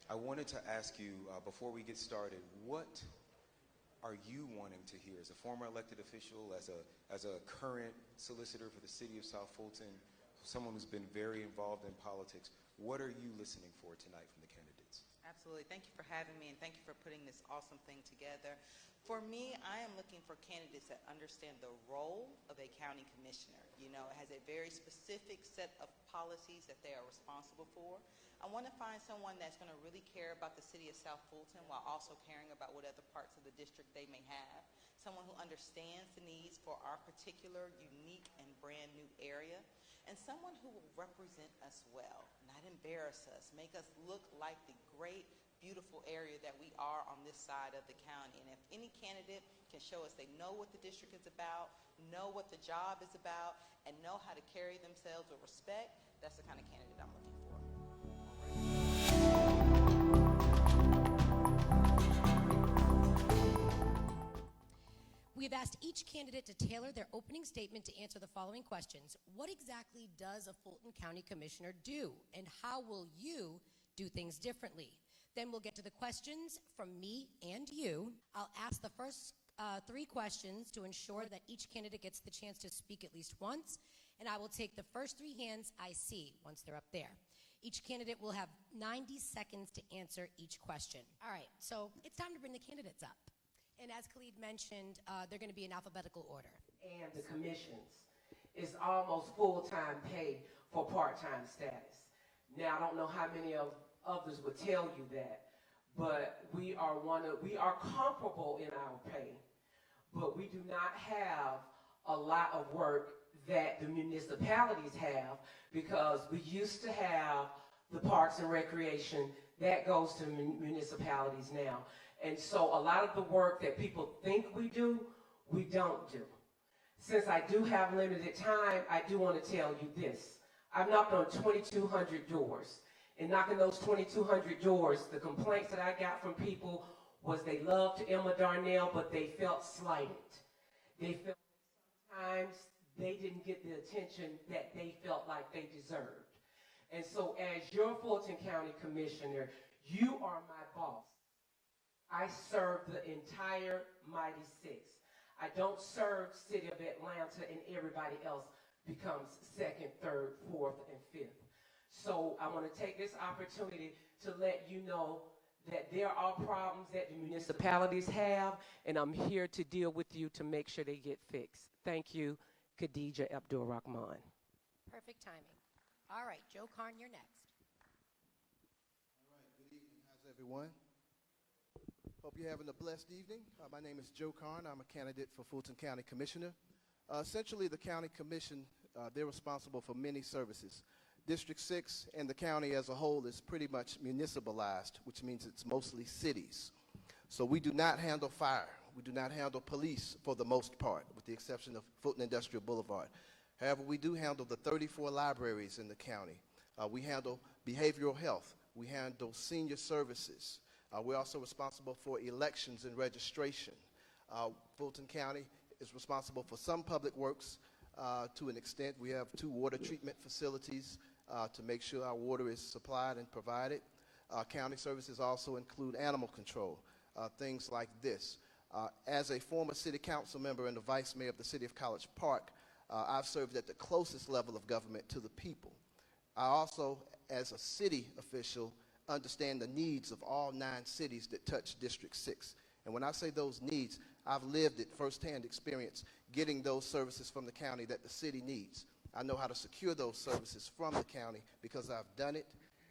I wanted to ask you, before we get started, what are you wanting to hear as a former elected official, as a current solicitor for the city of South Fulton, someone who's been very involved in politics? What are you listening for tonight from the candidates? Absolutely. Thank you for having me, and thank you for putting this awesome thing together. For me, I am looking for candidates that understand the role of a county commissioner. You know, it has a very specific set of policies that they are responsible for. I want to find someone that's going to really care about the city of South Fulton while also caring about what other parts of the district they may have. Someone who understands the needs for our particular, unique, and brand new area. And someone who will represent us well, not embarrass us, make us look like the great, beautiful area that we are on this side of the county. And if any candidate can show us they know what the district is about, know what the job is about, and know how to carry themselves with respect, that's the kind of candidate I'm looking for. We have asked each candidate to tailor their opening statement to answer the following questions. What exactly does a Fulton County Commissioner do, and how will you do things differently? Then we'll get to the questions from me and you. I'll ask the first 3 questions to ensure that each candidate gets the chance to speak at least once, and I will take the first 3 hands I see once they're up there. Each candidate will have 90 seconds to answer each question. All right, so it's time to bring the candidates up. And as Khalid mentioned, they're going to be in alphabetical order. And the commissions is almost full-time pay for part-time status. Now, I don't know how many of others would tell you that, but we are comparable in our pay, but we do not have a lot of work that the municipalities have, because we used to have the Parks and Recreation that goes to municipalities now. And so a lot of the work that people think we do, we don't do. Since I do have limited time, I do want to tell you this. I've knocked on 2,200 doors. And knocking those 2,200 doors, the complaints that I got from people was they loved Emma Darnell, but they felt slighted. They felt that sometimes they didn't get the attention that they felt like they deserved. And so as your Fulton County Commissioner, you are my boss. I serve the entire Mighty Six. I don't serve City of Atlanta and everybody else becomes second, third, fourth, and fifth. So I want to take this opportunity to let you know that there are problems that the municipalities have, and I'm here to deal with you to make sure they get fixed. Thank you, Khadija Abdul Rahman. Perfect timing. All right, Joe Karn, you're next. All right, good evening. How's everyone? Hope you're having a blessed evening. My name is Joe Karn. I'm a candidate for Fulton County Commissioner. Essentially, the County Commission, they're responsible for many services. District 6 and the county as a whole is pretty much municipalized, which means it's mostly cities. So we do not handle fire. We do not handle police for the most part, with the exception of Fulton Industrial Boulevard. However, we do handle the 34 libraries in the county. We handle behavioral health. We handle senior services. We're also responsible for elections and registration. Fulton County is responsible for some public works to an extent. We have 2 water treatment facilities to make sure our water is supplied and provided. County services also include animal control, things like this. As a former city council member and the vice mayor of the city of College Park, I've served at the closest level of government to the people. I also, as a city official, understand the needs of all 9 cities that touch District 6. And when I say those needs, I've lived it firsthand experience getting those services from the county that the city needs. I know how to secure those services from the county because I've done it,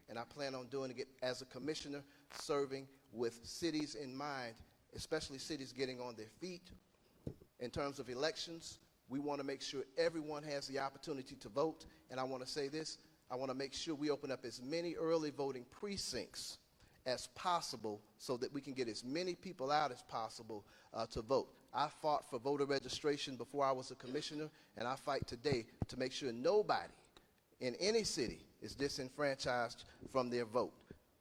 and I plan on doing it as a commissioner, serving with cities in mind, especially cities getting on their feet. In terms of elections, we want to make sure everyone has the opportunity to vote, and I want to say this, I want to make sure we open up as many early voting precincts as possible so that we can get as many people out as possible to vote. I fought for voter registration before I was a commissioner, and I fight today to make sure nobody in any city is disenfranchised from their vote.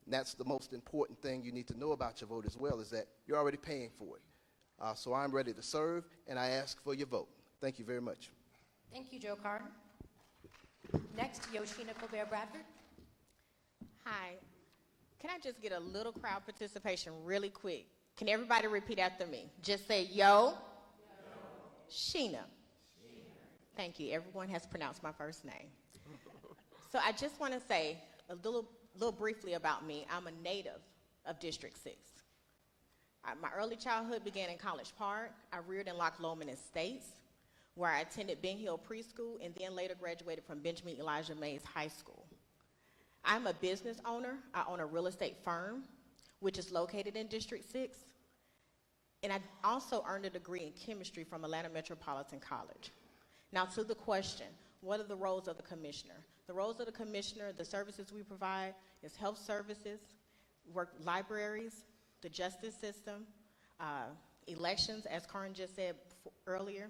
And that's the most important thing you need to know about your vote as well, is that you're already paying for it. So I'm ready to serve, and I ask for your vote. Thank you very much. Thank you, Joe Karn. Next, Yoshina Colbert-Bradford. Hi, Can I just get a little crowd participation really quick? Can everybody repeat after me? Just say, yo. Sheena. Thank you. Everyone has pronounced my first name. So I just want to say a little briefly about me. I'm a native of District 6. My early childhood began in College Park. I reared in Loch Lomond Estates, where I attended Ben Hill Preschool and then later graduated from Benjamin Elijah Mays High School. I'm a business owner. I own a real estate firm, which is located in District 6. And I also earned a degree in chemistry from Atlanta Metropolitan College. Now to the question, what are the roles of the commissioner? The roles of the commissioner, the services we provide is health services, work libraries, the justice system, elections, as Karin just said earlier,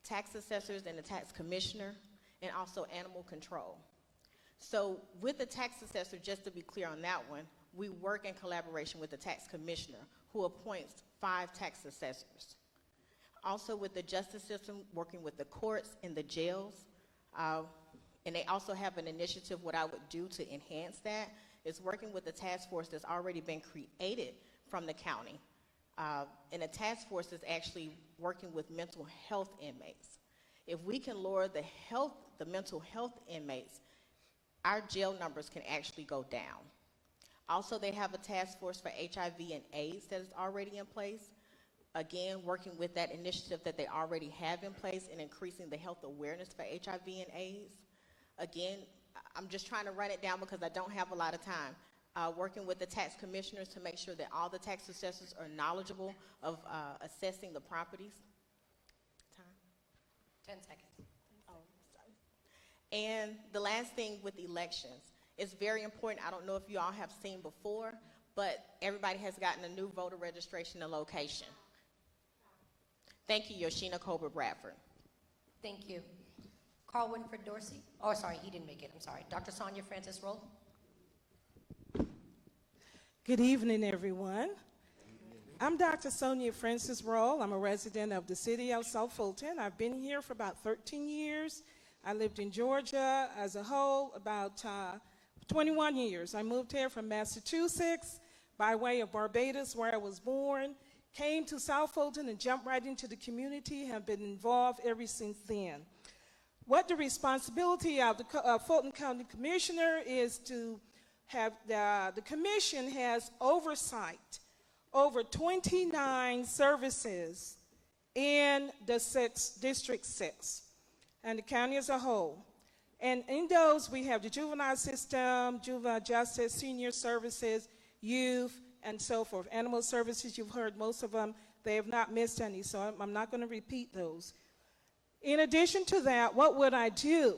tax assessors and the tax commissioner, and also animal control. So with the tax assessor, just to be clear on that one, we work in collaboration with the tax commissioner, who appoints 5 tax assessors. Also with the justice system, working with the courts and the jails, and they also have an initiative. What I would do to enhance that is working with the task force that's already been created from the county. And the task force is actually working with mental health inmates. If we can lower the mental health inmates, our jail numbers can actually go down. Also, they have a task force for HIV and AIDS that is already in place. Again, working with that initiative that they already have in place and increasing the health awareness for HIV and AIDS. Again, I'm just trying to run it down because I don't have a lot of time. Working with the tax commissioners to make sure that all the tax assessors are knowledgeable of assessing the properties. Time? 10 seconds. Oh, sorry. And the last thing with elections, it's very important. I don't know if you all have seen before, but everybody has gotten a new voter registration and location. Thank you, Yoshina Cobra Bradford. Thank you. Carl Winfred Dorsey. Oh, sorry, he didn't make it. I'm sorry. Dr. Sonia Francis Roll. Good evening, everyone. I'm Dr. Sonia Francis Roll. I'm a resident of the city of South Fulton. I've been here for about 13 years. I lived in Georgia as a whole about 21 years. I moved here from Massachusetts by way of Barbados, where I was born, came to South Fulton and jumped right into the community, have been involved ever since then. What the responsibility of the Fulton County Commissioner is to have, the commission has oversight over 29 services in the District 6 and the county as a whole. And in those, we have the juvenile system, juvenile justice, senior services, youth, and so forth. Animal services, you've heard most of them. They have not missed any, so I'm not going to repeat those. In addition to that, what would I do?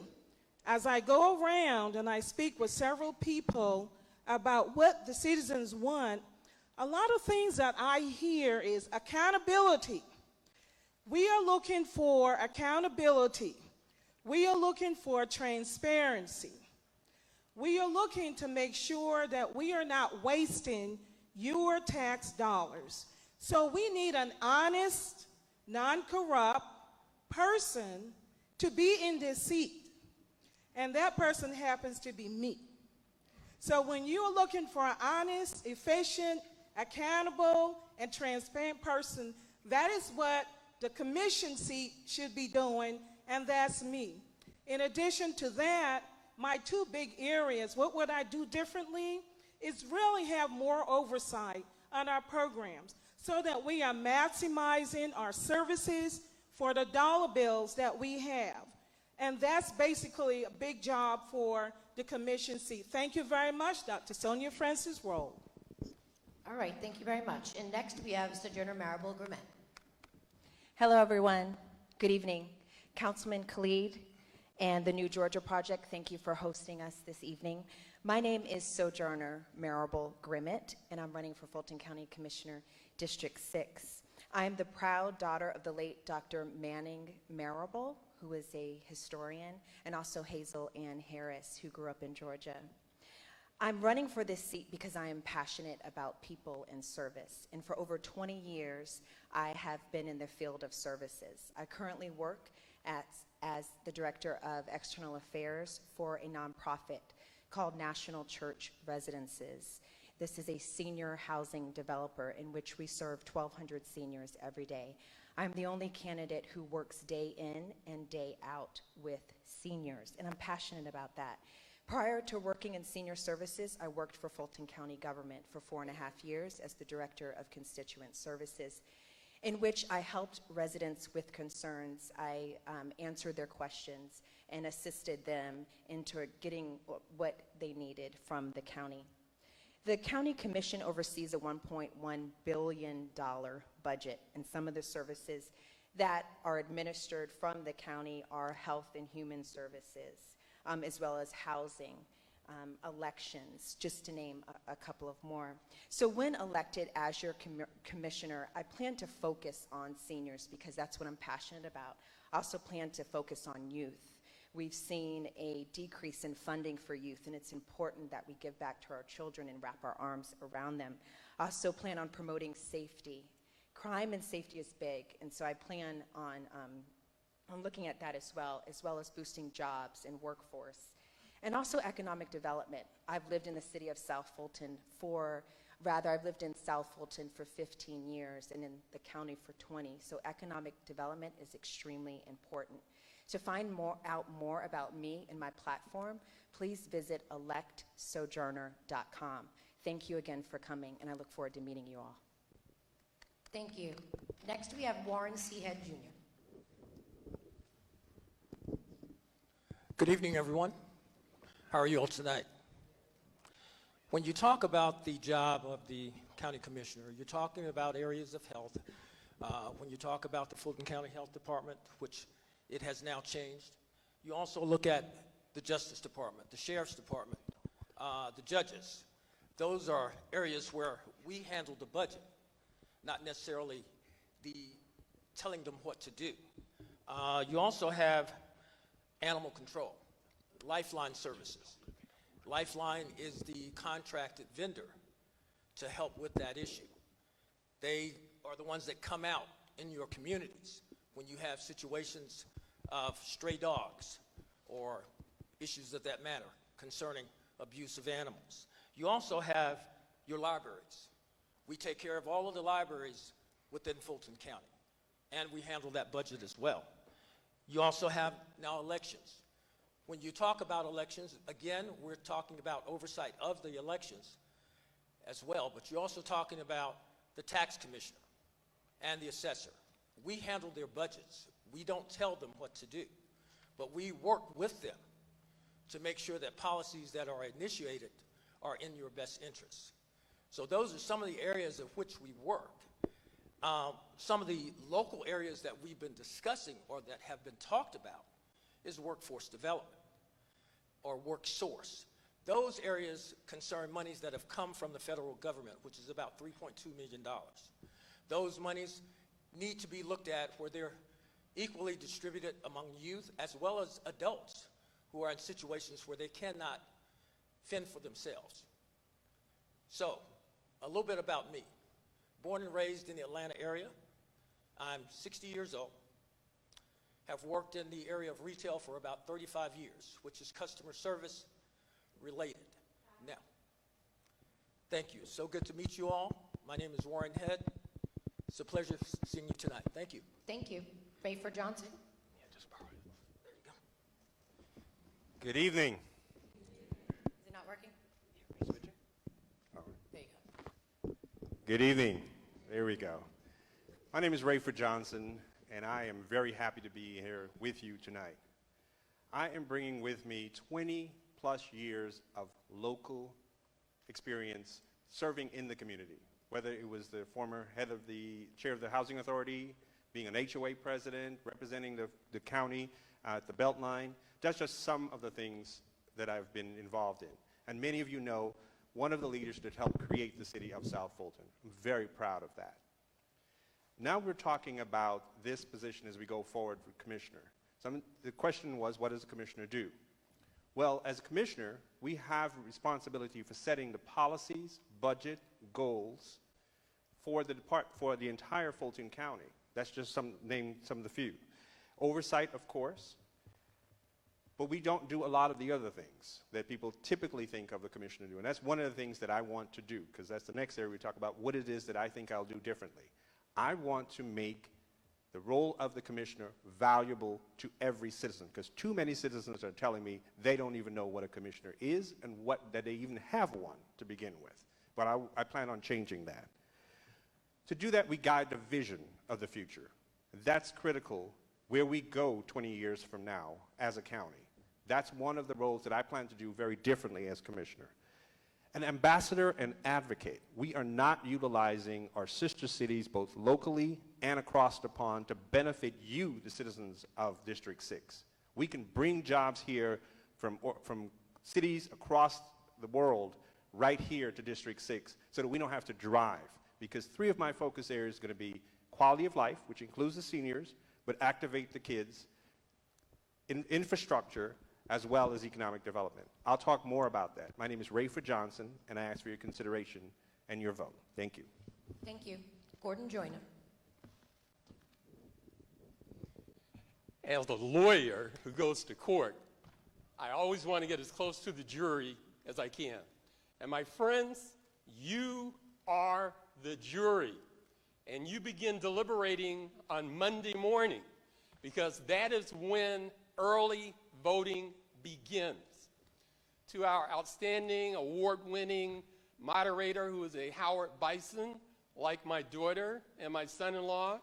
As I go around and I speak with several people about what the citizens want, a lot of things that I hear is accountability. We are looking for accountability. We are looking for transparency. We are looking to make sure that we are not wasting your tax dollars. So we need an honest, non-corrupt person to be in this seat. And that person happens to be me. So when you are looking for an honest, efficient, accountable, and transparent person, that is what the commission seat should be doing, and that's me. In addition to that, my 2 big areas, what would I do differently, is really have more oversight on our programs so that we are maximizing our services for the dollar bills that we have. And that's basically a big job for the commission seat. Thank you very much, Dr. Sonia Francis Roll. All right, thank you very much. And next we have Sojourner Marable Gourmet. Hello, everyone. Good evening. Councilman Khalid and the New Georgia Project, thank you for hosting us this evening. My name is Sojourner Marable Grimmett, and I'm running for Fulton County Commissioner, District 6. I'm the proud daughter of the late Dr. Manning Marable, who is a historian, and also Hazel Ann Harris, who grew up in Georgia. I'm running for this seat because I am passionate about people and service. And for over 20 years, I have been in the field of services. I currently work as the Director of External Affairs for a nonprofit called National Church Residences. This is a senior housing developer in which we serve 1,200 seniors every day. I'm the only candidate who works day in and day out with seniors, and I'm passionate about that. Prior to working in senior services, I worked for Fulton County government for 4.5 years as the Director of Constituent Services, in which I helped residents with concerns. I answered their questions and assisted them into getting what they needed from the county. The County Commission oversees a $1.1 billion budget, and some of the services that are administered from the county are health and human services, as well as housing, elections, just to name a couple of more. So when elected as your commissioner, I plan to focus on seniors because that's what I'm passionate about. I also plan to focus on youth. We've seen a decrease in funding for youth, and it's important that we give back to our children and wrap our arms around them. I also plan on promoting safety. Crime and safety is big, and so I plan on looking at that as well as boosting jobs and workforce. And also economic development. I've lived in the city of South Fulton I've lived in South Fulton for 15 years and in the county for 20, so economic development is extremely important. To find out more about me and my platform, please visit electsojourner.com. Thank you again for coming, and I look forward to meeting you all. Thank you. Next, we have Warren C. Head Jr. Good evening, everyone. How are you all tonight? When you talk about the job of the county commissioner, you're talking about areas of health. When you talk about the Fulton County Health Department, which it has now changed, you also look at the Justice Department, the Sheriff's Department, the judges. Those are areas where we handle the budget, not necessarily the telling them what to do. You also have animal control, Lifeline services. Lifeline is the contracted vendor to help with that issue. They are the ones that come out in your communities when you have situations of stray dogs or issues of that matter concerning abuse of animals. You also have your libraries. We take care of all of the libraries within Fulton County, and we handle that budget as well. You also have now elections. When you talk about elections, again, we're talking about oversight of the elections as well, but you're also talking about the tax commissioner and the assessor. We handle their budgets. We don't tell them what to do, but we work with them to make sure that policies that are initiated are in your best interests. So those are some of the areas of which we work. Some of the local areas that we've been discussing or that have been talked about is workforce development or work source. Those areas concern monies that have come from the federal government, which is about $3.2 million. Those monies need to be looked at where they're equally distributed among youth as well as adults who are in situations where they cannot fend for themselves. So, a little bit about me. Born and raised in the Atlanta area. I'm 60 years old. Have worked in the area of retail for about 35 years, which is customer service related. Now, thank you. So good to meet you all. My name is Warren Head. It's a pleasure seeing you tonight. Thank you. Thank you. Rayford Johnson. Yeah, just borrow it. There you go. Good evening. Is it not working? There you go. Good evening. There we go. My name is Rayford Johnson, and I am very happy to be here with you tonight. I am bringing with me 20-plus years of local experience serving in the community, whether it was the former chair of the Housing Authority, being an HOA president, representing the county at the Beltline. That's just some of the things that I've been involved in. And many of you know one of the leaders that helped create the city of South Fulton. I'm very proud of that. Now we're talking about this position as we go forward for commissioner. So the question was, what does a commissioner do? Well, as a commissioner, we have a responsibility for setting the policies, budget, goals for the entire Fulton County. That's just name some of the few. Oversight, of course, but we don't do a lot of the other things that people typically think of the commissioner doing. That's one of the things that I want to do, because that's the next area we talk about, what it is that I think I'll do differently. I want to make the role of the commissioner valuable to every citizen, because too many citizens are telling me they don't even know what a commissioner is and that they even have one to begin with. But I plan on changing that. To do that, we guide the vision of the future. That's critical where we go 20 years from now as a county. That's one of the roles that I plan to do very differently as commissioner. An ambassador and advocate. We are not utilizing our sister cities, both locally and across the pond, to benefit you, the citizens of District 6. We can bring jobs here from cities across the world right here to District 6 so that we don't have to drive. Because 3 of my focus areas are going to be quality of life, which includes the seniors, but activate the kids, infrastructure, as well as economic development. I'll talk more about that. My name is Rayford Johnson, and I ask for your consideration and your vote. Thank you. Thank you. Gordon Joyner. As a lawyer who goes to court, I always want to get as close to the jury as I can. And my friends, you are the jury. And you begin deliberating on Monday morning, because that is when early voting begins. To our outstanding, award-winning moderator, who is a Howard Bison, like my daughter and my son-in-law,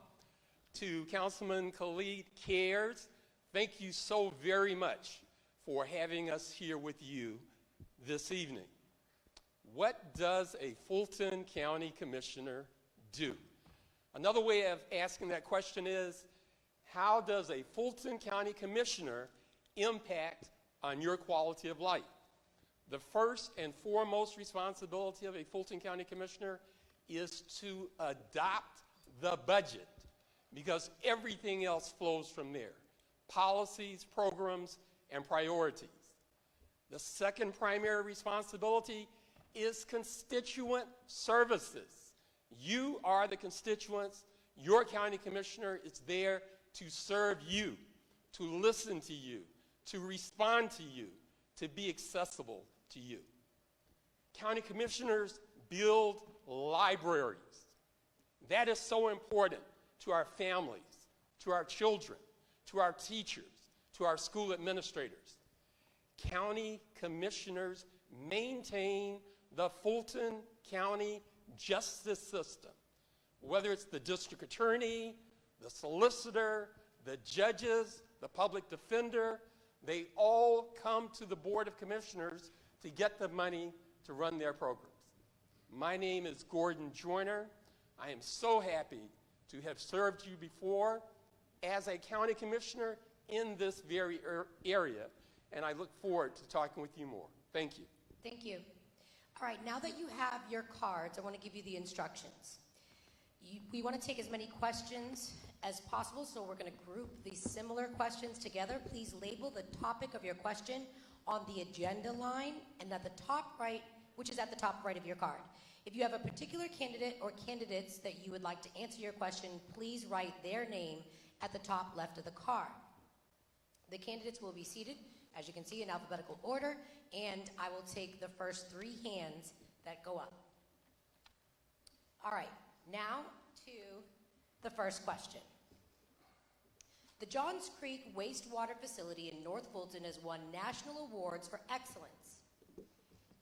to Councilman Khalid Cares, thank you so very much for having us here with you this evening. What does a Fulton County Commissioner do? Another way of asking that question is, how does a Fulton County Commissioner impact on your quality of life? The first and foremost responsibility of a Fulton County Commissioner is to adopt the budget, because everything else flows from there. Policies, programs, and priorities. The second primary responsibility is constituent services. You are the constituents. Your county commissioner is there to serve you, to listen to you, to respond to you, to be accessible to you. County commissioners build libraries. That is so important to our families, to our children, to our teachers, to our school administrators. County commissioners maintain the Fulton County justice system, whether it's the district attorney, the solicitor, the judges, the public defender. They all come to the Board of Commissioners to get the money to run their programs. My name is Gordon Joyner. I am so happy to have served you before as a county commissioner in this very area, and I look forward to talking with you more. Thank you. Thank you. All right, now that you have your cards, I want to give you the instructions. We want to take as many questions as possible, so we're going to group these similar questions together. Please label the topic of your question on the agenda line and at the top right, which is at the top right of your card. If you have a particular candidate or candidates that you would like to answer your question, please write their name at the top left of the card. The candidates will be seated, as you can see, in alphabetical order, and I will take the first 3 hands that go up. All right, now to the first question. The Johns Creek Wastewater Facility in North Fulton has won national awards for excellence.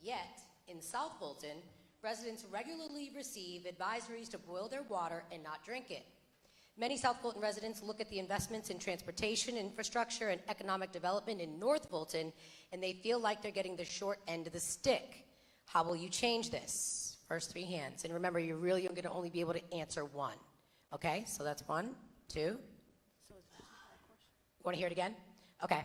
Yet, in South Fulton, residents regularly receive advisories to boil their water and not drink it. Many South Fulton residents look at the investments in transportation, infrastructure, and economic development in North Fulton, and they feel like they're getting the short end of the stick. How will you change this? First 3 hands. And remember, you're really going to only be able to answer 1. Okay, so that's 1, 2. You want to hear it again? Okay.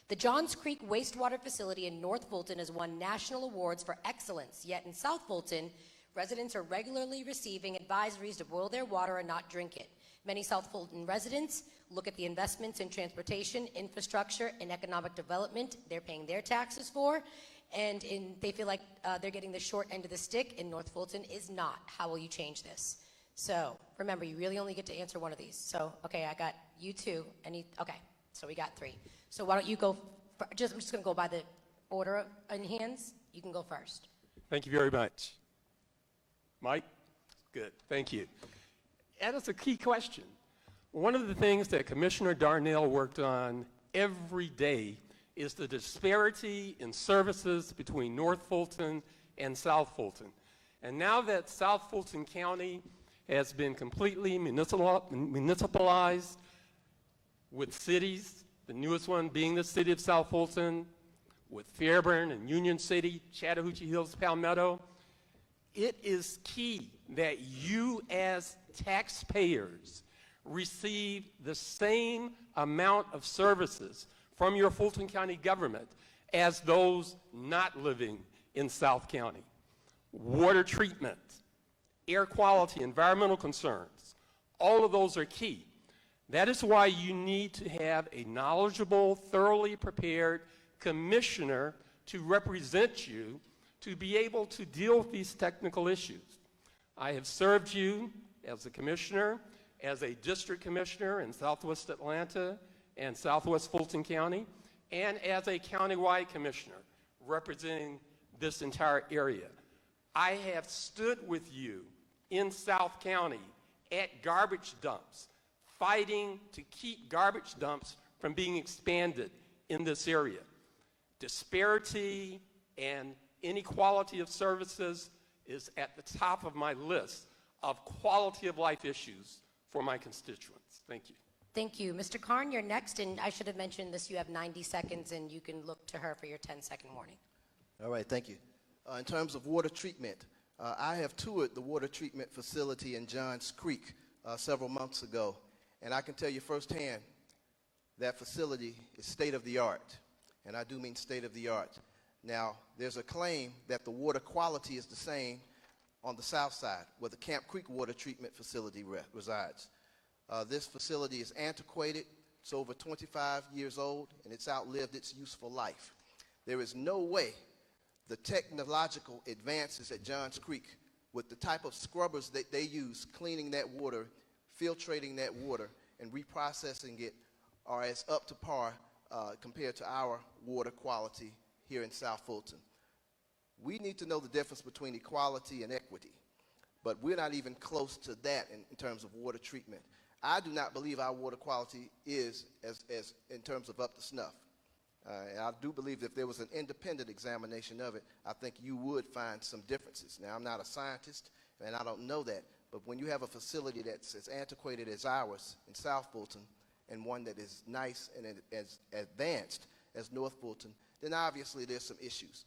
The Johns Creek Wastewater Facility in North Fulton has won national awards for excellence, yet in South Fulton, residents are regularly receiving advisories to boil their water and not drink it. Many South Fulton residents look at the investments in transportation, infrastructure, and economic development they're paying their taxes for, and they feel like they're getting the short end of the stick, and North Fulton is not. How will you change this? So remember, you really only get to answer 1 of these. So, okay, I got you 2. Okay, So we got 3. So why don't you go, I'm just going to go by the order in hands. You can go first. Thank you very much. Mike? Good, thank you. That is a key question. One of the things that Commissioner Darnell worked on every day is the disparity in services between North Fulton and South Fulton. And now that South Fulton County has been completely municipalized with cities, the newest one being the city of South Fulton, with Fairburn and Union City, Chattahoochee Hills, Palmetto, it is key that you as taxpayers receive the same amount of services from your Fulton County government as those not living in South County. Water treatment, air quality, environmental concerns, all of those are key. That is why you need to have a knowledgeable, thoroughly prepared commissioner to represent you to be able to deal with these technical issues. I have served you as a commissioner, as a district commissioner in Southwest Atlanta and Southwest Fulton County, and as a countywide commissioner representing this entire area. I have stood with you in South County at garbage dumps, fighting to keep garbage dumps from being expanded in this area. Disparity and inequality of services is at the top of my list of quality of life issues for my constituents. Thank you. Thank you. Mr. Karn, you're next, and I should have mentioned this. You have 90 seconds, and you can look to her for your 10-second warning. All right, thank you. In terms of water treatment, I have toured the water treatment facility in Johns Creek several months ago, and I can tell you firsthand that facility is state-of-the-art, and I do mean state-of-the-art. Now, there's a claim that the water quality is the same on the south side, where the Camp Creek water treatment facility resides. This facility is antiquated. It's over 25 years old, and it's outlived its useful life. There is no way the technological advances at Johns Creek, with the type of scrubbers that they use, cleaning that water, filtrating that water, and reprocessing it, are as up to par compared to our water quality here in South Fulton. We need to know the difference between equality and equity, but we're not even close to that in terms of water treatment. I do not believe our water quality is as in terms of up to snuff. And I do believe if there was an independent examination of it, I think you would find some differences. Now, I'm not a scientist, and I don't know that, but when you have a facility that's as antiquated as ours in South Fulton and one that is nice and as advanced as North Fulton, then obviously there's some issues.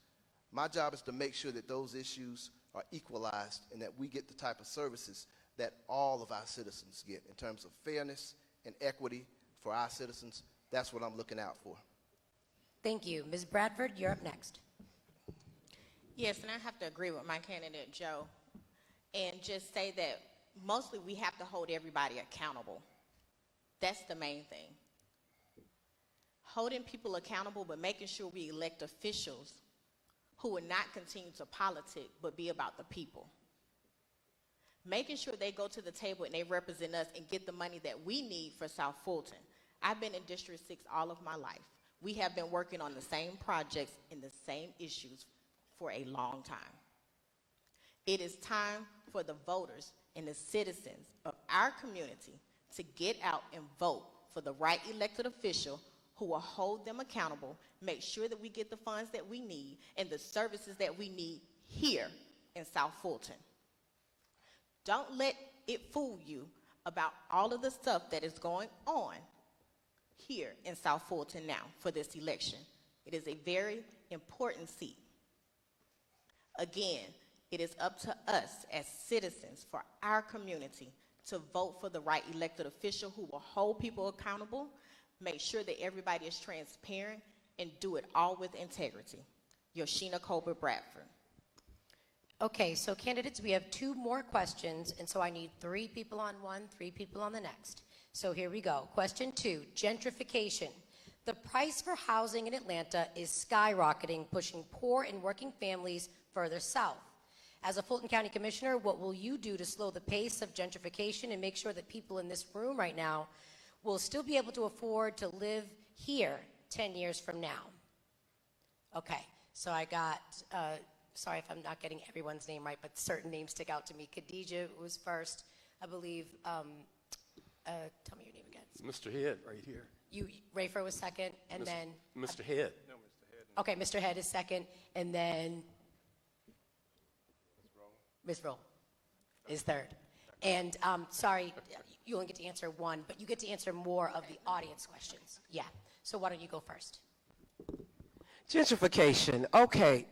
My job is to make sure that those issues are equalized and that we get the type of services that all of our citizens get in terms of fairness and equity for our citizens. That's what I'm looking out for. Thank you. Ms. Bradford, you're up next. Yes, and I have to agree with my candidate, Joe, and just say that mostly we have to hold everybody accountable. That's the main thing. Holding people accountable, but making sure we elect officials who will not continue to politic, but be about the people. Making sure they go to the table and they represent us and get the money that we need for South Fulton. I've been in District 6 all of my life. We have been working on the same projects and the same issues for a long time. It is time for the voters and the citizens of our community to get out and vote for the right elected official who will hold them accountable, make sure that we get the funds that we need and the services that we need here in South Fulton. Don't let it fool you about all of the stuff that is going on here in South Fulton now for this election. It is a very important seat. Again, it is up to us as citizens for our community to vote for the right elected official who will hold people accountable, make sure that everybody is transparent, and do it all with integrity. Yoshina Colbert Bradford. Okay, so candidates, we have 2 more questions, and so I need 3 people on one, 3 people on the next. So here we go. Question 2, gentrification. The price for housing in Atlanta is skyrocketing, pushing poor and working families further south. As a Fulton County Commissioner, what will you do to slow the pace of gentrification and make sure that people in this room right now will still be able to afford to live here 10 years from now? Okay, so I got, sorry if I'm not getting everyone's name right, but certain names stick out to me. Khadijah was first, I believe. Tell me your name again. Mr. Head, right here. Rayford was second, and then? Mr. Head. No, Mr. Head. Okay, Mr. Head is second, and then? Ms. Roll is third. And sorry, you only get to answer one, but you get to answer more of the audience questions. Yeah, so why don't you go first? Gentrification, okay.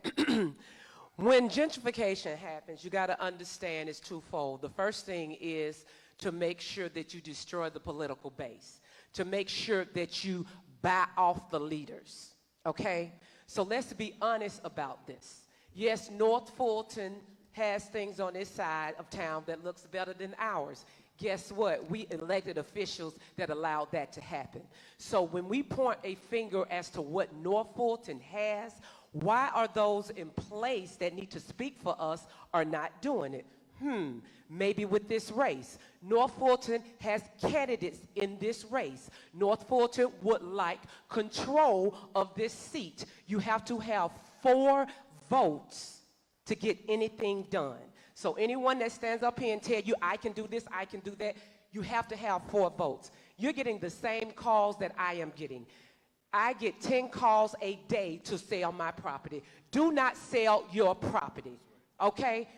When gentrification happens, you got to understand it's twofold. The first thing is to make sure that you destroy the political base, to make sure that you buy off the leaders, okay? So let's be honest about this. Yes, North Fulton has things on this side of town that looks better than ours. Guess what? We elected officials that allowed that to happen. So when we point a finger as to what North Fulton has, why are those in place that need to speak for us are not doing it? Maybe with this race. North Fulton has candidates in this race. North Fulton would like control of this seat. You have to have 4 votes to get anything done. So anyone that stands up here and tell you, I can do this, I can do that, you have to have 4 votes. You're getting the same calls that I am getting. I get 10 calls a day to sell my property. Do not sell your property, okay?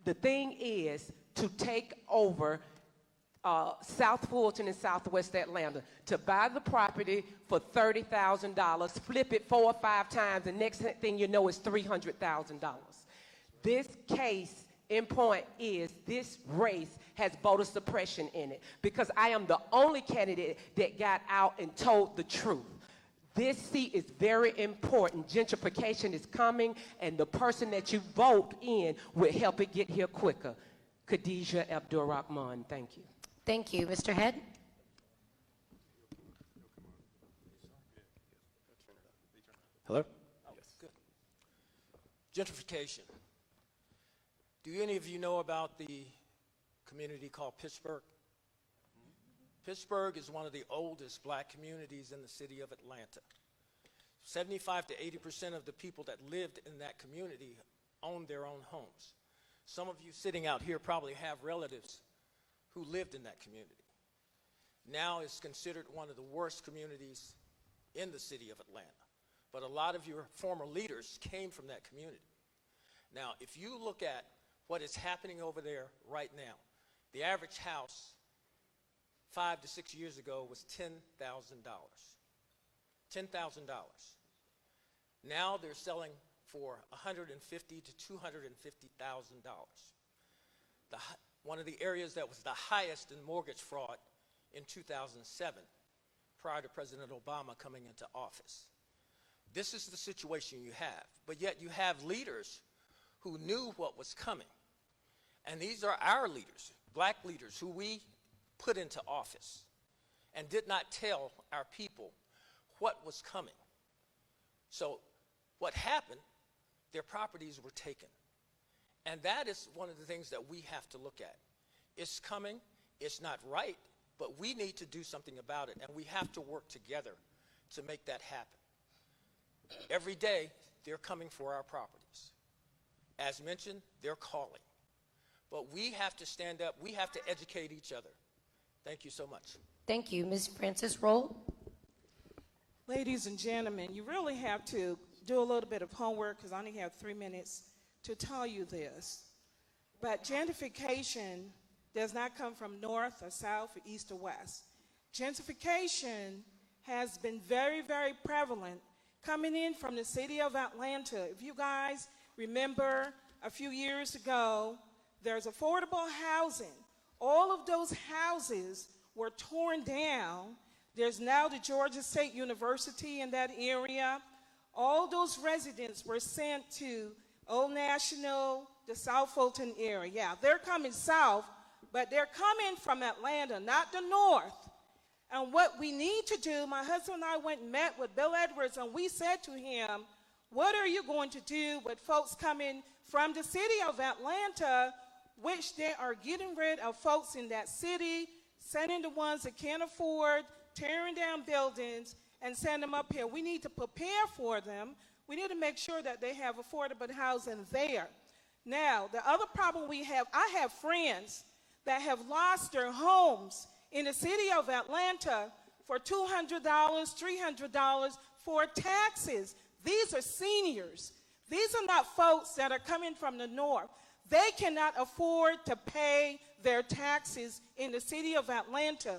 The thing is to take over South Fulton and Southwest Atlanta, to buy the property for $30,000, flip it 4 or 5 times, and next thing you know is $300,000. This case in point is this race has voter suppression in it because I am the only candidate that got out and told the truth. This seat is very important. Gentrification is coming, and the person that you vote in will help it get here quicker. Khadijah Abdul-Rahman, thank you. Thank you. Mr. Head? Hello? Yes. Good. Gentrification. Do any of you know about the community called Pittsburgh? Pittsburgh is one of the oldest black communities in the city of Atlanta. 75 to 80% of the people that lived in that community owned their own homes. Some of you sitting out here probably have relatives who lived in that community. Now it's considered one of the worst communities in the city of Atlanta. But a lot of your former leaders came from that community. Now, if you look at what is happening over there right now, the average house 5 to 6 years ago was $10,000. $10,000. Now they're selling for $150,000 to $250,000. One of the areas that was the highest in mortgage fraud in 2007, prior to President Obama coming into office. This is the situation you have, but yet you have leaders who knew what was coming. And these are our leaders, black leaders, who we put into office and did not tell our people what was coming. So what happened, their properties were taken. And that is one of the things that we have to look at. It's coming, it's not right, but we need to do something about it, and we have to work together to make that happen. Every day, they're coming for our properties. As mentioned, they're calling. But we have to stand up, we have to educate each other. Thank you so much. Thank you. Ms. Francis Roll? Ladies and gentlemen, you really have to do a little bit of homework because I only have 3 minutes to tell you this. But gentrification does not come from north or south or east or west. Gentrification has been very, very prevalent coming in from the city of Atlanta. If you guys remember a few years ago, there's affordable housing. All of those houses were torn down. There's now the Georgia State University in that area. All those residents were sent to Old National, the South Fulton area. Yeah, they're coming south, but they're coming from Atlanta, not the north. And what we need to do, my husband and I went and met with Bill Edwards, and we said to him, what are you going to do with folks coming from the city of Atlanta, which they are getting rid of folks in that city, sending the ones that can't afford, tearing down buildings, and send them up here. We need to prepare for them. We need to make sure that they have affordable housing there. Now, the other problem we have, I have friends that have lost their homes in the city of Atlanta for $200, $300 for taxes. These are seniors. These are not folks that are coming from the north. They cannot afford to pay their taxes in the city of Atlanta.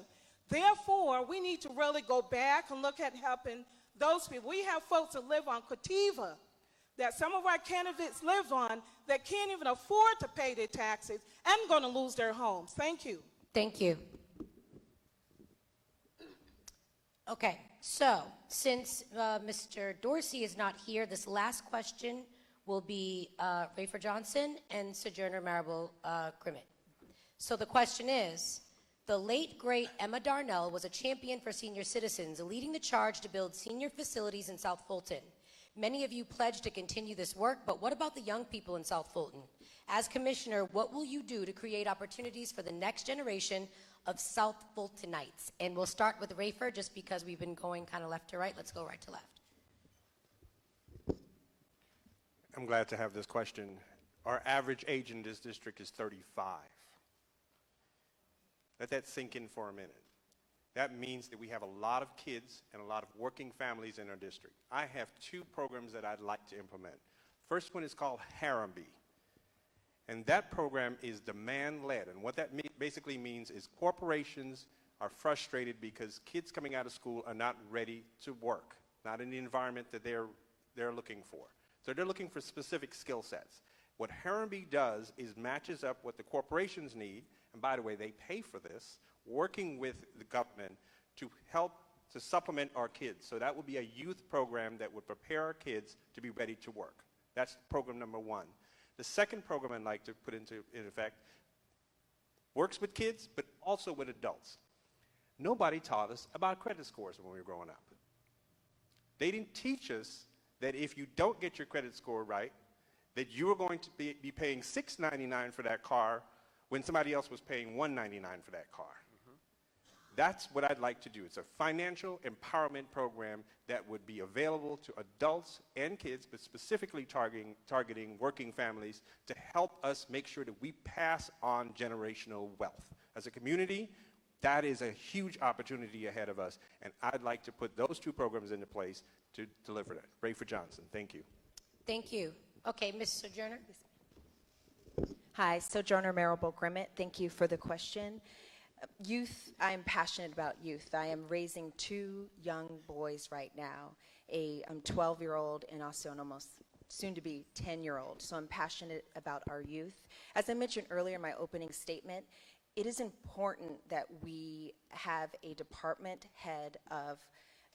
Therefore, we need to really go back and look at helping those people. We have folks that live on Cativa, that some of our candidates live on, that can't even afford to pay their taxes and going to lose their homes. Thank you. Thank you. Okay, so since Mr. Dorsey is not here, this last question will be Rayford Johnson and Sojourner Marable Grimmett. So the question is, the late, great Emma Darnell was a champion for senior citizens, leading the charge to build senior facilities in South Fulton. Many of you pledged to continue this work, but what about the young people in South Fulton? As commissioner, what will you do to create opportunities for the next generation of South Fultonites? And we'll start with Rayford, just because we've been going kind of left to right. Let's go right to left. I'm glad to have this question. Our average age in this district is 35. Let that sink in for a minute. That means that we have a lot of kids and a lot of working families in our district. I have two programs that I'd like to implement. First one is called Harambee. And that program is demand-led. And what that basically means is corporations are frustrated because kids coming out of school are not ready to work, not in the environment that they're looking for. So they're looking for specific skill sets. What Harambee does is matches up what the corporations need, and by the way, they pay for this, working with the government to help to supplement our kids. So that would be a youth program that would prepare our kids to be ready to work. That's program number one. The second program I'd like to put in effect works with kids, but also with adults. Nobody taught us about credit scores when we were growing up. They didn't teach us that if you don't get your credit score right, that you were going to be paying $6.99 for that car when somebody else was paying $1.99 for that car. That's what I'd like to do. It's a financial empowerment program that would be available to adults and kids, but specifically targeting working families to help us make sure that we pass on generational wealth. As a community, that is a huge opportunity ahead of us, and I'd like to put those two programs into place to deliver that. Rayford Johnson, thank you. Thank you. Okay, Ms. Sojourner. Hi, Sojourner Marable Grimmett. Thank you for the question. Youth, I am passionate about youth. I am raising two young boys right now, a 12-year-old and also an almost soon-to-be 10-year-old. So I'm passionate about our youth. As I mentioned earlier in my opening statement, it is important that we have a department head of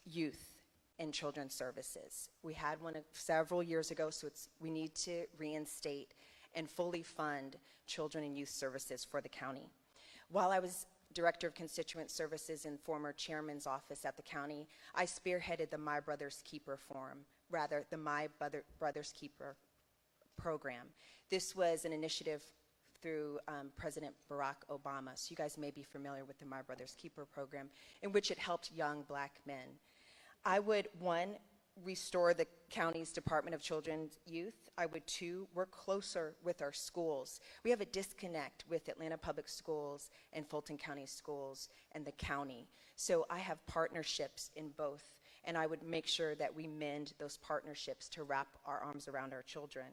youth and children's services. We had one several years ago, so we need to reinstate and fully fund children and youth services for the county. While I was Director of Constituent Services in former chairman's office at the county, I spearheaded the My Brother's Keeper the My Brother's Keeper program. This was an initiative through President Barack Obama, so you guys may be familiar with the My Brother's Keeper program, in which it helped young black men. I would, one, restore the county's Department of Children's Youth. I would, two, work closer with our schools. We have a disconnect with Atlanta Public Schools and Fulton County Schools and the county. So I have partnerships in both, and I would make sure that we mend those partnerships to wrap our arms around our children.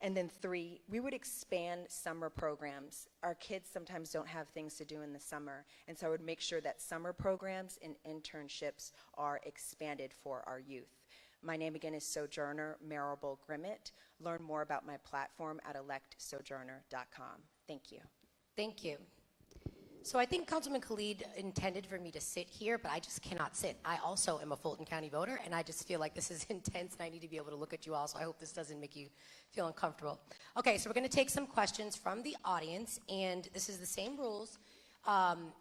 And then three, we would expand summer programs. Our kids sometimes don't have things to do in the summer, and so I would make sure that summer programs and internships are expanded for our youth. My name again is Sojourner Marable Grimmett. Learn more about my platform at electsojourner.com. Thank you. Thank you. So I think Councilman Khalid intended for me to sit here, but I just cannot sit. I also am a Fulton County voter, and I just feel like this is intense, and I need to be able to look at you all, so I hope this doesn't make you feel uncomfortable. Okay, so we're going to take some questions from the audience, and this is the same rules.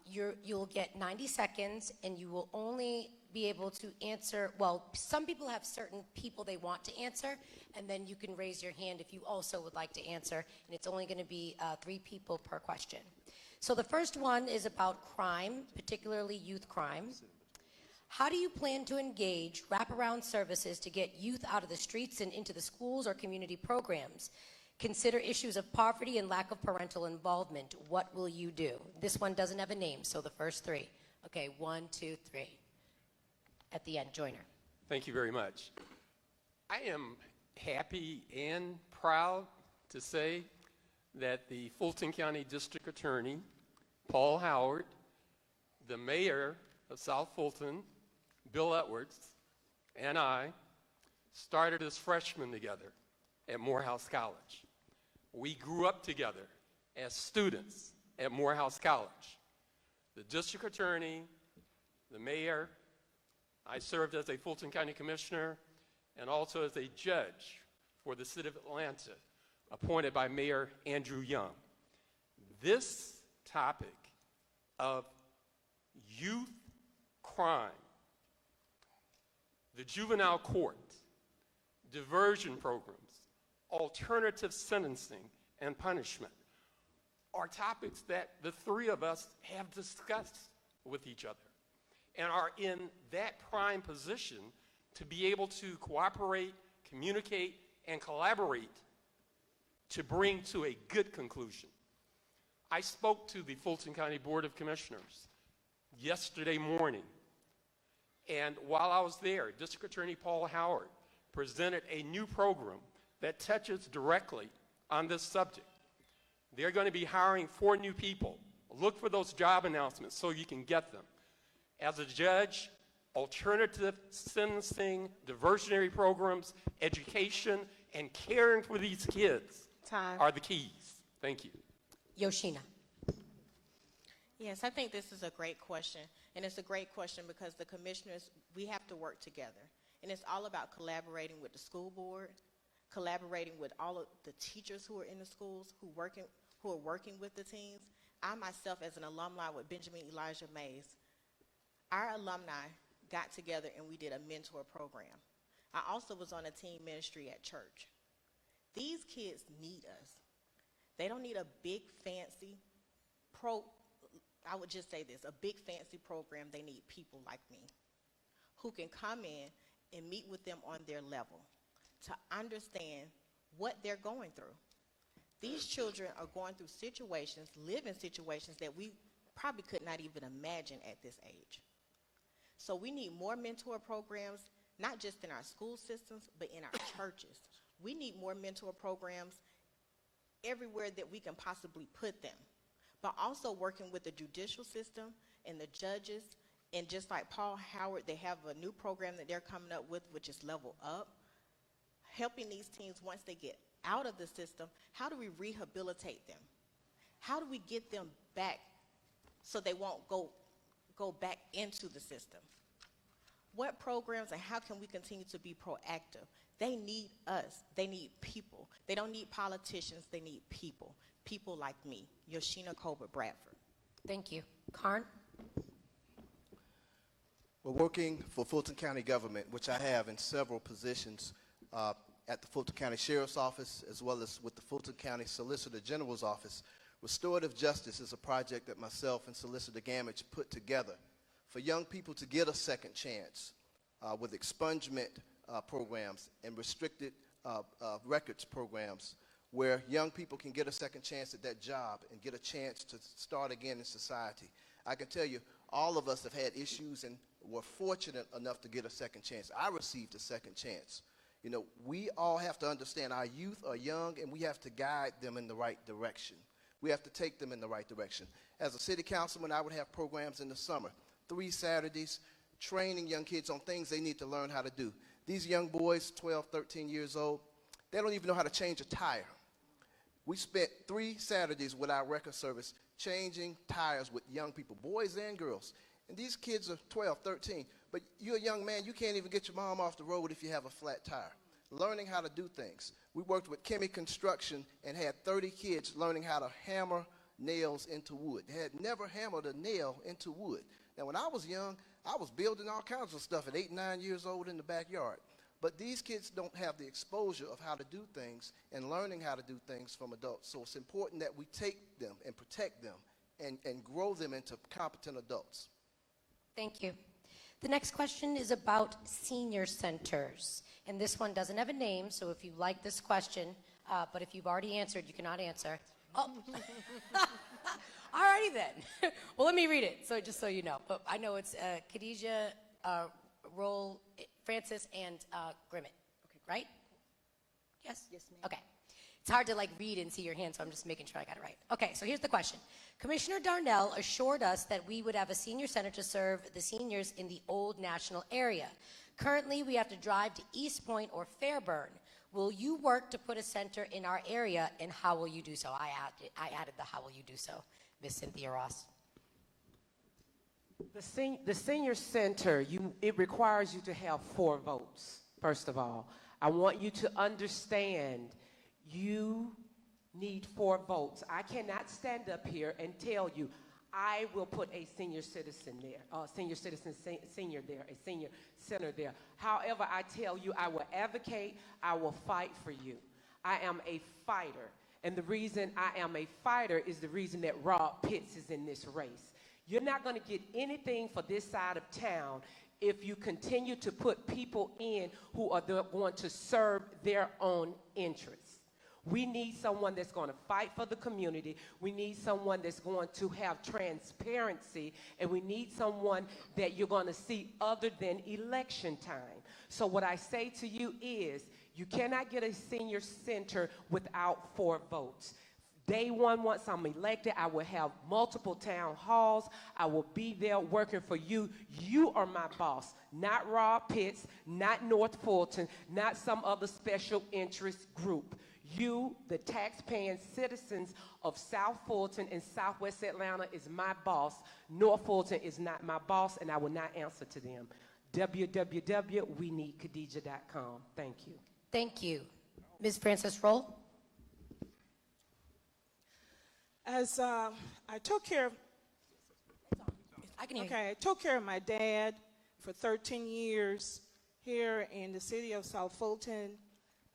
You'll get 90 seconds, and you will only be able to answer, well, some people have certain people they want to answer, and then you can raise your hand if you also would like to answer, and it's only going to be 3 people per question. So the first one is about crime, particularly youth crime. How do you plan to engage wraparound services to get youth out of the streets and into the schools or community programs? Consider issues of poverty and lack of parental involvement. What will you do? This one doesn't have a name, so the first three. Okay, 1, 2, 3. At the end, Joyner. Thank you very much. I am happy and proud to say that the Fulton County District Attorney, Paul Howard, the mayor of South Fulton, Bill Edwards, and I started as freshmen together at Morehouse College. We grew up together as students at Morehouse College. The district attorney, the mayor, I served as a Fulton County Commissioner and also as a judge for the city of Atlanta, appointed by Mayor Andrew Young. This topic of youth crime, the juvenile court, diversion programs, alternative sentencing and punishment are topics that the three of us have discussed with each other and are in that prime position to be able to cooperate, communicate, and collaborate to bring to a good conclusion. I spoke to the Fulton County Board of Commissioners yesterday morning, and while I was there, District Attorney Paul Howard presented a new program that touches directly on this subject. They're going to be hiring 4 new people. Look for those job announcements so you can get them. As a judge, alternative sentencing, diversionary programs, education, and caring for these kids are the keys. Thank you. Yoshina. Yes, I think this is a great question, and it's a great question because the commissioners, we have to work together, and it's all about collaborating with the school board, collaborating with all of the teachers who are in the schools, who are working with the teens. I myself, as an alumni with Benjamin Elijah Mays, our alumni got together and we did a mentor program. I also was on a teen ministry at church. These kids need us. They don't need a big fancy I would just say this, a big fancy program. They need people like me who can come in and meet with them on their level to understand what they're going through. These children are going through situations, living situations that we probably could not even imagine at this age. So we need more mentor programs, not just in our school systems, but in our churches. We need more mentor programs everywhere that we can possibly put them, but also working with the judicial system and the judges. And just like Paul Howard, they have a new program that they're coming up with, which is Level Up, helping these teens once they get out of the system. How do we rehabilitate them? How do we get them back so they won't go back into the system? What programs and how can we continue to be proactive? They need us. They need people. They don't need politicians. They need people. People like me, Yoshina Colbert Bradford. Thank you. Karn? We're working for Fulton County government, which I have in several positions at the Fulton County Sheriff's Office, as well as with the Fulton County Solicitor General's Office. Restorative justice is a project that myself and Solicitor Gamage put together for young people to get a second chance with expungement programs and restricted records programs where young people can get a second chance at that job and get a chance to start again in society. I can tell you, all of us have had issues and were fortunate enough to get a second chance. I received a second chance. You know, we all have to understand our youth are young and we have to guide them in the right direction. We have to take them in the right direction. As a city councilman, I would have programs in the summer, 3 Saturdays, training young kids on things they need to learn how to do. These young boys, 12, 13 years old, they don't even know how to change a tire. We spent 3 Saturdays with our record service changing tires with young people, boys and girls. And these kids are 12, 13. But you're a young man, you can't even get your mom off the road if you have a flat tire. Learning how to do things. We worked with Kimmy Construction and had 30 kids learning how to hammer nails into wood. They had never hammered a nail into wood. Now, when I was young, I was building all kinds of stuff at 8, 9 years old in the backyard. But these kids don't have the exposure of how to do things and learning how to do things from adults. So it's important that we take them and protect them and grow them into competent adults. Thank you. The next question is about senior centers. And this one doesn't have a name, so if you like this question, but if you've already answered, you cannot answer. Oh. Alrighty then. Well, let me read it, so just so you know. But I know it's Khadijah, Roll, Francis, and Grimmett. Okay, right? Yes? Yes, ma'am. Okay. It's hard to read and see your hand, so I'm just making sure I got it right. Okay, so here's the question. Commissioner Darnell assured us that we would have a senior center to serve the seniors in the old national area. Currently, we have to drive to East Point or Fairburn. Will you work to put a center in our area, and how will you do so? I added the how will you do so, Ms. Cynthia Ross. The senior center, it requires you to have 4 votes, first of all. I want you to understand you need 4 votes. I cannot stand up here and tell you, I will put a senior citizen there, senior there, a senior center there. However, I tell you, I will advocate, I will fight for you. I am a fighter. And the reason I am a fighter is the reason that Rob Pitts is in this race. You're not going to get anything for this side of town if you continue to put people in who are going to serve their own interests. We need someone that's going to fight for the community. We need someone that's going to have transparency. And we need someone that you're going to see other than election time. So what I say to you is, you cannot get a senior center without 4 votes. Day one, once I'm elected, I will have multiple town halls. I will be there working for you. You are my boss, not Rob Pitts, not North Fulton, not some other special interest group. You, the tax-paying citizens of South Fulton and Southwest Atlanta, is my boss. North Fulton is not my boss, and I will not answer to them. www.weneedkhadijah.com. Thank you. Thank you. Ms. Francis Roll. As I took care of, I can hear you. I took care of my dad for 13 years here in the city of South Fulton,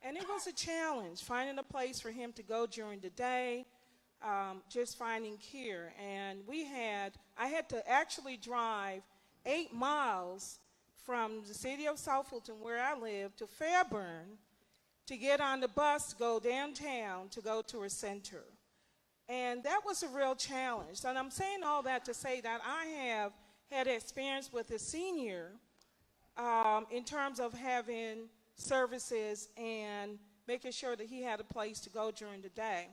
and it was a challenge finding a place for him to go during the day, just finding care. And I had to actually drive 8 miles from the city of South Fulton, where I live, to Fairburn to get on the bus to go downtown to go to a center. And that was a real challenge. And I'm saying all that to say that I have had experience with a senior in terms of having services and making sure that he had a place to go during the day.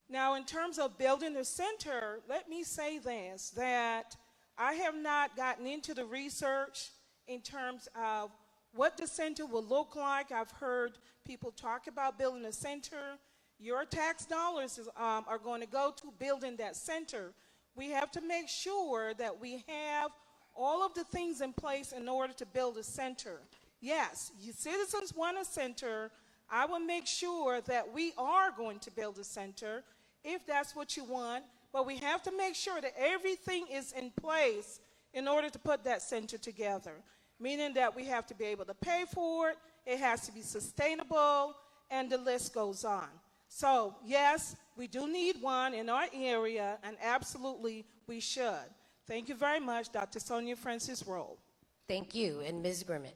Now, in terms of building a center, let me say this, that I have not gotten into the research in terms of what the center will look like. I've heard people talk about building a center. Your tax dollars are going to go to building that center. We have to make sure that we have all of the things in place in order to build a center. Yes, you citizens want a center. I will make sure that we are going to build a center if that's what you want, but we have to make sure that everything is in place in order to put that center together, meaning that we have to be able to pay for it, it has to be sustainable, and the list goes on. So, yes, we do need one in our area, and absolutely we should. Thank you very much, Dr. Sonia Francis Roll. Thank you. And Ms. Grimmett.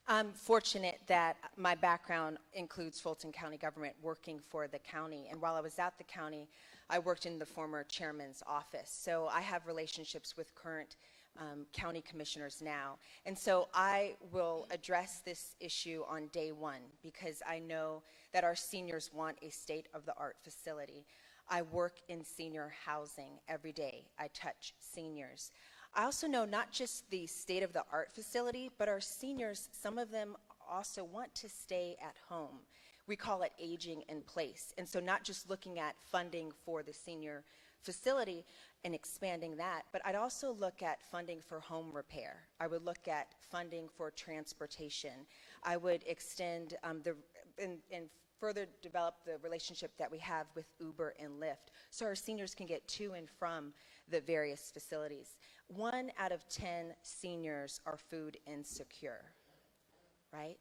I'm fortunate that my background includes Fulton County government, working for the county. And while I was at the county, I worked in the former chairman's office. So I have relationships with current county commissioners now. And so I will address this issue on day one because I know that our seniors want a state-of-the-art facility. I work in senior housing every day. I touch seniors. I also know not just the state-of-the-art facility, but our seniors, some of them also want to stay at home. We call it aging in place. And so not just looking at funding for the senior facility and expanding that, but I'd also look at funding for home repair. I would look at funding for transportation. I would extend and further develop the relationship that we have with Uber and Lyft so our seniors can get to and from the various facilities. 1 out of 10 seniors are food insecure, right?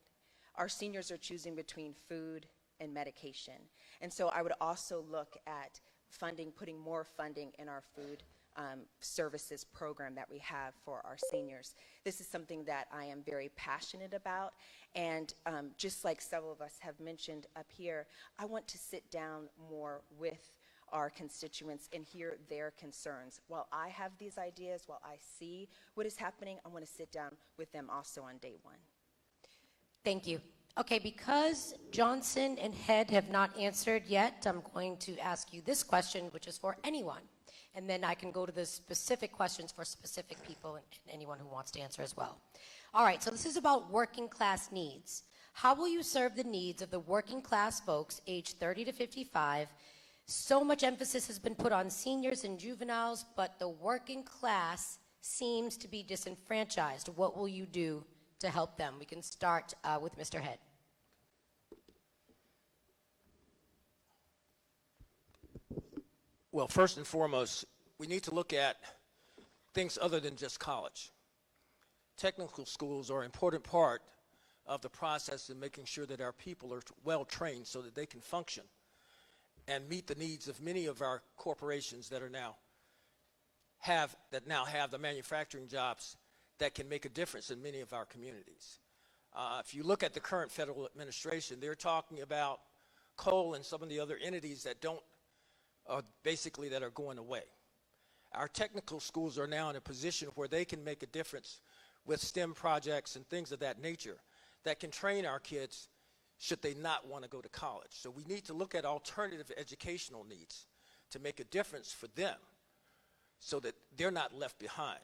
Our seniors are choosing between food and medication. And so I would also look at funding, putting more funding in our food services program that we have for our seniors. This is something that I am very passionate about, and just like several of us have mentioned up here, I want to sit down more with our constituents and hear their concerns. While I have these ideas, while I see what is happening, I want to sit down with them also on day one. Thank you. Okay, because Johnson and Head have not answered yet, I'm going to ask you this question, which is for anyone. And then I can go to the specific questions for specific people and anyone who wants to answer as well. All right, so this is about working class needs. How will you serve the needs of the working class folks aged 30 to 55? So much emphasis has been put on seniors and juveniles, but the working class seems to be disenfranchised. What will you do to help them? We can start with Mr. Head. Well, first and foremost, we need to look at things other than just college. Technical schools are an important part of the process in making sure that our people are well trained so that they can function and meet the needs of many of our corporations that now have the manufacturing jobs that can make a difference in many of our communities. If you look at the current federal administration, they're talking about coal and some of the other entities that that are going away. Our technical schools are now in a position where they can make a difference with STEM projects and things of that nature that can train our kids should they not want to go to college. So we need to look at alternative educational needs to make a difference for them so that they're not left behind.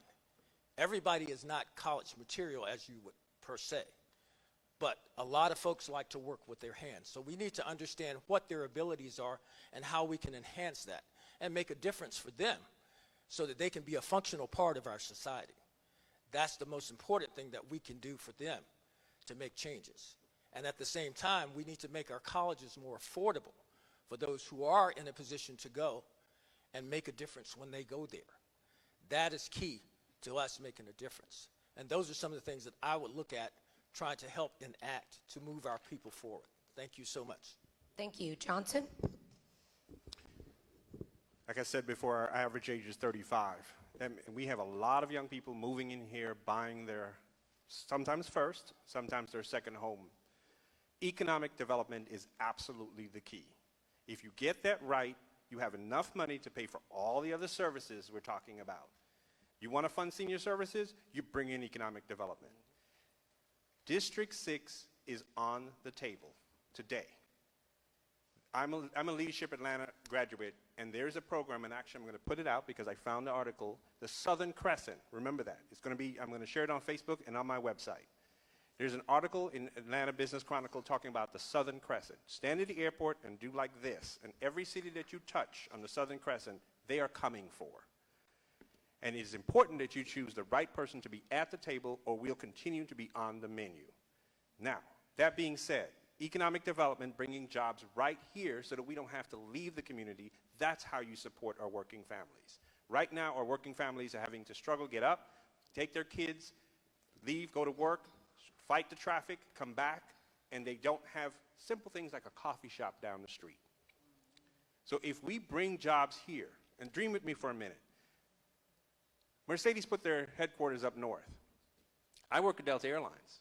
Everybody is not college material, as you would per se, but a lot of folks like to work with their hands. So we need to understand what their abilities are and how we can enhance that and make a difference for them so that they can be a functional part of our society. That's the most important thing that we can do for them to make changes. And at the same time, we need to make our colleges more affordable for those who are in a position to go and make a difference when they go there. That is key to us making a difference. And those are some of the things that I would look at trying to help enact to move our people forward. Thank you so much. Thank you. Johnson? Like I said before, our average age is 35. And we have a lot of young people moving in here, buying their, sometimes first, sometimes their second home. Economic development is absolutely the key. If you get that right, you have enough money to pay for all the other services we're talking about. You want to fund senior services? You bring in economic development. District 6 is on the table today. I'm a Leadership Atlanta graduate, and there's a program, and actually I'm going to put it out because I found the article, the Southern Crescent. Remember that. It's going to be, I'm going to share it on Facebook and on my website. There's an article in Atlanta Business Chronicle talking about the Southern Crescent. Stand at the airport and do like this, and every city that you touch on the Southern Crescent, they are coming for. And it is important that you choose the right person to be at the table, or we'll continue to be on the menu. Now, that being said, economic development, bringing jobs right here so that we don't have to leave the community, that's how you support our working families. Right now, our working families are having to struggle, get up, take their kids, leave, go to work, fight the traffic, come back, and they don't have simple things like a coffee shop down the street. So if we bring jobs here, and dream with me for a minute, Mercedes put their headquarters up north. I work at Delta Airlines.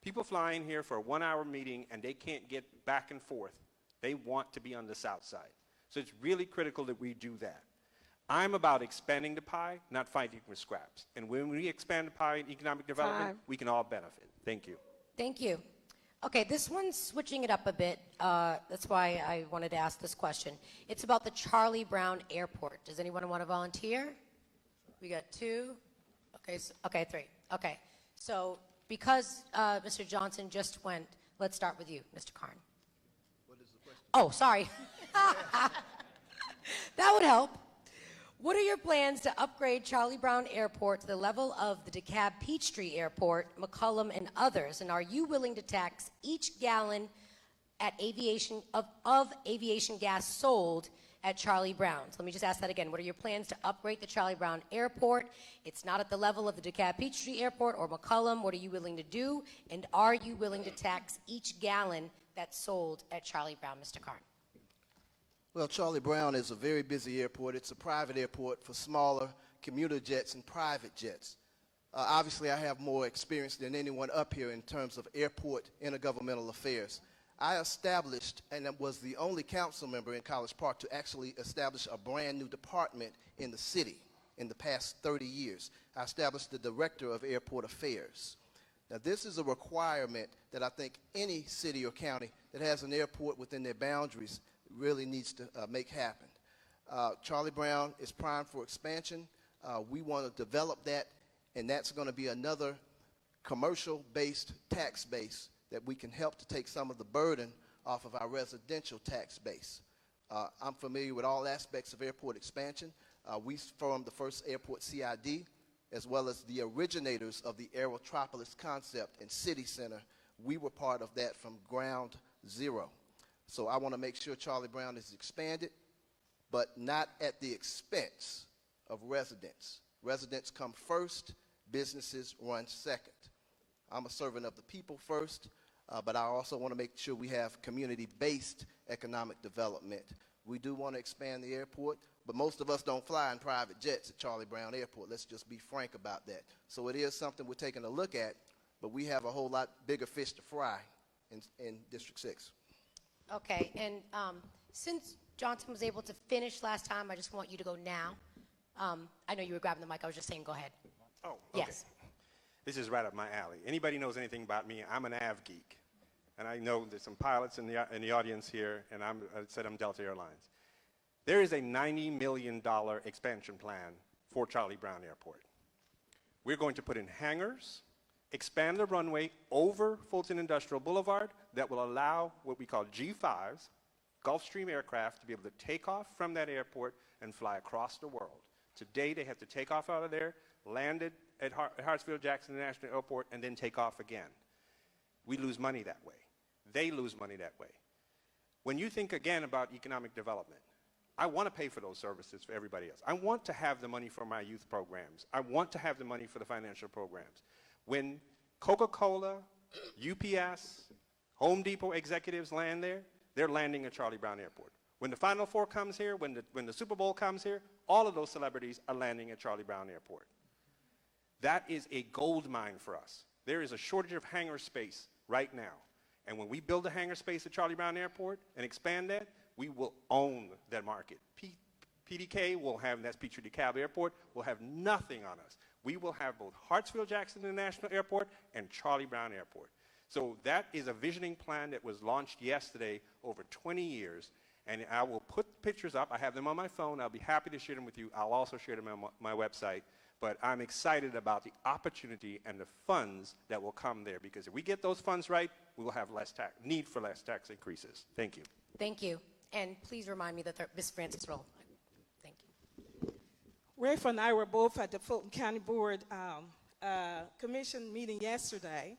People fly in here for a 1-hour meeting and they can't get back and forth. They want to be on the south side. So it's really critical that we do that. I'm about expanding the pie, not fighting for scraps. And when we expand the pie in economic development, we can all benefit. Thank you. Thank you. Okay, this one's switching it up a bit. That's why I wanted to ask this question. It's about the Charlie Brown Airport. Does anyone want to volunteer? We got 2. Okay, okay, 3. Okay, so because Mr. Johnson just went, let's start with you, Mr. Karn. What is the question? Oh, sorry. That would help. What are your plans to upgrade Charlie Brown Airport to the level of the DeKalb Peachtree Airport, McCollum, and others? And are you willing to tax each gallon of aviation gas sold at Charlie Brown's? Let me just ask that again. What are your plans to upgrade the Charlie Brown Airport? It's not at the level of the DeKalb Peachtree Airport or McCollum. What are you willing to do? And are you willing to tax each gallon that's sold at Charlie Brown, Mr. Karn? Well, Charlie Brown is a very busy airport. It's a private airport for smaller commuter jets and private jets. Obviously, I have more experience than anyone up here in terms of airport intergovernmental affairs. I established, and was the only council member in College Park to actually establish a brand new department in the city in the past 30 years. I established the Director of Airport Affairs. Now, this is a requirement that I think any city or county that has an airport within their boundaries really needs to make happen. Charlie Brown is primed for expansion. We want to develop that, and that's going to be another commercial-based tax base that we can help to take some of the burden off of our residential tax base. I'm familiar with all aspects of airport expansion. We formed the first airport CID, as well as the originators of the Aerotropolis concept and City Center. We were part of that from ground zero. So I want to make sure Charlie Brown is expanded, but not at the expense of residents. Residents come first, businesses run second. I'm a servant of the people first, but I also want to make sure we have community-based economic development. We do want to expand the airport, but most of us don't fly in private jets at Charlie Brown Airport. Let's just be frank about that. So it is something we're taking a look at, but we have a whole lot bigger fish to fry in District 6. Okay, and since Johnson was able to finish last time, I just want you to go now. I know you were grabbing the mic. I was just saying, go ahead. Oh, okay. Yes. This is right up my alley. Anybody knows anything about me, I'm an av geek. And I know there's some pilots in the audience here, and I said I'm Delta Airlines. There is a $90 million expansion plan for Charlie Brown Airport. We're going to put in hangars, expand the runway over Fulton Industrial Boulevard that will allow what we call G5s, Gulfstream aircraft, to be able to take off from that airport and fly across the world. Today, they have to take off out of there, land at Hartsfield-Jackson International Airport, and then take off again. We lose money that way. They lose money that way. When you think again about economic development, I want to pay for those services for everybody else. I want to have the money for my youth programs. I want to have the money for the financial programs. When Coca-Cola, UPS, Home Depot executives land there, they're landing at Charlie Brown Airport. When the Final Four comes here, when the Super Bowl comes here, all of those celebrities are landing at Charlie Brown Airport. That is a gold mine for us. There is a shortage of hangar space right now. And when we build a hangar space at Charlie Brown Airport and expand that, we will own that market. PDK will have, that's Petrie DeKalb Airport, will have nothing on us. We will have both Hartsfield-Jackson International Airport and Charlie Brown Airport. So that is a visioning plan that was launched yesterday over 20 years. And I will put pictures up. I have them on my phone. I'll be happy to share them with you. I'll also share them on my website. But I'm excited about the opportunity and the funds that will come there, because if we get those funds right, we will have less need for less tax increases. Thank you. Thank you. And please remind me that Ms. Francis Roll. Thank you. Rafa and I were both at the Fulton County Board Commission meeting yesterday,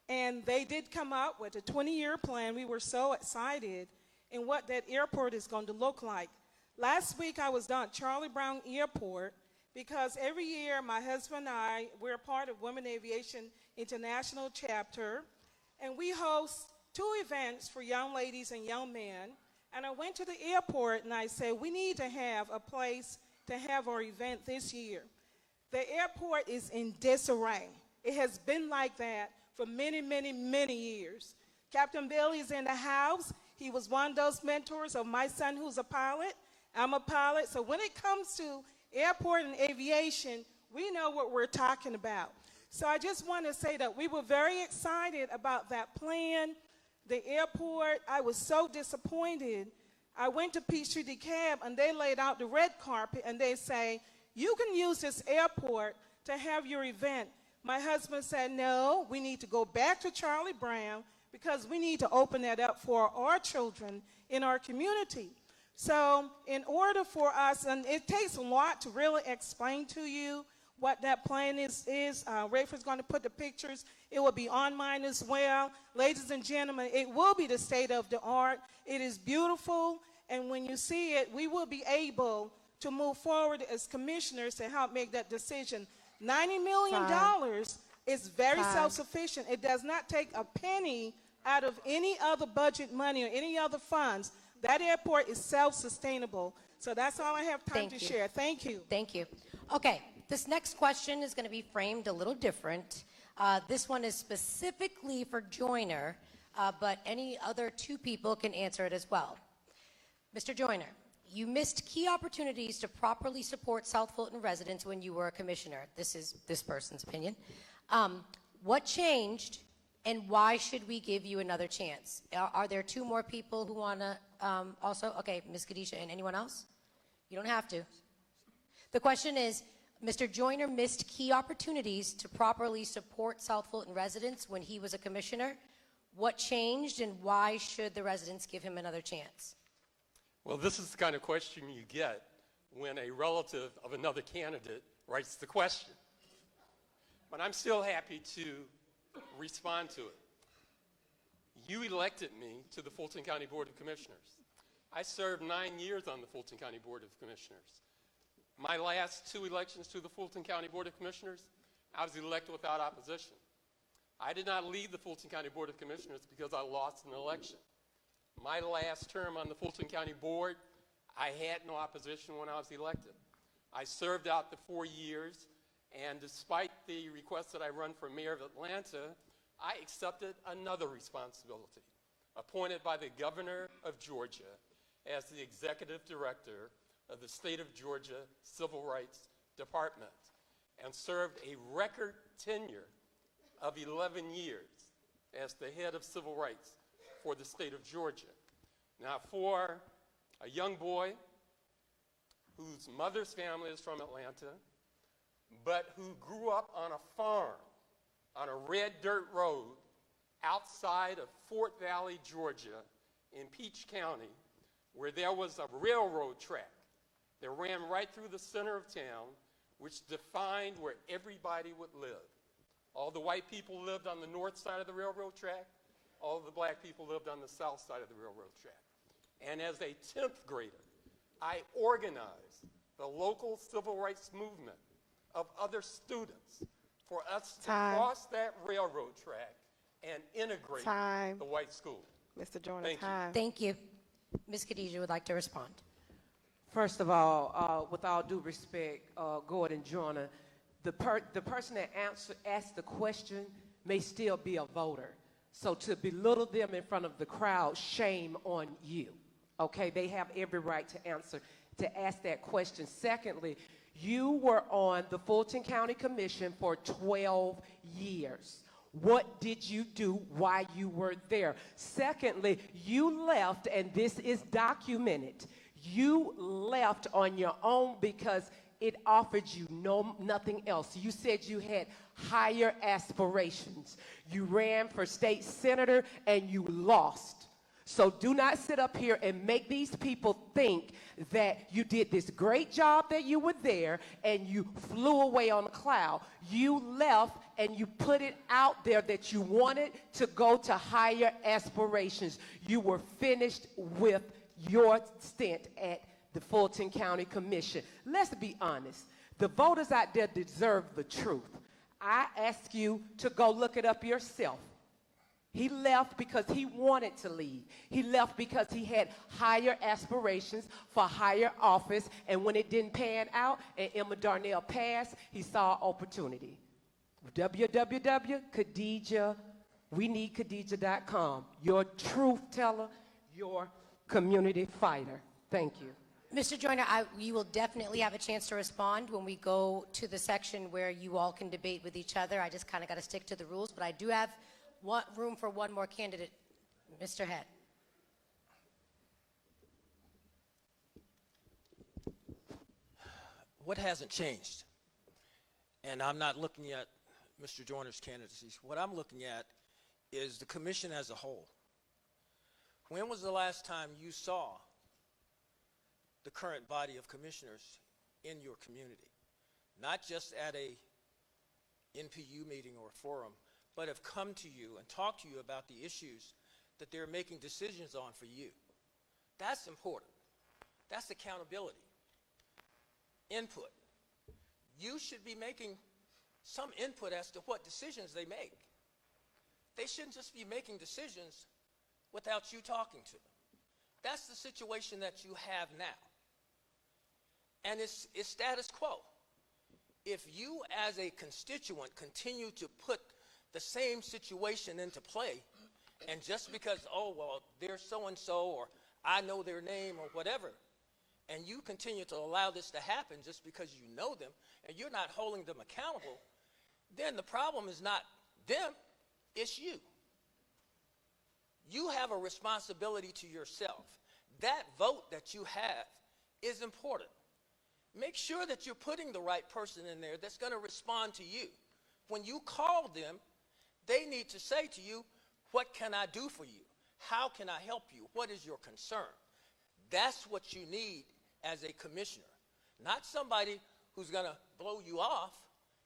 and they did come up with a 20-year plan. We were so excited in what that airport is going to look like. Last week I was down at Charlie Brown Airport, because every year my husband and I, we're part of Women Aviation International chapter, and we host 2 events for young ladies and young men. And I went to the airport and I said, we need to have a place to have our event this year. The airport is in disarray. It has been like that for many, many, many years. Captain Bailey is in the house. He was one of those mentors of my son who's a pilot. I'm a pilot. So when it comes to airport and aviation, we know what we're talking about. So I just want to say that we were very excited about that plan. The airport, I was so disappointed. I went to Petrie DeKalb and they laid out the red carpet and they say, you can use this airport to have your event. My husband said, no, we need to go back to Charlie Brown because we need to open that up for our children in our community. So in order for us, and it takes a lot to really explain to you what that plan is. Rafa's going to put the pictures. It will be on mine as well. Ladies and gentlemen, it will be the state of the art. It is beautiful, and when you see it, we will be able to move forward as commissioners to help make that decision. $90 million is very self-sufficient. It does not take a penny out of any other budget money or any other funds. That airport is self-sustainable. So that's all I have time to Thank you. share. Thank you. Thank you. Okay, this next question is going to be framed a little different. This one is specifically for Joyner, but any other two people can answer it as well. Mr. Joyner, you missed key opportunities to properly support South Fulton residents when you were a commissioner. This is this person's opinion. What changed, and why should we give you another chance? Are there two more people who want to also? Okay, Ms. Khadijah, and anyone else? You don't have to. The question is, Mr. Joyner missed key opportunities to properly support South Fulton residents when he was a commissioner. What changed, and why should the residents give him another chance? Well, this is the kind of question you get when a relative of another candidate writes the question. But I'm still happy to respond to it. You elected me to the Fulton County Board of Commissioners. I served 9 years on the Fulton County Board of Commissioners. My last 2 elections to the Fulton County Board of Commissioners, I was elected without opposition. I did not leave the Fulton County Board of Commissioners because I lost an election. My last term on the Fulton County Board, I had no opposition when I was elected. I served out the 4 years, and despite the request that I run for mayor of Atlanta, I accepted another responsibility, appointed by the governor of Georgia as the executive director of the state of Georgia Civil Rights Department, and served a record tenure of 11 years as the head of civil rights for the state of Georgia. Now, for a young boy whose mother's family is from Atlanta, but who grew up on a farm on a red dirt road outside of Fort Valley, Georgia, in Peach County, where there was a railroad track that ran right through the center of town, which defined where everybody would live. All the white people lived on the north side of the railroad track. All of the black people lived on the south side of the railroad track. And as a 10th grader, I organized the local civil rights movement of other students for us to cross that railroad track and integrate the white school. Mr. Joyner, Thank you. Thank you. Ms. Khadijah would like to respond. First of all, with all due respect, Gordon Joyner, the person that asked the question may still be a voter. So to belittle them in front of the crowd, shame on you. Okay, they have every right to ask that question. Secondly, you were on the Fulton County Commission for 12 years. What did you do while you were there? Secondly, you left, and this is documented. You left on your own because it offered you nothing else. You said you had higher aspirations. You ran for state senator and you lost. So do not sit up here and make these people think that you did this great job that you were there and you flew away on a cloud. You left and you put it out there that you wanted to go to higher aspirations. You were finished with your stint at the Fulton County Commission. Let's be honest. The voters out there deserve the truth. I ask you to go look it up yourself. He left because he wanted to leave. He left because he had higher aspirations for higher office, and when it didn't pan out and Emma Darnell passed, he saw opportunity. www.WeNeedKhadijah.com. Your truth teller, your community fighter. Thank you. Mr. Joyner, you will definitely have a chance to respond when we go to the section where you all can debate with each other. I just kind of got to stick to the rules, but I do have room for one more candidate. Mr. Head. What hasn't changed? And I'm not looking at Mr. Joyner's candidacy. What I'm looking at is the commission as a whole. When was the last time you saw the current body of commissioners in your community? Not just at a NPU meeting or forum, but have come to you and talked to you about the issues that they're making decisions on for you. That's important. That's accountability. Input. You should be making some input as to what decisions they make. They shouldn't just be making decisions without you talking to them. That's the situation that you have now. And it's status quo. If you as a constituent continue to put the same situation into play, and just because, oh, well, they're so-and-so, or I know their name, or whatever, and you continue to allow this to happen just because you know them, and you're not holding them accountable, then the problem is not them, it's you. You have a responsibility to yourself. That vote that you have is important. Make sure that you're putting the right person in there that's going to respond to you. When you call them, they need to say to you, what can I do for you? How can I help you? What is your concern? That's what you need as a commissioner, not somebody who's going to blow you off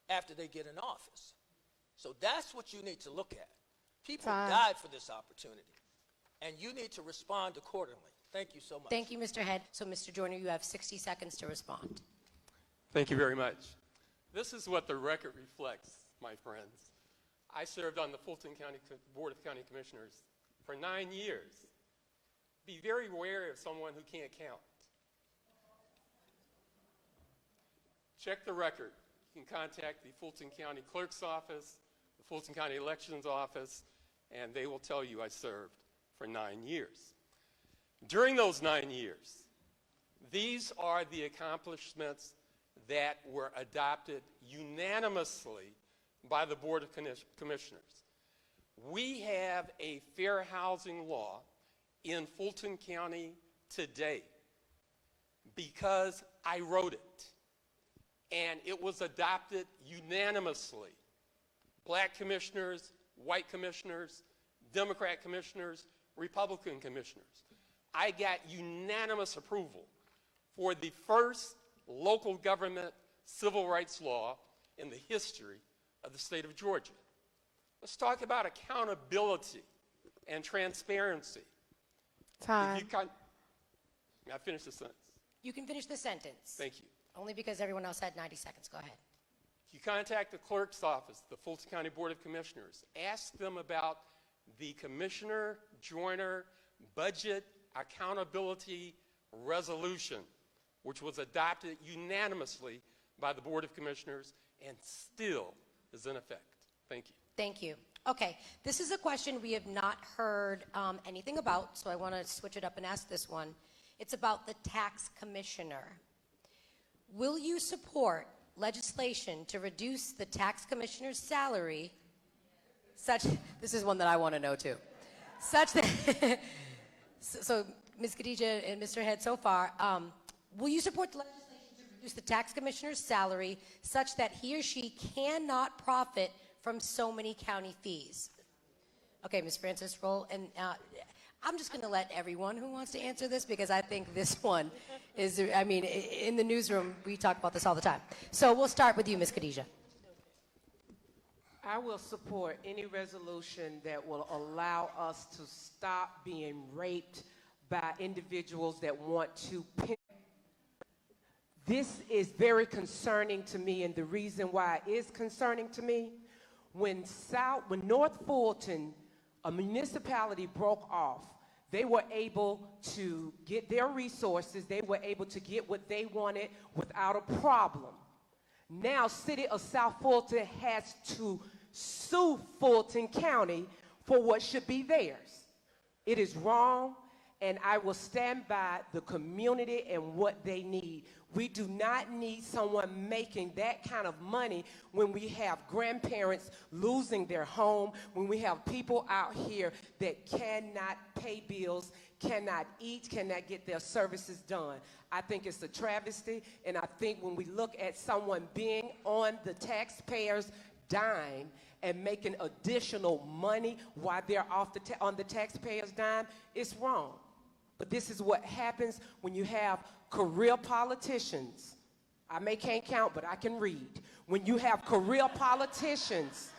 after they get in office. So that's what you need to look at. People died for this opportunity, and you need to respond accordingly. Thank you so much. Thank you, Mr. Head. So, Mr. Joyner, you have 60 seconds to respond. Thank you very much. This is what the record reflects, my friends. I served on the Fulton County Board of County Commissioners for 9 years. Be very wary of someone who can't count. Check the record. You can contact the Fulton County Clerk's Office, the Fulton County Elections Office, and they will tell you I served for 9 years. During those 9 years, these are the accomplishments that were adopted unanimously by the Board of Commissioners. We have a fair housing law in Fulton County today because I wrote it, and it was adopted unanimously. Black commissioners, white commissioners, Democrat commissioners, Republican commissioners. I got unanimous approval for the first local government civil rights law in the history of the state of Georgia. Let's talk about accountability and transparency. Time. May I finish the sentence? You can finish the sentence. Thank you. Only because everyone else had 90 seconds. Go ahead. If you contact the clerk's office, the Fulton County Board of Commissioners, ask them about the Commissioner Joyner Budget Accountability Resolution, which was adopted unanimously by the Board of Commissioners and still is in effect. Thank you. Thank you. Okay, this is a question we have not heard anything about, so I want to switch it up and ask this one. It's about the tax commissioner. Will you support legislation to reduce the tax commissioner's salary this is one that I want to know too, such that, so Ms. Khadija and Mr. Head so far, will you support the legislation to reduce the tax commissioner's salary such that he or she cannot profit from so many county fees? Okay, Ms. Francis, roll. And I'm just going to let everyone who wants to answer this because I think this one is, I mean, in the newsroom, we talk about this all the time. So we'll start with you, Ms. Khadija. I will support any resolution that will allow us to stop being raped by individuals that want to pin. This is very concerning to me, and the reason why it is concerning to me, when North Fulton, a municipality, broke off, they were able to get their resources, they were able to get what they wanted without a problem. Now, City of South Fulton has to sue Fulton County for what should be theirs. It is wrong, and I will stand by the community and what they need. We do not need someone making that kind of money when we have grandparents losing their home, when we have people out here that cannot pay bills, cannot eat, cannot get their services done. I think it's a travesty, and I think when we look at someone being on the taxpayer's dime and making additional money while they're on the taxpayer's dime, it's wrong. But this is what happens when you have career politicians. I can't count, but I can read. When you have career politicians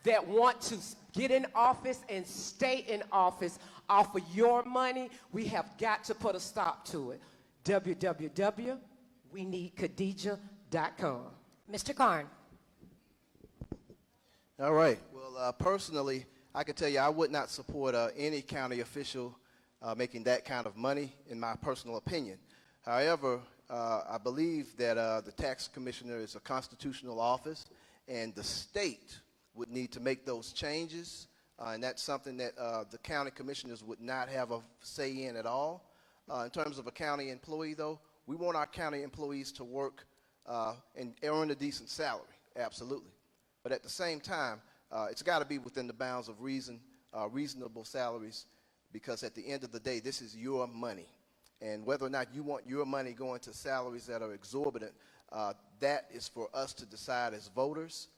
that want to get in office and stay in office off of your money, we have got to put a stop to it. www.weneedkhadija.com. Mr. Karn. All right. Well, personally, I can tell you I would not support any county official making that kind of money, in my personal opinion. However, I believe that the tax commissioner is a constitutional office, and the state would need to make those changes, and that's something that the county commissioners would not have a say in at all. In terms of a county employee, though, we want our county employees to work and earn a decent salary, absolutely. But at the same time, it's got to be within the bounds of reasonable salaries, because at the end of the day, this is your money. And whether or not you want your money going to salaries that are exorbitant, that is for us to decide as voters.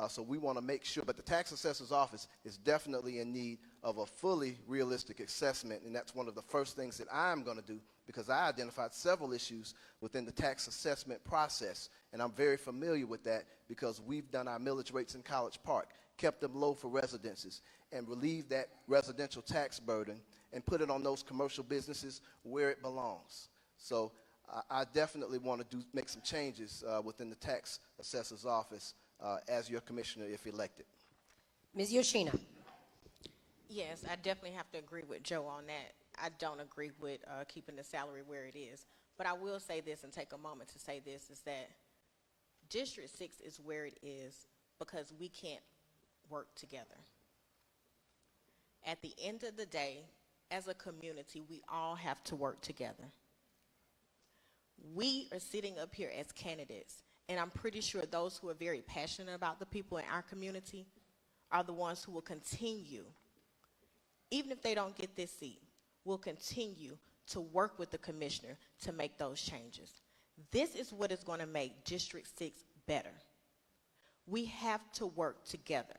So we want to make sure, but the tax assessor's office is definitely in need of a fully realistic assessment, and that's one of the first things that I'm going to do, because I identified several issues within the tax assessment process, and I'm very familiar with that because we've done our millage rates in College Park, kept them low for residences, and relieved that residential tax burden and put it on those commercial businesses where it belongs. So I definitely want to make some changes within the tax assessor's office as your commissioner if elected. Ms. Yoshina. Yes, I definitely have to agree with Joe on that. I don't agree with keeping the salary where it is. But I will say this and take a moment to say this, is that District 6 is where it is because we can't work together. At the end of the day, as a community, we all have to work together. We are sitting up here as candidates, and I'm pretty sure those who are very passionate about the people in our community are the ones who will continue, even if they don't get this seat, will continue to work with the commissioner to make those changes. This is what is going to make District 6 better. We have to work together.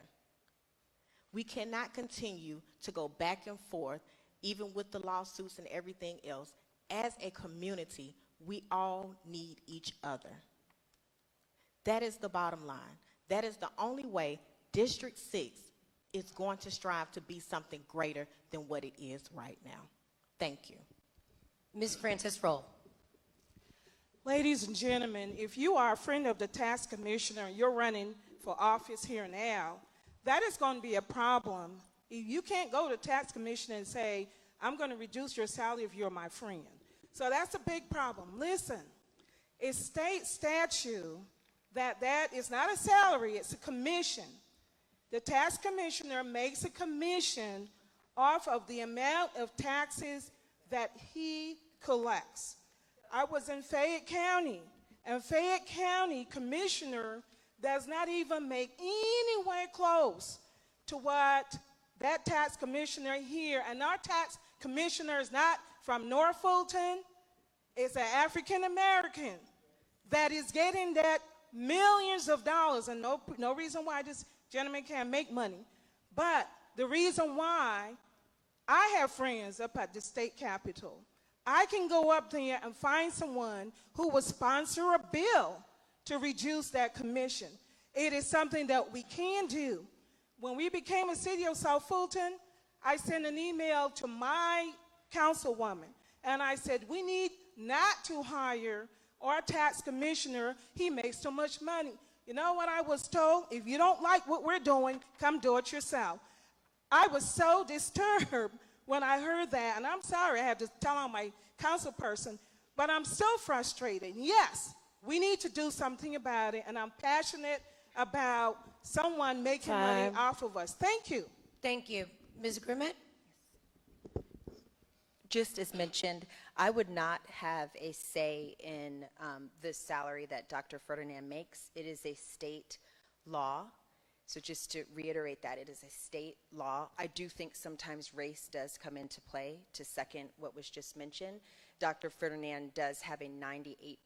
We cannot continue to go back and forth, even with the lawsuits and everything else. As a community, we all need each other. That is the bottom line. That is the only way District 6 is going to strive to be something greater than what it is right now. Thank you. Ms. Frances Roll. Ladies and gentlemen, if you are a friend of the tax commissioner and you're running for office here now, that is going to be a problem. You can't go to the tax commissioner and say, I'm going to reduce your salary if you're my friend. So that's a big problem. Listen, it's state statute that is not a salary, it's a commission. The tax commissioner makes a commission off of the amount of taxes that he collects. I was in Fayette County, and Fayette County commissioner does not even make anywhere close to what that tax commissioner here, and our tax commissioner is not from North Fulton, it's an African American that is getting that millions of dollars, and no reason why this gentleman can't make money. But the reason why, I have friends up at the state capitol. I can go up there and find someone who will sponsor a bill to reduce that commission. It is something that we can do. When we became a city of South Fulton, I sent an email to my councilwoman, and I said, we need not to hire our tax commissioner. He makes so much money. You know what I was told? If you don't like what we're doing, come do it yourself. I was so disturbed when I heard that, and I'm sorry I had to tell on my council person, but I'm so frustrated. Yes, we need to do something about it, and I'm passionate about someone making money off of us. Thank you. Thank you. Ms. Grimmett? Just as mentioned, I would not have a say in the salary that Dr. Fernandes makes. It is a state law. So just to reiterate that, it is a state law. I do think sometimes race does come into play. To second what was just mentioned, Dr. Fernandes does have a 98%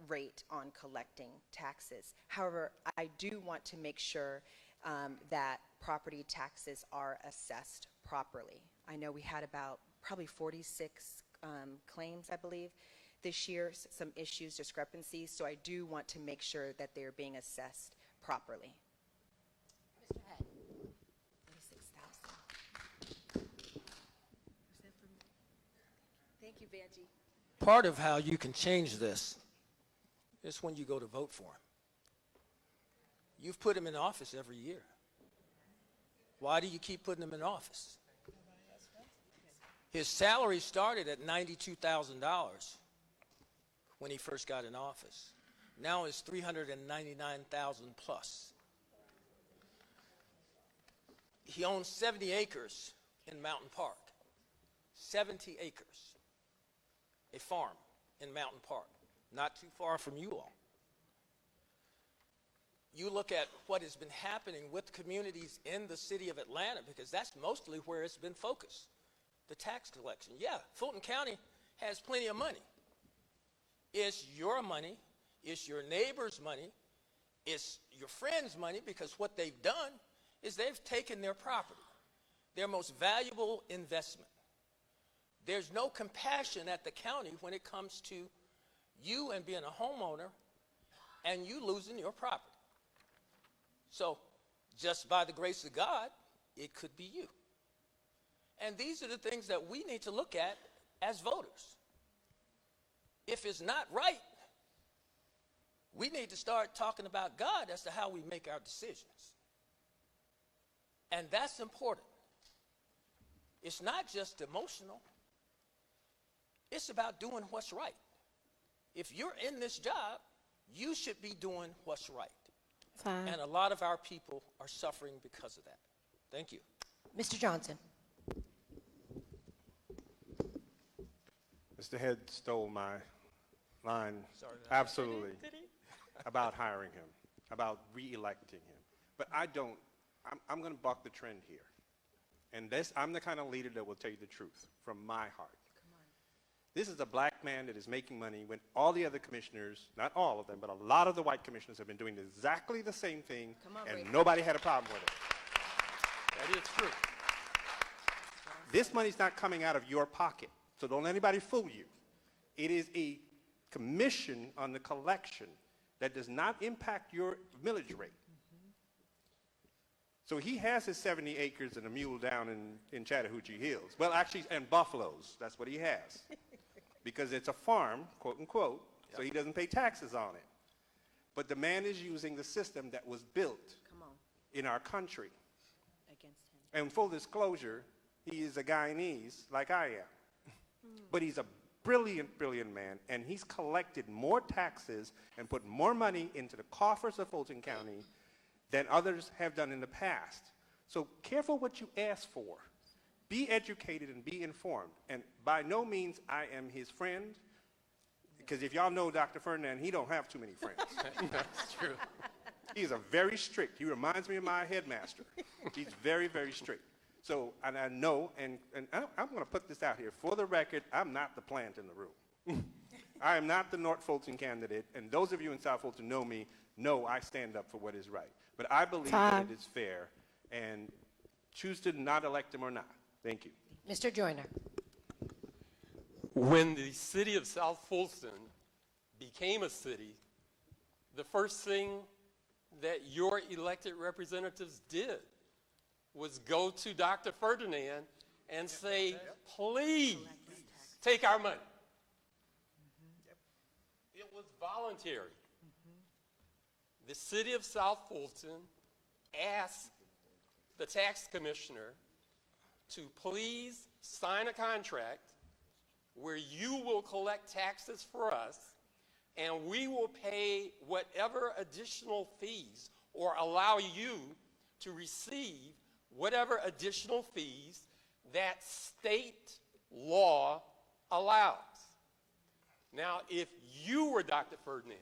rate on collecting taxes. However, I do want to make sure that property taxes are assessed properly. I know we had about probably 46 claims, I believe, this year, some issues, discrepancies, so I do want to make sure that they're being assessed properly. Mr. Head. 46,000. Thank you, Vanjie. Part of how you can change this is when you go to vote for him. You've put him in office every year. Why do you keep putting him in office? His salary started at $92,000 when he first got in office. Now it's $399,000 plus. He owns 70 acres in Mountain Park. 70 acres. A farm in Mountain Park, not too far from you all. You look at what has been happening with communities in the city of Atlanta, because that's mostly where it's been focused, the tax collection. Yeah, Fulton County has plenty of money. It's your money, it's your neighbor's money, it's your friend's money, because what they've done is they've taken their property, their most valuable investment. There's no compassion at the county when it comes to you and being a homeowner and you losing your property. So just by the grace of God, it could be you. And these are the things that we need to look at as voters. If it's not right, we need to start talking about God as to how we make our decisions. And that's important. It's not just emotional. It's about doing what's right. If you're in this job, you should be doing what's right. Fine. And a lot of our people are suffering because of that. Thank you. Mr. Johnson. Mr. Head stole my line. Sorry. Absolutely. Did he? About hiring him, about re-electing him. But I'm going to buck the trend here. And I'm the kind of leader that will tell you the truth from my heart. This is a black man that is making money when all the other commissioners, not all of them, but a lot of the white commissioners have been doing exactly the same thing, and nobody had a problem with it. That is true. This money's not coming out of your pocket, so don't let anybody fool you. It is a commission on the collection that does not impact your millage rate. So he has his 70 acres and a mule down in Chattahoochee Hills. Well, actually, and buffaloes, that's what he has. Because it's a farm, quote unquote, so he doesn't pay taxes on it. But the man is using the system that was built in our country. And full disclosure, he is a Guyanese like I am. But he's a brilliant, brilliant man, and he's collected more taxes and put more money into the coffers of Fulton County than others have done in the past. So careful what you ask for. Be educated and be informed. And by no means I am his friend, because if y'all know Dr. Fernandes, he don't have too many friends. That's true. He's a very strict. He reminds me of my headmaster. He's very, very strict. So, and I know, and I'm going to put this out here. For the record, I'm not the plant in the room. I am not the North Fulton candidate, and those of you in South Fulton know me, know I stand up for what is right. But I believe that it is fair, and choose to not elect him or not. Thank you. Mr. Joyner. When the city of South Fulton became a city, the first thing that your elected representatives did was go to Dr. Fernandes and say, please take our money. It was voluntary. The city of South Fulton asked the tax commissioner to please sign a contract where you will collect taxes for us, and we will pay whatever additional fees or allow you to receive whatever additional fees that state law allows. Now, if you were Dr. Fernandes,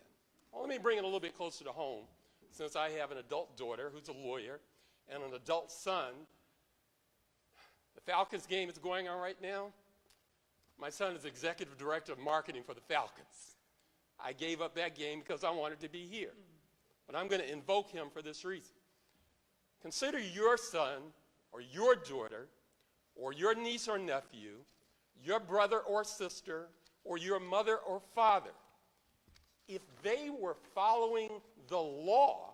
well, let me bring it a little bit closer to home, since I have an adult daughter who's a lawyer and an adult son. The Falcons game is going on right now. My son is executive director of marketing for the Falcons. I gave up that game because I wanted to be here. But I'm going to invoke him for this reason. Consider your son or your daughter or your niece or nephew, your brother or sister, or your mother or father. If they were following the law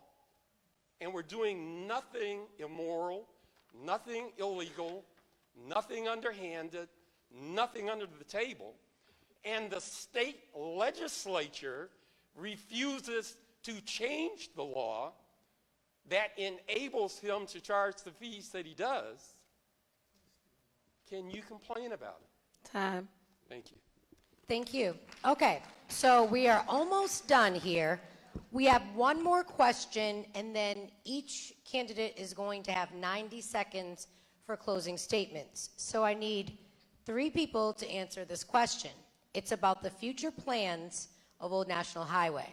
and were doing nothing immoral, nothing illegal, nothing underhanded, nothing under the table, and the state legislature refuses to change the law that enables him to charge the fees that he does, can you complain about it? Time. Thank you. Thank you. Okay, so we are almost done here. We have one more question, and then each candidate is going to have 90 seconds for closing statements. So I need 3 people to answer this question. It's about the future plans of Old National Highway.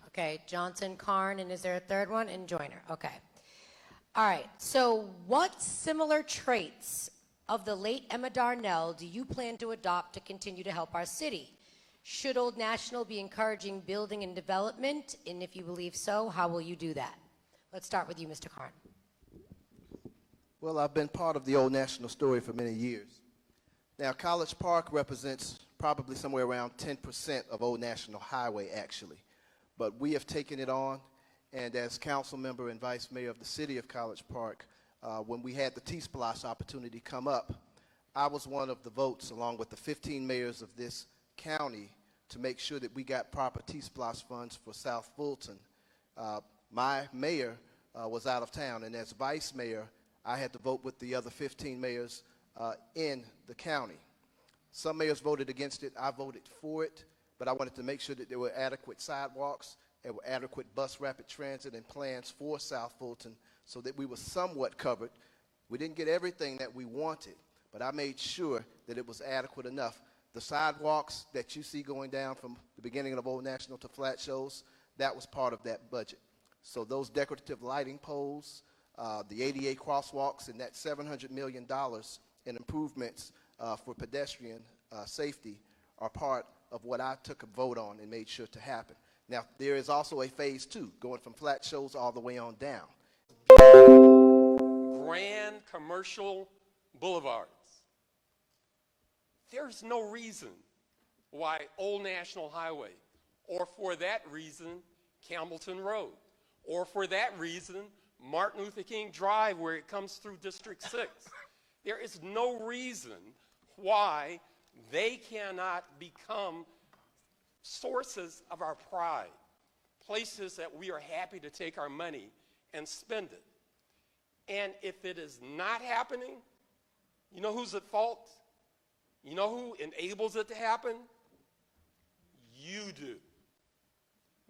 Okay, Johnson, Karn, and is there a third one? And Joyner. Okay. All right, so what similar traits of the late Emma Darnell do you plan to adopt to continue to help our city? Should Old National be encouraging building and development? And if you believe so, how will you do that? Let's start with you, Mr. Karn. Well, I've been part of the Old National story for many years. Now, College Park represents probably somewhere around 10% of Old National Highway, actually. But we have taken it on, and as council member and vice mayor of the city of College Park, when we had the T-Splosh opportunity come up, I was one of the votes, along with the 15 mayors of this county, to make sure that we got proper T-Splosh funds for South Fulton. My mayor was out of town, and as vice mayor, I had to vote with the other 15 mayors in the county. Some mayors voted against it. I voted for it, but I wanted to make sure that there were adequate sidewalks, there were adequate bus rapid transit and plans for South Fulton so that we were somewhat covered. We didn't get everything that we wanted, but I made sure that it was adequate enough. The sidewalks that you see going down from the beginning of Old National to Flat Shows, that was part of that budget. So those decorative lighting poles, the ADA crosswalks, and that $700 million in improvements for pedestrian safety are part of what I took a vote on and made sure to happen. Now, there is also a phase 2, going from Flat Shows all the way on down. Grand commercial boulevards. There's no reason why Old National Highway, or for that reason, Campbellton Road, or for that reason, Martin Luther King Drive, where it comes through District 6. There is no reason why they cannot become sources of our pride, places that we are happy to take our money and spend it. And if it is not happening, you know who's at fault? You know who enables it to happen? You do.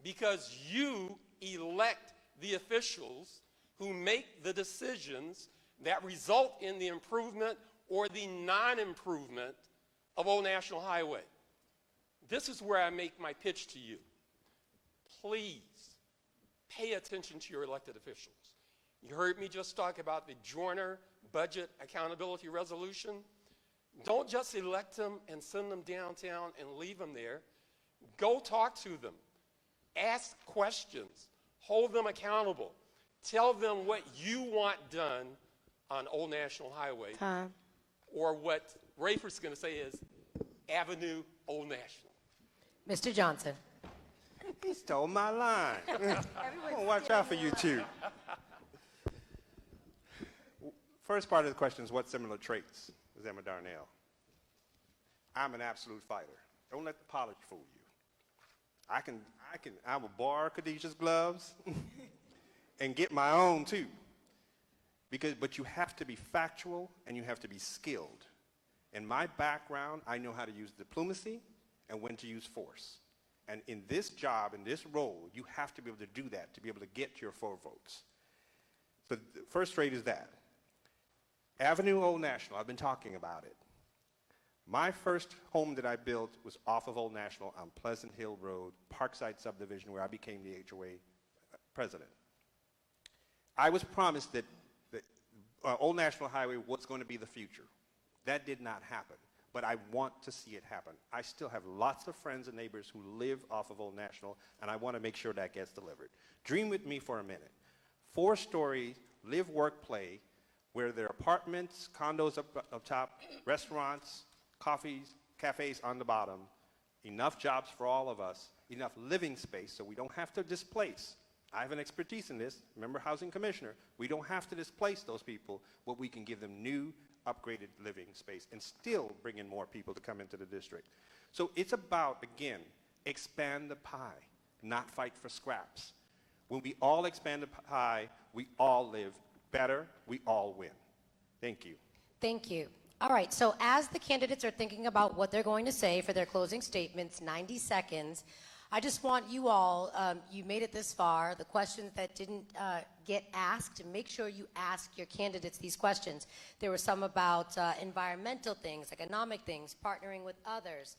Because you elect the officials who make the decisions that result in the improvement or the non-improvement of Old National Highway. This is where I make my pitch to you. Please pay attention to your elected officials. You heard me just talk about the Joyner Budget Accountability Resolution. Don't just elect them and send them downtown and leave them there. Go talk to them. Ask questions. Hold them accountable. Tell them what you want done on Old National Highway. Time. Or what Rayford's going to say is Avenue Old National. Mr. Johnson. He stole my line. I'm going to watch out for you two. First part of the question is, what similar traits is Emma Darnell? I'm an absolute fighter. Don't let the polish fool you. I will borrow Khadijah's gloves and get my own too. But you have to be factual and you have to be skilled. In my background, I know how to use diplomacy and when to use force. And in this job, in this role, you have to be able to do that to be able to get your 4 votes. So the first trait is that. Avenue Old National, I've been talking about it. My first home that I built was off of Old National on Pleasant Hill Road, Parkside subdivision, where I became the HOA president. I was promised that Old National Highway was going to be the future. That did not happen, but I want to see it happen. I still have lots of friends and neighbors who live off of Old National, and I want to make sure that gets delivered. Dream with me for a minute. 4-story, live, work, play, where there are apartments, condos up top, restaurants, cafes on the bottom, enough jobs for all of us, enough living space so we don't have to displace. I have an expertise in this, remember Housing Commissioner. We don't have to displace those people, but we can give them new, upgraded living space and still bring in more people to come into the district. So it's about, again, expand the pie, not fight for scraps. When we all expand the pie, we all live better, we all win. Thank you. Thank you. All right, so as the candidates are thinking about what they're going to say for their closing statements, 90 seconds, I just want you all, you made it this far, the questions that didn't get asked, make sure you ask your candidates these questions. There were some about environmental things, economic things, partnering with others.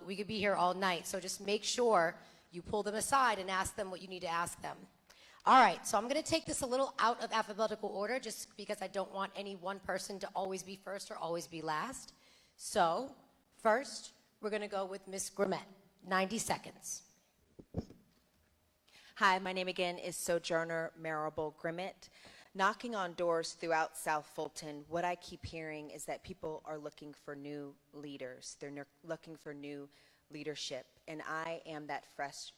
We could be here all night, so just make sure you pull them aside and ask them what you need to ask them. All right, so I'm going to take this a little out of alphabetical order just because I don't want any one person to always be first or always be last. So, first, we're going to go with Ms. Grimmett. 90 seconds. Hi, my name again is Sojourner Marable Grimmett. Knocking on doors throughout South Fulton, what I keep hearing is that people are looking for new leaders. They're looking for new leadership, and I am that fresh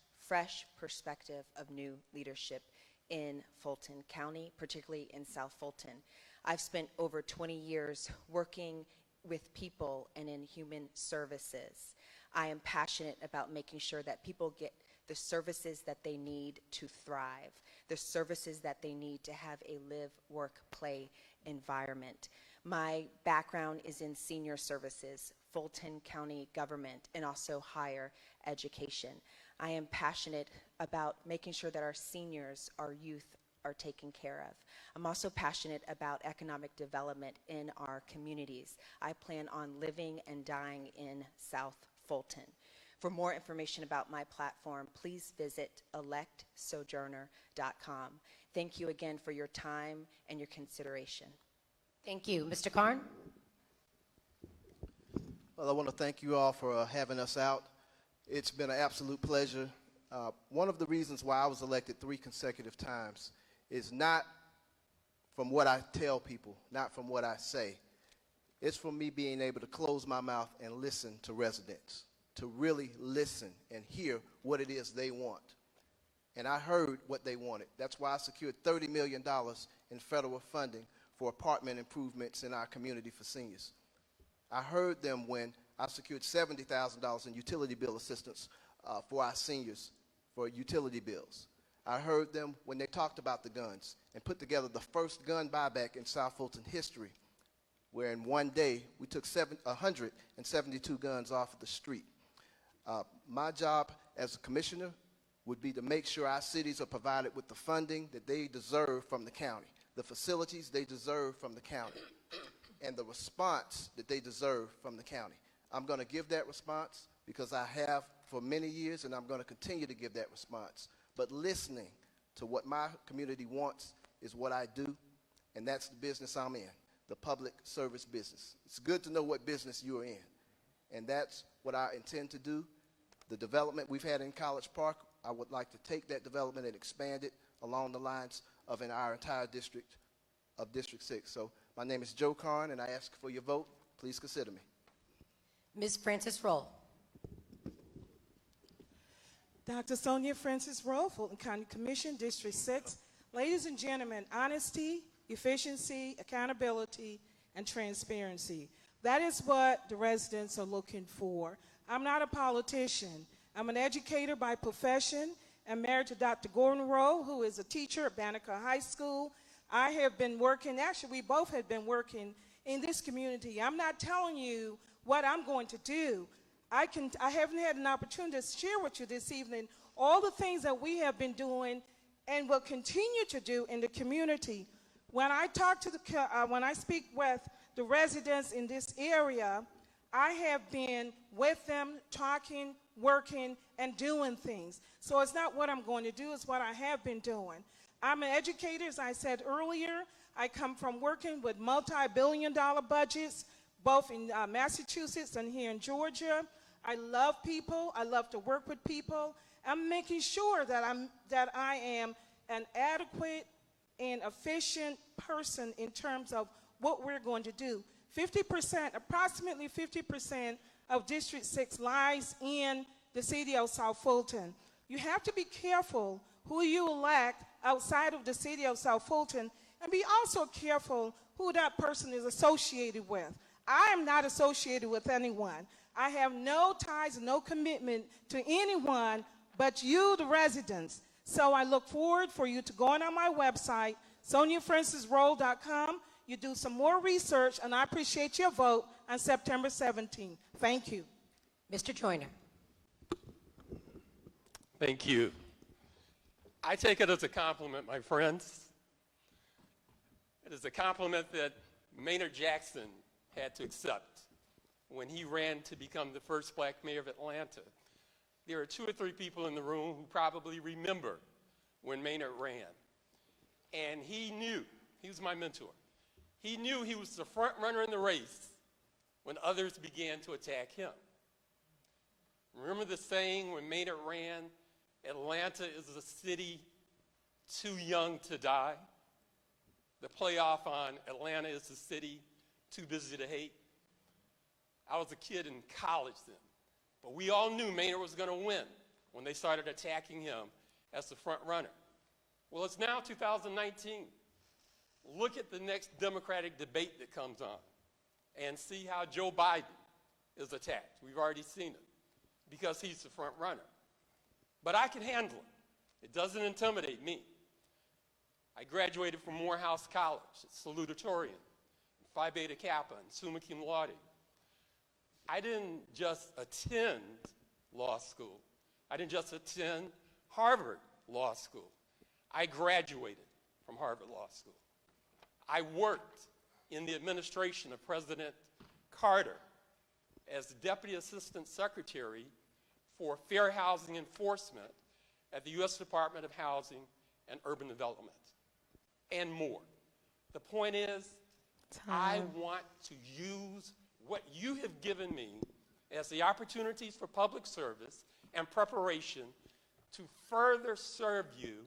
perspective of new leadership in Fulton County, particularly in South Fulton. I've spent over 20 years working with people and in human services. I am passionate about making sure that people get the services that they need to thrive, the services that they need to have a live, work, play environment. My background is in senior services, Fulton County government, and also higher education. I am passionate about making sure that our seniors, our youth, are taken care of. I'm also passionate about economic development in our communities. I plan on living and dying in South Fulton. For more information about my platform, please visit electsojourner.com. Thank you again for your time and your consideration. Thank you. Mr. Karn? Well, I want to thank you all for having us out. It's been an absolute pleasure. One of the reasons why I was elected 3 consecutive times is not from what I tell people, not from what I say. It's from me being able to close my mouth and listen to residents, to really listen and hear what it is they want. And I heard what they wanted. That's why I secured $30 million in federal funding for apartment improvements in our community for seniors. I heard them when I secured $70,000 in utility bill assistance for our seniors for utility bills. I heard them when they talked about the guns and put together the first gun buyback in South Fulton history, where in one day we took 172 guns off of the street. My job as a commissioner would be to make sure our cities are provided with the funding that they deserve from the county, the facilities they deserve from the county, and the response that they deserve from the county. I'm going to give that response because I have for many years, and I'm going to continue to give that response. But listening to what my community wants is what I do, and that's the business I'm in, the public service business. It's good to know what business you're in, and that's what I intend to do. The development we've had in College Park, I would like to take that development and expand it along the lines of in our entire district of District 6. So my name is Joe Karn, and I ask for your vote. Please consider me. Ms. Frances Roll. Dr. Sonia Francis Rowe, Fulton County Commission, District 6. Ladies and gentlemen, honesty, efficiency, accountability, and transparency. That is what the residents are looking for. I'm not a politician. I'm an educator by profession. I'm married to Dr. Gordon Rowe, who is a teacher at Banneker High School. I have been working, actually we both have been working in this community. I'm not telling you what I'm going to do. I haven't had an opportunity to share with you this evening all the things that we have been doing and will continue to do in the community. When I talk to when I speak with the residents in this area, I have been with them talking, working, and doing things. So it's not what I'm going to do, it's what I have been doing. I'm an educator, as I said earlier. I come from working with multi-billion-dollar budgets, both in Massachusetts and here in Georgia. I love people. I love to work with people. I'm making sure that I am an adequate and efficient person in terms of what we're going to do. 50%, approximately 50% of District 6 lies in the city of South Fulton. You have to be careful who you elect outside of the city of South Fulton, and be also careful who that person is associated with. I am not associated with anyone. I have no ties, no commitment to anyone but you, the residents. So I look forward for you to go on my website, soniafrancisroll.com. you do some more research, and I appreciate your vote on September 17th. Thank you. Mr. Joyner. Thank you. I take it as a compliment, my friends. It is a compliment that Maynard Jackson had to accept when he ran to become the first black mayor of Atlanta. There are 2 or 3 people in the room who probably remember when Maynard ran. And he knew, he was my mentor, he knew he was the front runner in the race when others began to attack him. Remember the saying when Maynard ran, Atlanta is a city too young to die? The playoff on Atlanta is a city too busy to hate? I was a kid in college then, but we all knew Maynard was going to win when they started attacking him as the front runner. Well, it's now 2019. Look at the next Democratic debate that comes on and see how Joe Biden is attacked. We've already seen it because he's the front runner. But I can handle it. It doesn't intimidate me. I graduated from Morehouse College, salutatorian, Phi Beta Kappa, and summa cum laude. I didn't just attend law school. I didn't just attend Harvard Law School. I graduated from Harvard Law School. I worked in the administration of President Carter as the Deputy Assistant Secretary for Fair Housing Enforcement at the U.S. Department of Housing and Urban Development, and more. The point is, I want to use what you have given me as the opportunities for public service and preparation to further serve you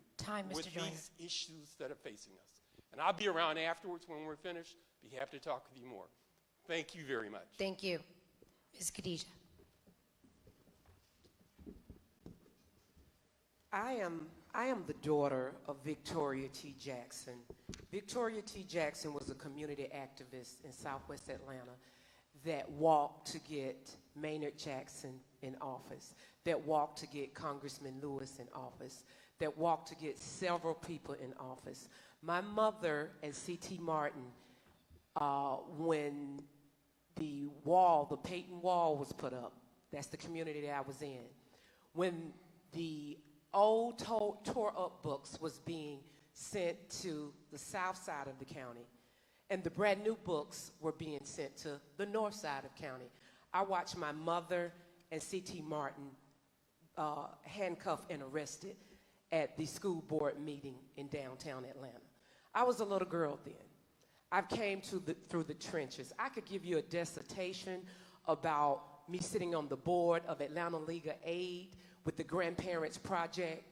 with these issues that are facing us. And I'll be around afterwards when we're finished. Be happy to talk with you more. Thank you very much. Thank you. Ms. Khadijah. I am the daughter of Victoria T. Jackson. Victoria T. Jackson was a community activist in Southwest Atlanta that walked to get Maynard Jackson in office, that walked to get Congressman Lewis in office, that walked to get several people in office. My mother and C.T. Martin, when the wall, the Peyton Wall was put up, that's the community that I was in, when the old tore up books was being sent to the south side of the county, and the brand new books were being sent to the north side of county. I watched my mother and C.T. Martin handcuffed and arrested at the school board meeting in downtown Atlanta. I was a little girl then. I came through the trenches. I could give you a dissertation about me sitting on the board of Atlanta League of Aid with the Grandparents Project,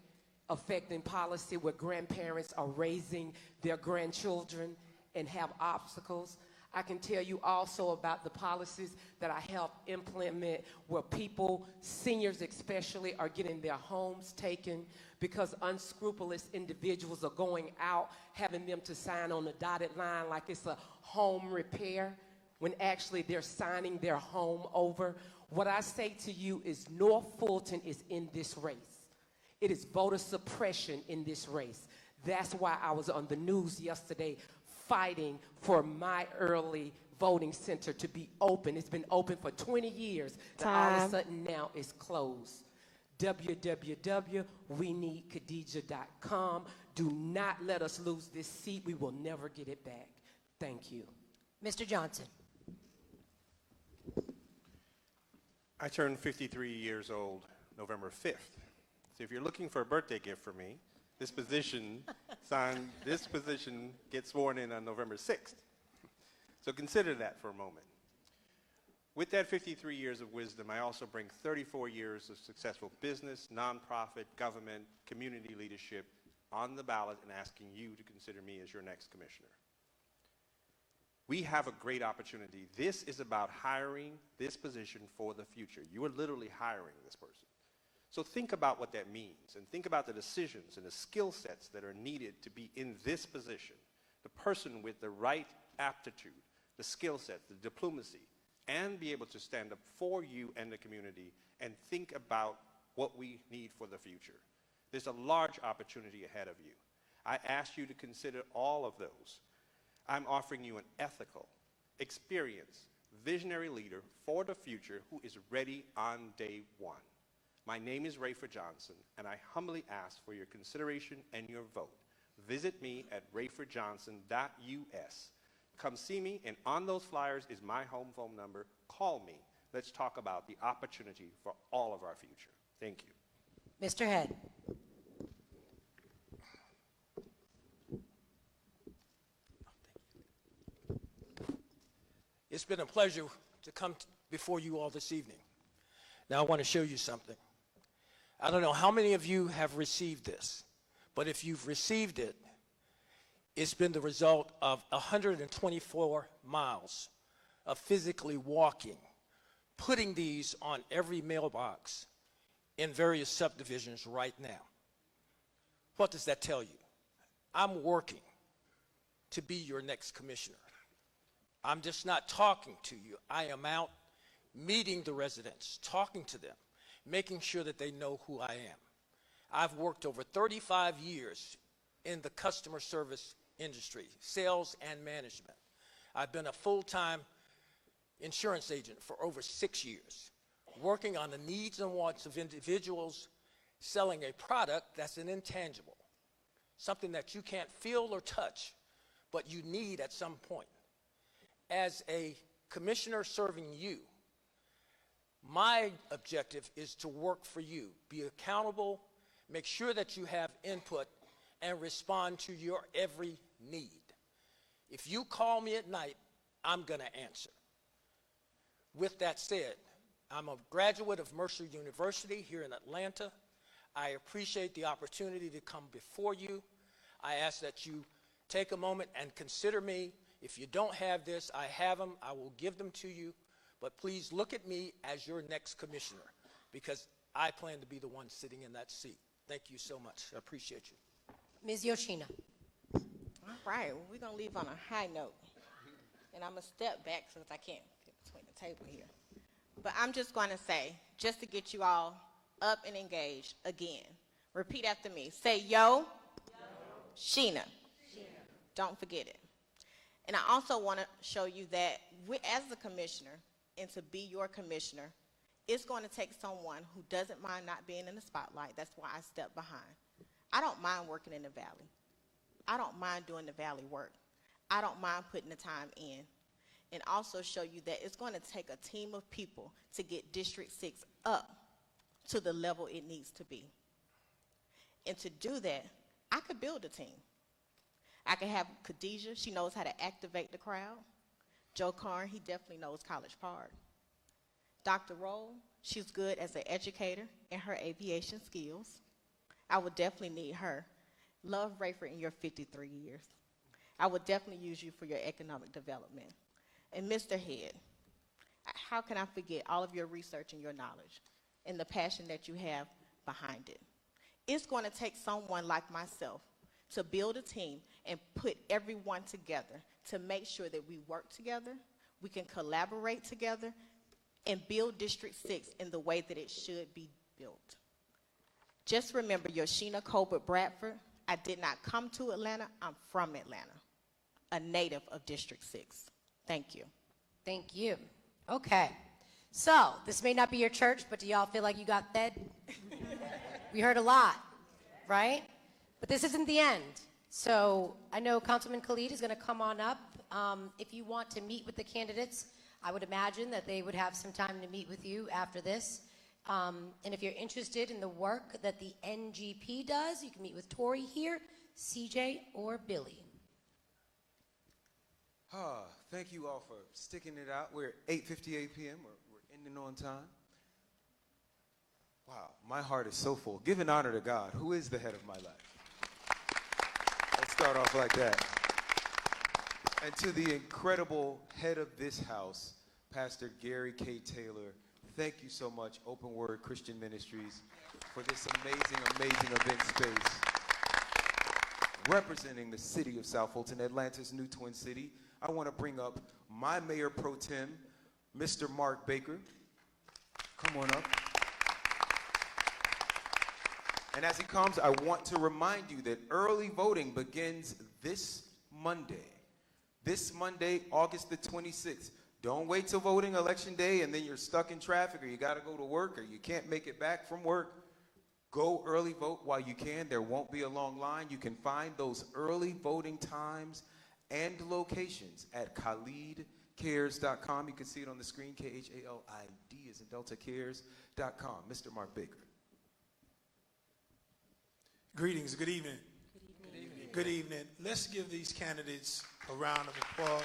affecting policy where grandparents are raising their grandchildren and have obstacles. I can tell you also about the policies that I helped implement where people, seniors especially, are getting their homes taken because unscrupulous individuals are going out, having them to sign on the dotted line like it's a home repair, when actually they're signing their home over. What I say to you is North Fulton is in this race. It is voter suppression in this race. That's why I was on the news yesterday fighting for my early voting center to be open. It's been open for 20 years. And all of a sudden now it's closed. www.weneedkhadijah.com. Do not let us lose this seat. We will never get it back. Thank you. Mr. Johnson. I turned 53 years old November 5th. So if you're looking for a birthday gift for me, this position gets sworn in on November 6th. So consider that for a moment. With that 53 years of wisdom, I also bring 34 years of successful business, nonprofit, government, community leadership on the ballot and asking you to consider me as your next commissioner. We have a great opportunity. This is about hiring this position for the future. You are literally hiring this person. So think about what that means and think about the decisions and the skill sets that are needed to be in this position. The person with the right aptitude, the skill set, the diplomacy, and be able to stand up for you and the community and think about what we need for the future. There's a large opportunity ahead of you. I ask you to consider all of those. I'm offering you an ethical, experienced, visionary leader for the future who is ready on day one. My name is Rayford Johnson, and I humbly ask for your consideration and your vote. Visit me at rayfordjohnson.us. Come see me, and on those flyers is my home phone number. Call me. Let's talk about the opportunity for all of our future. Thank you. Mr. Head. It's been a pleasure to come before you all this evening. Now I want to show you something. I don't know how many of you have received this, but if you've received it, it's been the result of 124 miles of physically walking, putting these on every mailbox in various subdivisions right now. What does that tell you? I'm working to be your next commissioner. I'm just not talking to you. I am out meeting the residents, talking to them, making sure that they know who I am. I've worked over 35 years in the customer service industry, sales and management. I've been a full-time insurance agent for over 6 years, working on the needs and wants of individuals, selling a product that's an intangible, something that you can't feel or touch, but you need at some point. As a commissioner serving you, my objective is to work for you, be accountable, make sure that you have input, and respond to your every need. If you call me at night, I'm going to answer. With that said, I'm a graduate of Mercer University here in Atlanta. I appreciate the opportunity to come before you. I ask that you take a moment and consider me. If you don't have this, I have them. I will give them to you. But please look at me as your next commissioner, because I plan to be the one sitting in that seat. Thank you so much. I appreciate you. Ms. Yoshina. All right, well, we're going to leave on a high note. And I'm going to step back since I can't get between the table here. But I'm just going to say, just to get you all up and engaged again, repeat after me. Say, yo, Sheena. Don't forget it. And I also want to show you that as the commissioner, and to be your commissioner, it's going to take someone who doesn't mind not being in the spotlight. That's why I step behind. I don't mind working in the valley. I don't mind doing the valley work. I don't mind putting the time in. And also show you that it's going to take a team of people to get District 6 up to the level it needs to be. And to do that, I could build a team. I could have Khadijah, she knows how to activate the crowd. Joe Karn, he definitely knows College Park. Dr. Roll, she's good as an educator in her aviation skills. I would definitely need her. Love Rayford in your 53 years. I would definitely use you for your economic development. And Mr. Head, how can I forget all of your research and your knowledge and the passion that you have behind it? It's going to take someone like myself to build a team and put everyone together to make sure that we work together, we can collaborate together, and build District 6 in the way that it should be built. Just remember, Yoshina Colbert Bradford, I did not come to Atlanta, I'm from Atlanta, a native of District 6. Thank you. Thank you. Okay. So, this may not be your church, but do y'all feel like you got fed? We heard a lot, right? But this isn't the end. So I know Councilman Khalid is going to come on up. If you want to meet with the candidates, I would imagine that they would have some time to meet with you after this. And if you're interested in the work that the NGP does, you can meet with Tori here, CJ, or Billy. Thank you all for sticking it out. We're at 8:58 p.m. We're ending on time. Wow, my heart is so full. Giving honor to God, who is the head of my life. Let's start off like that. And to the incredible head of this house, Pastor Gary K. Taylor, thank you so much, Open Word Christian Ministries, for this amazing, amazing event space. Representing the city of South Fulton, Atlanta's new twin city, I want to bring up my Mayor Pro Tem, Mr. Mark Baker. Come on up. And as he comes, I want to remind you that early voting begins this Monday. this Monday, August the 26th. Don't wait till voting election day and then you're stuck in traffic or you got to go to work or you can't make it back from work. Go early vote while you can. There won't be a long line. You can find those early voting times and locations at khalidcares.com. You can see it on the screen, KHALID is in deltacares.com. Mr. Mark Baker. Greetings, good evening. Good evening. Good evening. Let's give these candidates a round of applause.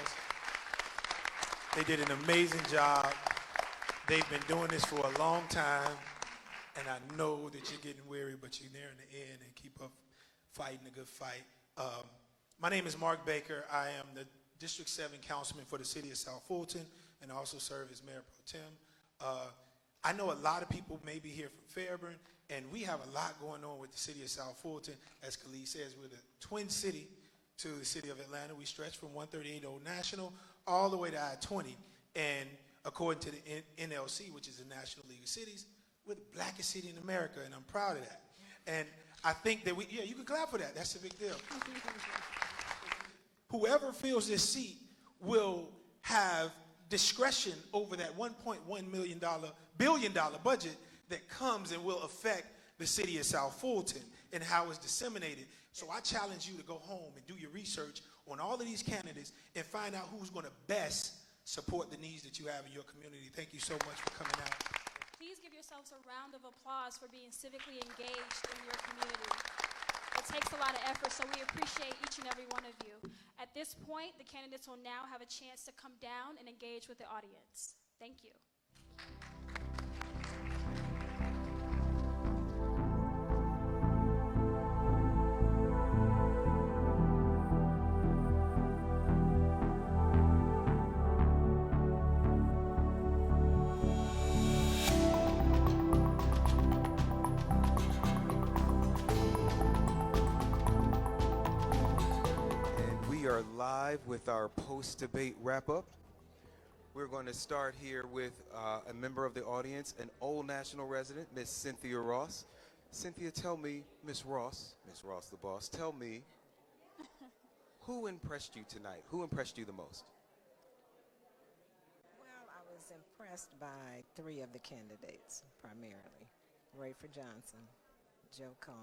They did an amazing job. They've been doing this for a long time, and I know that you're getting weary, but you're there in the end and keep up fighting a good fight. My name is Mark Baker. I am the District 7 Councilman for the City of South Fulton and also serve as Mayor Pro Tem. I know a lot of people may be here from Fairburn, and we have a lot going on with the City of South Fulton. As Khalid says, we're the twin city to the City of Atlanta. We stretch from 138 Old National all the way to I-20, and according to the NLC, which is the National League of Cities, we're the blackest city in America, and I'm proud of that. And I think that yeah, you can clap for that. That's a big deal. Whoever fills this seat will have discretion over that $1.1 billion budget that comes and will affect the city of South Fulton and how it's disseminated. So I challenge you to go home and do your research on all of these candidates and find out who's going to best support the needs that you have in your community. Thank you so much for coming out. Please give yourselves a round of applause for being civically engaged in your community. It takes a lot of effort, so we appreciate each and every one of you. At this point, the candidates will now have a chance to come down and engage with the audience. Thank you. Live with our post-debate wrap-up. We're going to start here with a member of the audience, an Old National resident, Miss Cynthia Ross. Cynthia, tell me, Miss Ross the boss, tell me, who impressed you tonight? Who impressed you the most? Well, I was impressed by three of the candidates, primarily. Rayford Johnson, Joe Karn,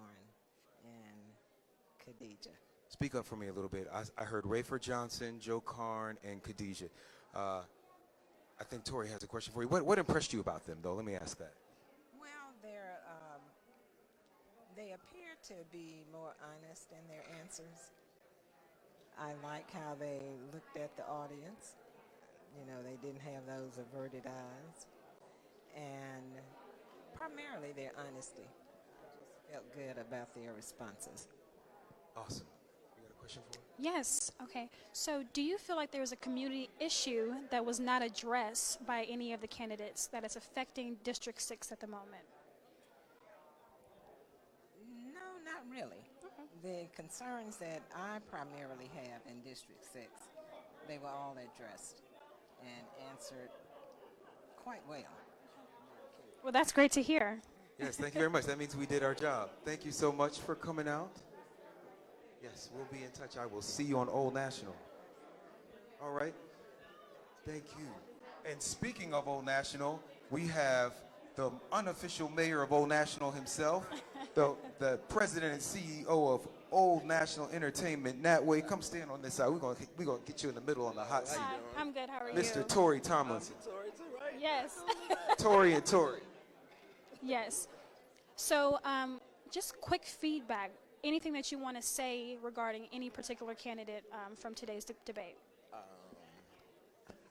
and Khadijah. Speak up for me a little bit. I heard Rayford Johnson, Joe Karn, and Khadijah. I think Tori has a question for you. What impressed you about them, though? Let me ask that. Well, they appear to be more honest in their answers. I like how they looked at the audience. You know, they didn't have those averted eyes. And primarily their honesty. I just felt good about their responses. Awesome. For? Yes. Okay. So do you feel like there was a community issue that was not addressed by any of the candidates that is affecting District 6 at the moment? No, not really. Okay. The concerns that I primarily have in District 6, they were all addressed and answered quite well. Well, that's great to hear. Yes, thank you very much. That means we did our job. Thank you so much for coming out. Yes, we'll be in touch. I will see you on Old National. All right. Thank you. And speaking of Old National, we have the unofficial mayor of Old National himself, the president and CEO of Old National Entertainment, Nat Wade. Come stand on this side. We're gonna get you in the middle on the hot seat. I'm good. How are you? Mr. Tori Tomlinson. Yes. Tori and Tori. Yes. So just quick feedback. Anything that you want to say regarding any particular candidate from today's debate?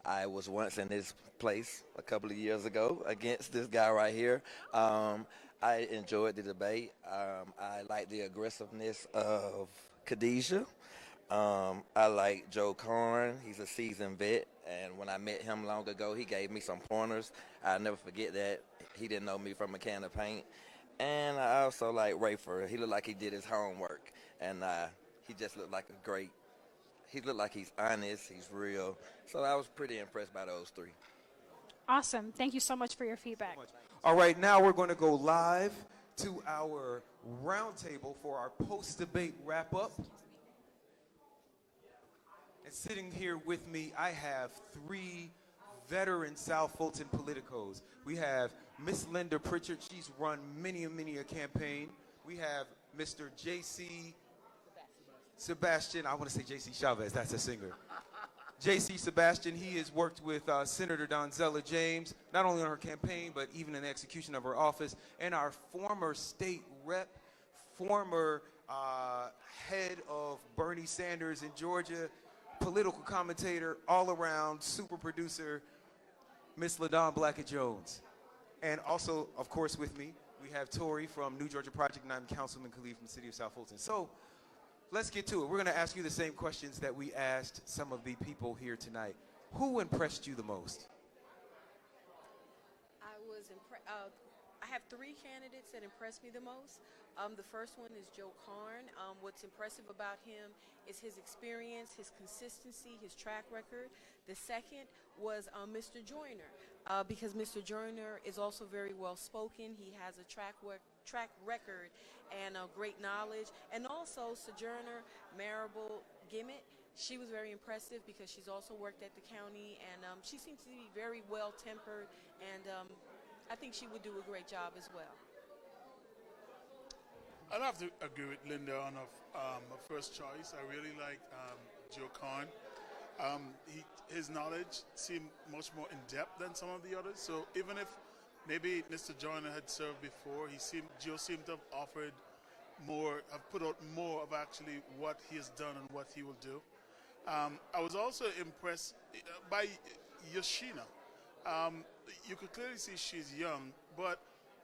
I was once in this place a couple of years ago against this guy right here. I enjoyed the debate. I like the aggressiveness of Khadijah. I like Joe Karn. He's a seasoned vet, and when I met him long ago, he gave me some pointers. I'll never forget that. He didn't know me from a can of paint. And I also like Rayford. He looked like he did his homework, and he just looked like he looked like he's honest, he's real. So I was pretty impressed by those three. Awesome. Thank you so much for your feedback. All right, now we're going to go live to our roundtable for our post-debate wrap-up. And sitting here with me, I have three veteran South Fulton politicos. We have Miss Linda Pritchard. She's run many a campaign. We have Mr. J.C. Sebastian. I want to say J.C. Chavez. That's a singer. J.C. Sebastian, he has worked with Senator Donzella James, not only on her campaign, but even in the execution of her office. And our former state rep, former head of Bernie Sanders in Georgia, political commentator, all around, super producer, Miss LaDon Blackett-Jones. And also, of course, with me, we have Tori from New Georgia Project, and I'm Councilman Khalid from the city of South Fulton. So let's get to it. We're going to ask you the same questions that we asked some of the people here tonight. Who impressed you the most? I have three candidates that impressed me the most. The first one is Joe Karn. What's impressive about him is his experience, his consistency, his track record. The second was Mr. Joyner, because Mr. Joyner is also very well spoken. He has a track record and great knowledge. And also Sojourner Marable Gimmitt. She was very impressive because she's also worked at the county, and she seems to be very well tempered, and I think she would do a great job as well. I'd have to agree with Linda on her first choice. I really like Joe Karn. His knowledge seemed much more in depth than some of the others. So even if maybe Mr. Joyner had served before, Joe seemed to have offered more, have put out more of actually what he has done and what he will do. I was also impressed by Yoshina. You could clearly see she's young, but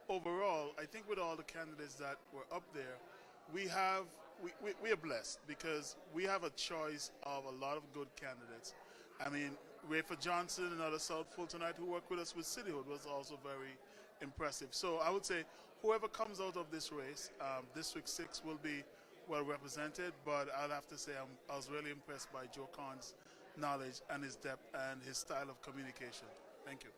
overall, I think with all the candidates that were up there, we are blessed because we have a choice of a lot of good candidates. I mean, Rayford Johnson, another South Fultonite who worked with us with Cityhood, was also very impressive. So I would say whoever comes out of this race, District 6 will be well represented, but I'll have to say I was really impressed by Joe Karn's knowledge and his depth and his style of communication. Thank you.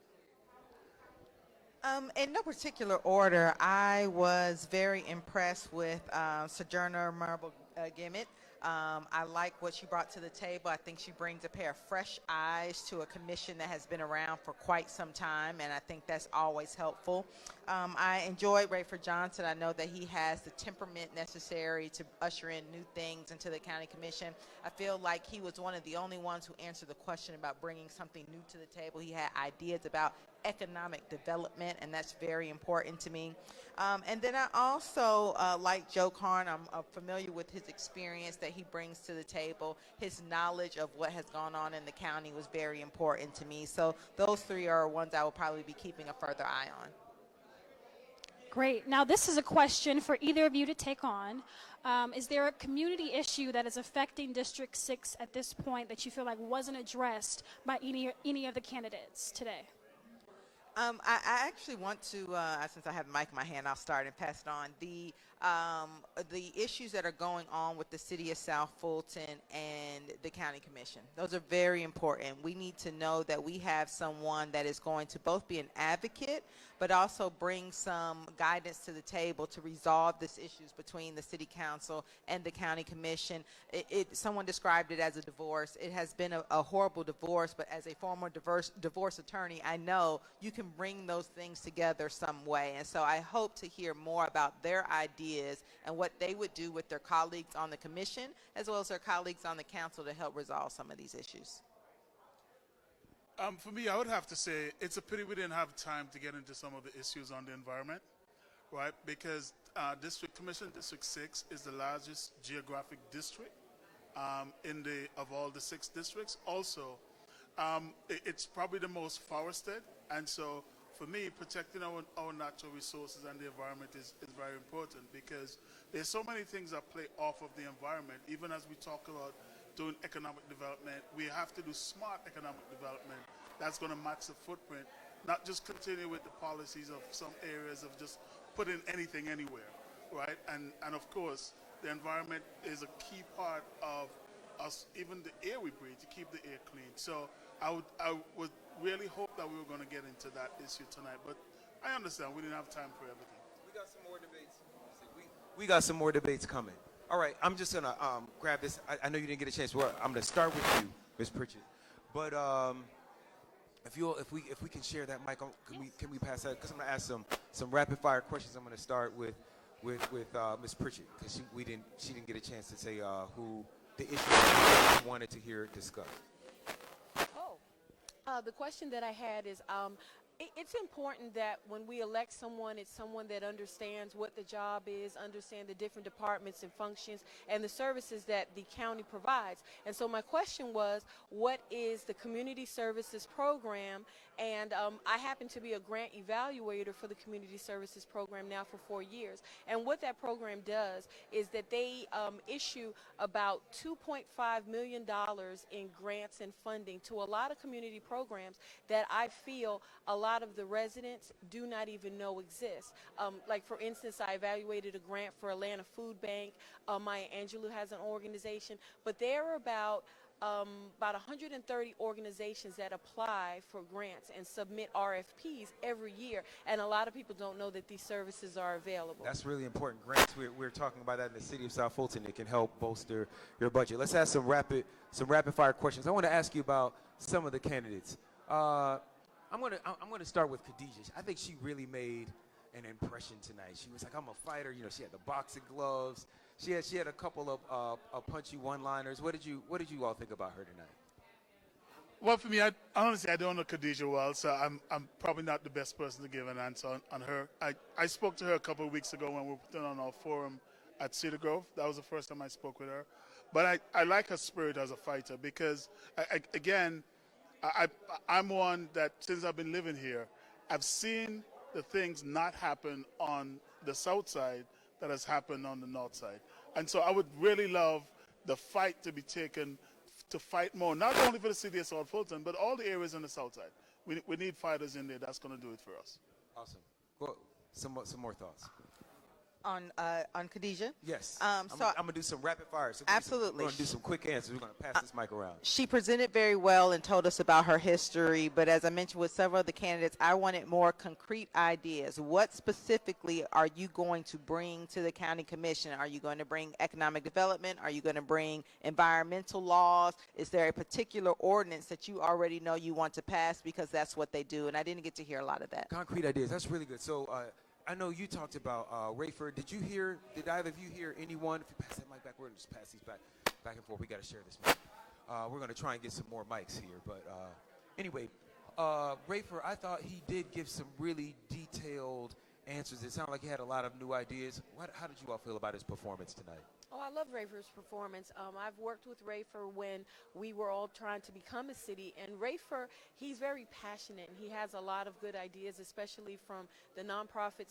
In no particular order, I was very impressed with Sojourner Marble Gimmitt. I like what she brought to the table. I think she brings a pair of fresh eyes to a commission that has been around for quite some time, and I think that's always helpful. I enjoyed Rayford Johnson. I know that he has the temperament necessary to usher in new things into the county commission. I feel like he was one of the only ones who answered the question about bringing something new to the table. He had ideas about economic development, and that's very important to me. And then I also like Joe Karn. I'm familiar with his experience that he brings to the table. His knowledge of what has gone on in the county was very important to me. So those three are ones I will probably be keeping a further eye on. Great. Now, this is a question for either of you to take on. Is there a community issue that is affecting District 6 at this point that you feel like wasn't addressed by any of the candidates today? I actually want to, since I have the mic in my hand, I'll start and pass it on. The issues that are going on with the city of South Fulton and the county commission, those are very important. We need to know that we have someone that is going to both be an advocate, but also bring some guidance to the table to resolve these issues between the city council and the county commission. Someone described it as a divorce. It has been a horrible divorce, but as a former divorce attorney, I know you can bring those things together some way. And so I hope to hear more about their ideas and what they would do with their colleagues on the commission, as well as their colleagues on the council to help resolve some of these issues. For me, I would have to say it's a pity we didn't have time to get into some of the issues on the environment, right? Because District 6 is the largest geographic district of all the 6 districts. Also, it's probably the most forested, and so for me, protecting our natural resources and the environment is very important, because there's so many things that play off of the environment. Even as we talk about doing economic development, we have to do smart economic development that's going to match the footprint, not just continue with the policies of some areas of just putting anything anywhere, right? And of course, the environment is a key part of us, even the air we breathe, to keep the air clean. So I would really hope that we were going to get into that issue tonight, but I understand we didn't have time for everything. We got some more debates. We got some more debates coming. All right, I'm just going to grab this. I know you didn't get a chance. Well, I'm going to start with you. Ms. Pritchett. But if we can share that mic, can we pass that? Because I'm gonna ask some rapid fire questions. I'm gonna start with Ms. Pritchett because she didn't get a chance to say who the issue she wanted to hear discussed. The question that I had is, it's important that when we elect someone, it's someone that understands what the job is, understand the different departments and functions, and the services that the county provides. And so my question was, what is the community services program? And I happen to be a grant evaluator for the community services program now for 4 years. And what that program does is that they issue about $2.5 million in grants and funding to a lot of community programs that I feel a lot of the residents do not even know exist. Like for instance, I evaluated a grant for Atlanta Food Bank. Maya Angelou has an organization, but there are about 130 organizations that apply for grants and submit RFPs every year, and a lot of people don't know that these services are available. That's really important. Grants, we're talking about that in the city of South Fulton. It can help bolster your budget. Let's ask some rapid fire questions. I want to ask you about some of the candidates. I'm gonna start with Khadijah. I think she really made an impression tonight. She was like, I'm a fighter. You know, she had the boxing gloves. She had a couple of punchy one-liners. What did you all think about her tonight? Well, for me, honestly, I don't know Khadijah well, so I'm probably not the best person to give an answer on her. I spoke to her a couple of weeks ago when we were putting on our forum at Cedar Grove. That was the first time I spoke with her. But I like her spirit as a fighter because, I'm one that since I've been living here, I've seen the things not happen on the south side that has happened on the north side. And so I would really love the fight to be taken to fight more, not only for the city of South Fulton, but all the areas on the south side. We need fighters in there that's going to do it for us. Awesome. Well, some more thoughts. On Khadijah? Yes. I'm going to do some rapid fire. So absolutely. We're going to do some quick answers. We're going to pass this mic around. She presented very well and told us about her history, but as I mentioned with several of the candidates, I wanted more concrete ideas. What specifically are you going to bring to the county commission? Are you going to bring economic development? Are you going to bring environmental laws? Is there a particular ordinance that you already know you want to pass because that's what they do? And I didn't get to hear a lot of that. Concrete ideas. That's really good. So I know you talked about Rayford. Did either of you hear anyone? If you pass that mic back, we're going to just pass these back and forth. We got to share this mic. We're going to try and get some more mics here. But anyway, Rayford, I thought he did give some really detailed answers. It sounded like he had a lot of new ideas. How did you all feel about his performance tonight? Oh, I love Rayford's performance. I've worked with Rayford when we were all trying to become a city, and Rayford, he's very passionate, and he has a lot of good ideas, especially from the nonprofit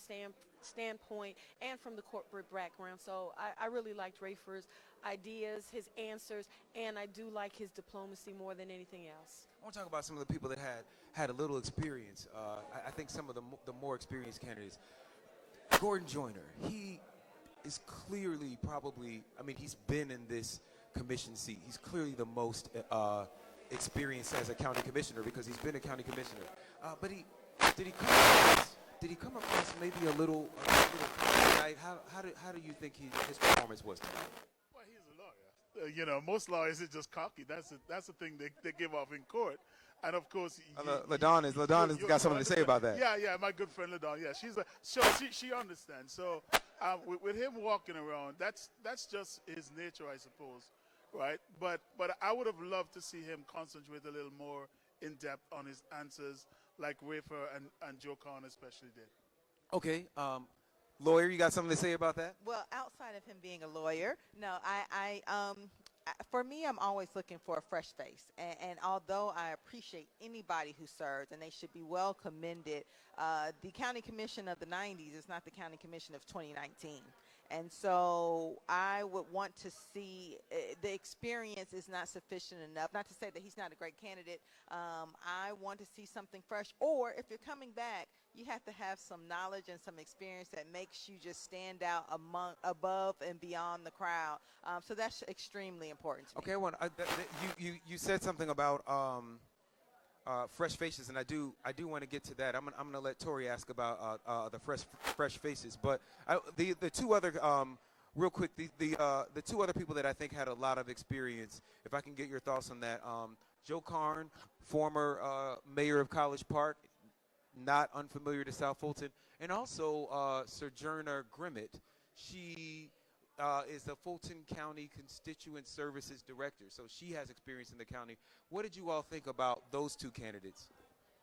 standpoint and from the corporate background. So I really liked Rayford's ideas, his answers, and I do like his diplomacy more than anything else. I want to talk about some of the people that had a little experience. I think some of the more experienced candidates. Gordon Joyner, he is clearly he's been in this commission seat. He's clearly the most experienced as a county commissioner because he's been a county commissioner. But did he come across maybe a little tonight? How do you think his performance was tonight? Well, he's a lawyer. Most lawyers are just cocky. That's the thing they give off in court. And of course, LaDon has got something to say about that. Yeah, my good friend LaDon. Yeah, she understands. So with him walking around, that's just his nature, I suppose, right? But I would have loved to see him concentrate a little more in depth on his answers, like Wafer and Joe Kahn especially did. Okay, lawyer, you got something to say about that? Well, outside of him being a lawyer, no, for me, I'm always looking for a fresh face. And although I appreciate anybody who serves, and they should be well commended, the county commission of the 90s is not the county commission of 2019. And so I would want to see the experience is not sufficient enough. Not to say that he's not a great candidate. I want to see something fresh. Or if you're coming back, you have to have some knowledge and some experience that makes you just stand out above and beyond the crowd. So that's extremely important to me. Okay, you said something about fresh faces, and I do want to get to that. I'm gonna let Tori ask about the fresh faces, but the two other Real quick, the two other people that I think had a lot of experience, if I can get your thoughts on that, Joe Karn, former mayor of College Park, not unfamiliar to South Fulton, and also Sojourner Grimmett. She is the Fulton County Constituent Services Director, so she has experience in the county. What did you all think about those two candidates?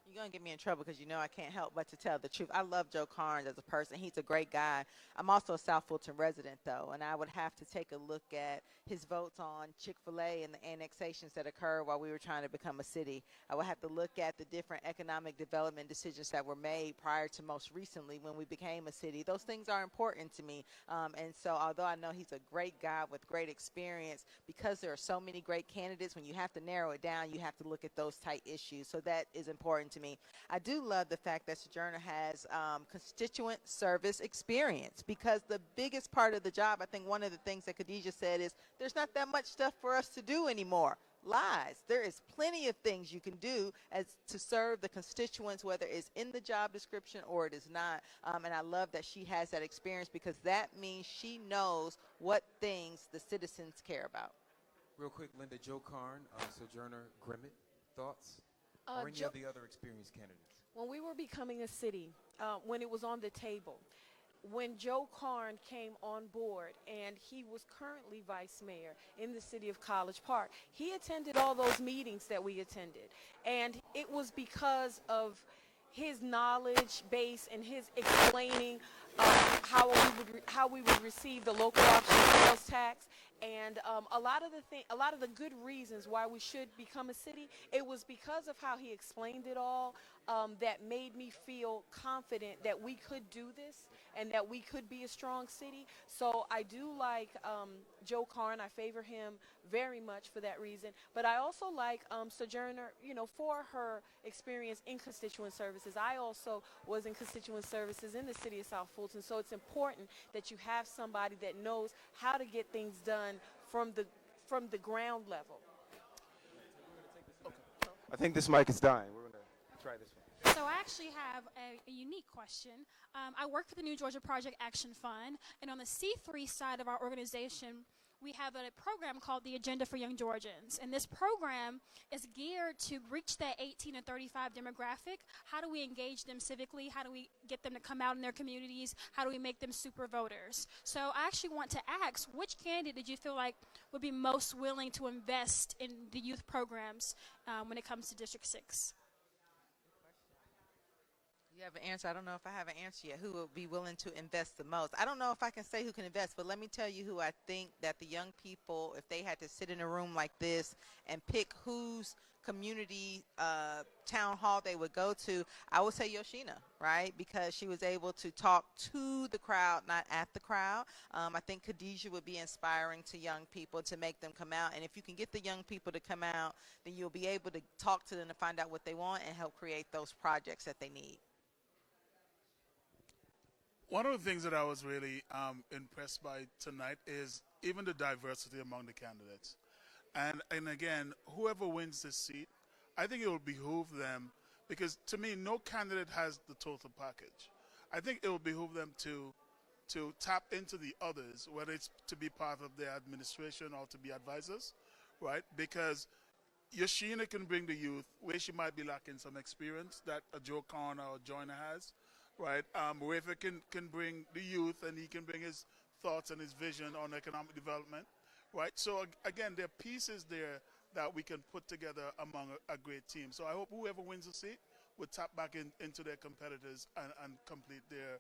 You're going to get me in trouble because you know I can't help but to tell the truth. I love Joe Carnes as a person. He's a great guy. I'm also a South Fulton resident, though, and I would have to take a look at his votes on Chick-fil-A and the annexations that occurred while we were trying to become a city. I would have to look at the different economic development decisions that were made prior to most recently when we became a city. Those things are important to me, and so although I know he's a great guy with great experience, because there are so many great candidates, when you have to narrow it down, you have to look at those tight issues. So that is important to me. I do love the fact that Sojourner has constituent service experience, because the biggest part of the job, I think one of the things that Khadijah said is there's not that much stuff for us to do anymore. Lies. There is plenty of things you can do as to serve the constituents, whether it's in the job description or it is not. And I love that she has that experience, because that means she knows what things the citizens care about. Real quick, Linda, Joe Karn, Sojourner Grimmett, thoughts? Or any of the other experienced candidates? When we were becoming a city, when it was on the table, when Joe Karn came on board, and he was currently vice mayor in the city of College Park, he attended all those meetings that we attended. And it was because of his knowledge base and his explaining how we would receive the local option sales tax, and a lot of the good reasons why we should become a city. It was because of how he explained it all that made me feel confident that we could do this and that we could be a strong city. So I do like Joe Karn. I favor him very much for that reason. But I also like Sojourner, for her experience in constituent services. I also was in constituent services in the city of South Fulton. So it's important that you have somebody that knows how to get things done from the ground level. I think this mic is dying. We're going to try this one. So I actually have a unique question. I work for the New Georgia Project Action Fund, and on the C3 side of our organization, we have a program called the Agenda for Young Georgians. And this program is geared to reach that 18 to 35 demographic. How do we engage them civically? How do we get them to come out in their communities? How do we make them super voters? So I actually want to ask, which candidate did you feel like would be most willing to invest in the youth programs when it comes to District 6? You have an answer. I don't know if I have an answer yet. Who will be willing to invest the most? I don't know if I can say who can invest, but let me tell you who I think that the young people, if they had to sit in a room like this and pick whose community town hall they would go to, I would say Yoshina, right? Because she was able to talk to the crowd, not at the crowd. I think Khadijah would be inspiring to young people to make them come out. And if you can get the young people to come out, then you'll be able to talk to them to find out what they want and help create those projects that they need. One of the things that I was really impressed by tonight is even the diversity among the candidates. And again, whoever wins this seat, I think it will behoove them, because to me, no candidate has the total package. I think it will behoove them to tap into the others, whether it's to be part of their administration or to be advisors, right? Because Yoshina can bring the youth where she might be lacking some experience that a Joe Karn or a Joyner has. Right, Rafa can bring the youth, and he can bring his thoughts and his vision on economic development, right? So again, there are pieces there that we can put together among a great team. So I hope whoever wins the seat will tap back into their competitors and complete their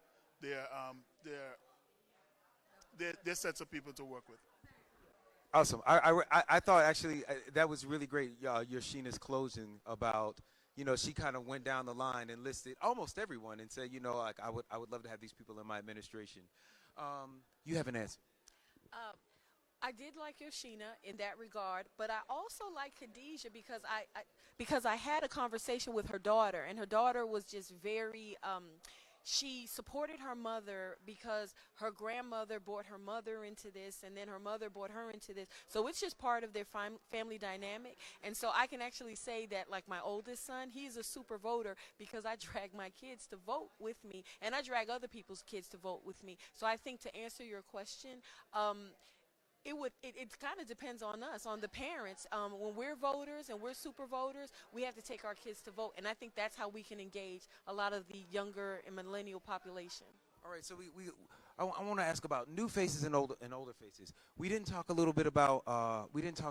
sets of people to work with. Awesome. I thought actually that was really great, Yoshina's closing about, she kind of went down the line and listed almost everyone and said, like I would love to have these people in my administration. You have an answer. I did like Yoshina in that regard, but I also like Khadijah because I had a conversation with her daughter, and her daughter was just very she supported her mother because her grandmother brought her mother into this, and then her mother brought her into this. So it's just part of their family dynamic. And so I can actually say that, like my oldest son, he's a super voter because I drag my kids to vote with me, and I drag other people's kids to vote with me. So I think to answer your question, it kind of depends on us, on the parents. When we're voters and we're super voters, we have to take our kids to vote, and I think that's how we can engage a lot of the younger and millennial population. All right, so I want to ask about new faces and older faces. We didn't talk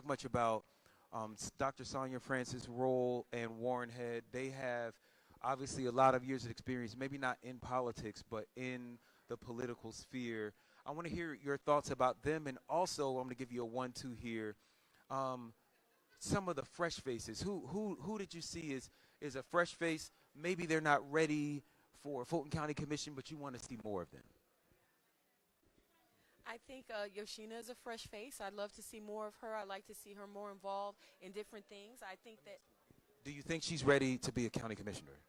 much about Dr. Sonia Francis' role and Warren Head. They have obviously a lot of years of experience, maybe not in politics, but in the political sphere. I want to hear your thoughts about them, and also I'm going to give you a 1-2 here. Some of the fresh faces. Who did you see is a fresh face? Maybe they're not ready for Fulton County Commission, but you want to see more of them. I think Yoshina is a fresh face. I'd love to see more of her. I'd like to see her more involved in different things. I think that. Do you think she's ready to be a county commissioner?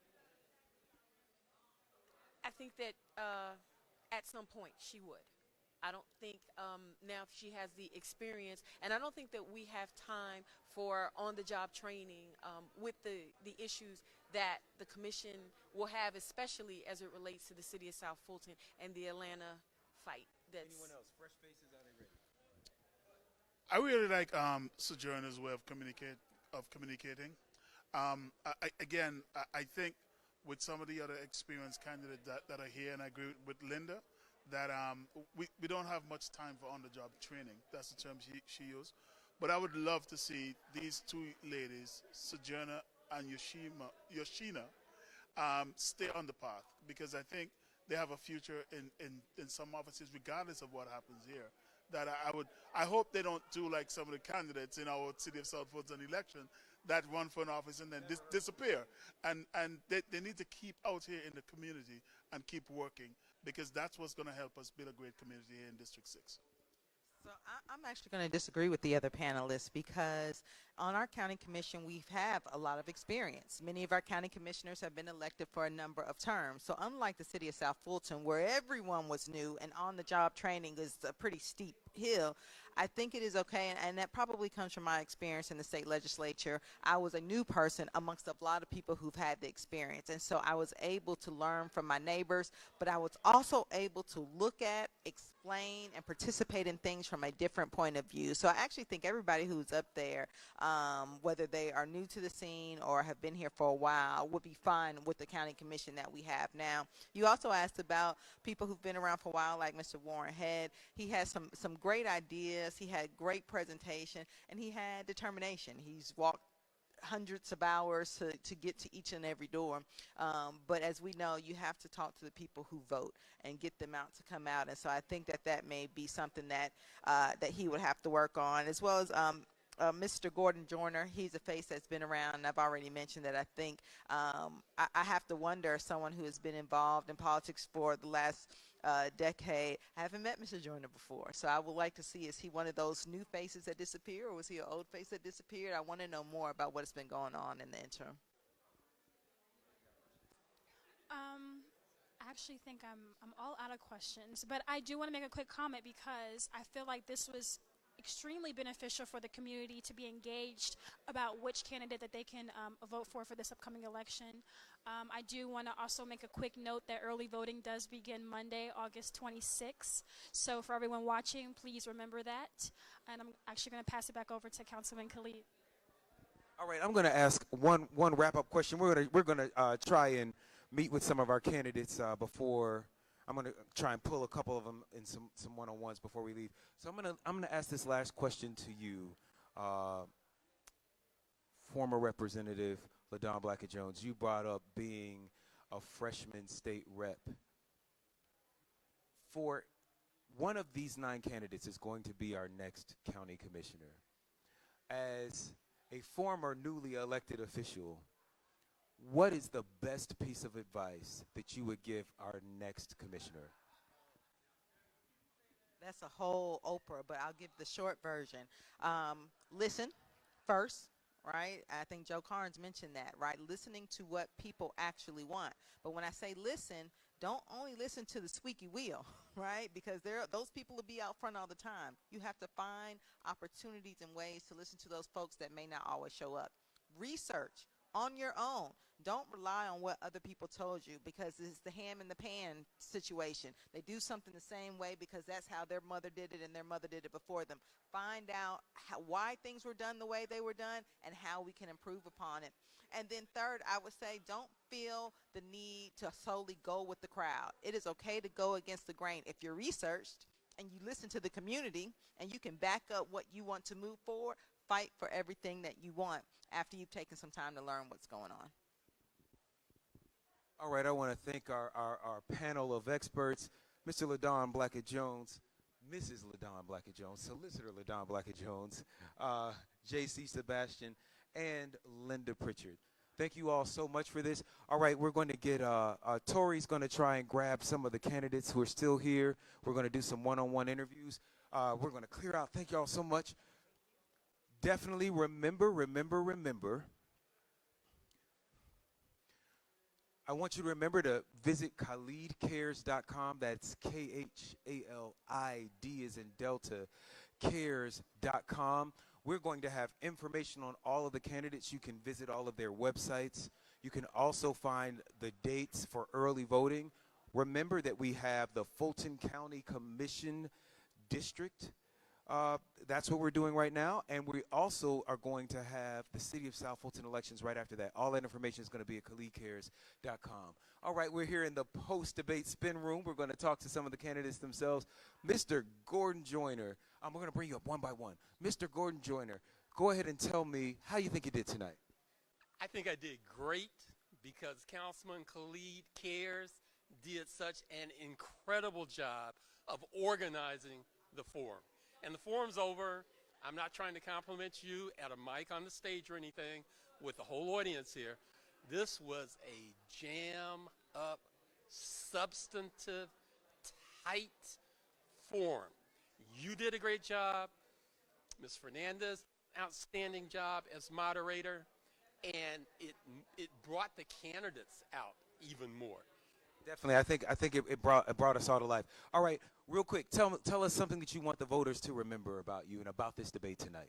I think that at some point she would. I don't think now she has the experience, and I don't think that we have time for on-the-job training with the issues that the commission will have, especially as it relates to the city of South Fulton and the Atlanta fight. Anyone else? Fresh faces, are they ready? I really like Sojourner's way of communicating. I think with some of the other experienced candidates that are here, and I agree with Linda, that we don't have much time for on-the-job training. That's the term she used. But I would love to see these two ladies, Sojourner and Yoshina, stay on the path, because I think they have a future in some offices, regardless of what happens here. That I hope they don't do like some of the candidates in our city of South Fulton election that run for an office and then disappear. And they need to keep out here in the community and keep working, because that's what's going to help us build a great community here in District 6. So I'm actually going to disagree with the other panelists, because on our county commission we have a lot of experience. Many of our county commissioners have been elected for a number of terms. So unlike the city of South Fulton, where everyone was new and on-the-job training is a pretty steep hill, I think it is okay, and that probably comes from my experience in the state legislature. I was a new person amongst a lot of people who've had the experience, and so I was able to learn from my neighbors, but I was also able to look at, explain, and participate in things from a different point of view. So I actually think everybody who's up there, whether they are new to the scene or have been here for a while, would be fine with the county commission that we have now. You also asked about people who've been around for a while, like Mr. Warren Head. He has some great ideas. He had great presentation, and he had determination. He's walked hundreds of hours to get to each and every door. But as we know, you have to talk to the people who vote and get them out to come out. And so I think that may be something that he would have to work on, as well as Mr. Gordon Joyner. He's a face that's been around, and I've already mentioned that. I think I have to wonder, someone who has been involved in politics for the last decade. I haven't met Mr. Joyner before, so I would like to see, is he one of those new faces that disappear, or was he an old face that disappeared? I want to know more about what's been going on in the interim. I actually think I'm all out of questions, but I do want to make a quick comment, because I feel like this was extremely beneficial for the community to be engaged about which candidate that they can vote for this upcoming election. I do want to also make a quick note that early voting does begin Monday, August 26th. So for everyone watching, please remember that. And I'm actually going to pass it back over to Councilman Khalid. All right, I'm going to ask one wrap-up question. We're going to try and meet with some of our candidates before. I'm going to try and pull a couple of them in some one-on-ones before we leave. So I'm going to ask this last question to you, former Representative LaDon Blackett-Jones. You brought up being a freshman state rep. For one of these 9 candidates is going to be our next county commissioner. As a former newly elected official, what is the best piece of advice that you would give our next commissioner? That's a whole Oprah, but I'll give the short version. Listen first. right? I think Joe Carnes mentioned that, right? Listening to what people actually want. But when I say listen, don't only listen to the squeaky wheel, right? Because those people will be out front all the time. You have to find opportunities and ways to listen to those folks that may not always show up. Research on your own. Don't rely on what other people told you, because it's the ham in the pan situation. They do something the same way because that's how their mother did it and their mother did it before them. Find out why things were done the way they were done and how we can improve upon it. And then third, I would say don't feel the need to solely go with the crowd. It is okay to go against the grain. If you're researched and you listen to the community and you can back up what you want to move forward, fight for everything that you want after you've taken some time to learn what's going on. All right, I want to thank our panel of experts, Mr. LaDon Blackett-Jones, Mrs. LaDon Blackett-Jones, Solicitor LaDon Blackett-Jones, J.C. Sebastian, and Linda Pritchard. Thank you all so much for this. All right, we're going to get, Tori's going to try and grab some of the candidates who are still here. We're going to do some one-on-one interviews. We're going to clear out. Thank you all so much. Definitely remember. I want you to remember to visit khalidcares.com. That's KHALID as in Delta, cares.com. We're going to have information on all of the candidates. You can visit all of their websites. You can also find the dates for early voting. Remember that we have the Fulton County Commission District. That's what we're doing right now, and we also are going to have the City of South Fulton elections right after that. All that information is going to be at khalidcares.com. All right, we're here in the post-debate spin room. We're going to talk to some of the candidates themselves. Mr. Gordon Joyner, we're going to bring you up one by one. Mr. Gordon Joyner, go ahead and tell me how you think you did tonight. I think I did great because Councilman Khalid Cares did such an incredible job of organizing the forum. And the forum's over. I'm not trying to compliment you at a mic on the stage or anything with the whole audience here. This was a jam-up, substantive, tight forum. You did a great job. Ms. Fernandes, outstanding job as moderator. And it brought the candidates out even more. Definitely, I think it brought us all to life. All right, real quick, tell us something that you want the voters to remember about you and about this debate tonight.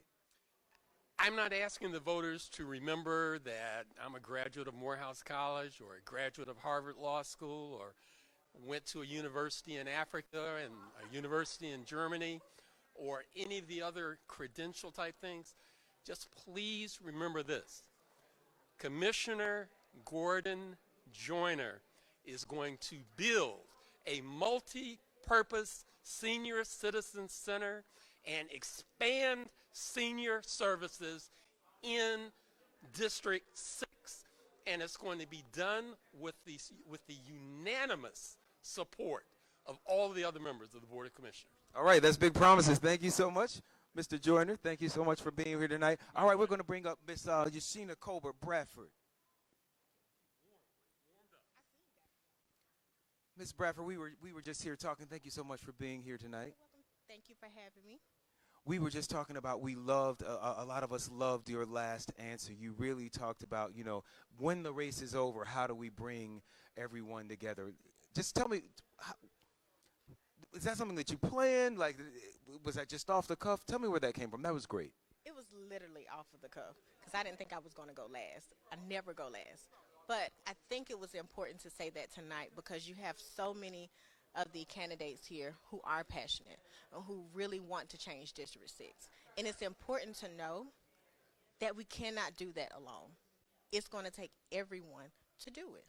I'm not asking the voters to remember that I'm a graduate of Morehouse College or a graduate of Harvard Law School or went to a university in Africa and a university in Germany or any of the other credential type things. Just please remember this. Commissioner Gordon Joyner is going to build a multi-purpose senior citizen center and expand senior services in District 6. And it's going to be done with the unanimous support of all the other members of the Board of Commissioners. All right, that's big promises. Thank you so much, Mr. Joyner. Thank you so much for being here tonight. All right, we're going to bring up Miss Yashina Colbert Bradford. Ms. Bradford, we were just here talking. Thank you so much for being here tonight. Thank you for having me. We were just talking about we loved, a lot of us loved your last answer. You really talked about, when the race is over, how do we bring everyone together? Just tell me, is that something that you planned? Like, was that just off the cuff? Tell me where that came from. That was great. It was literally off of the cuff because I didn't think I was going to go last. I never go last. But I think it was important to say that tonight because you have so many of the candidates here who are passionate and who really want to change District 6. And it's important to know that we cannot do that alone. It's going to take everyone to do it.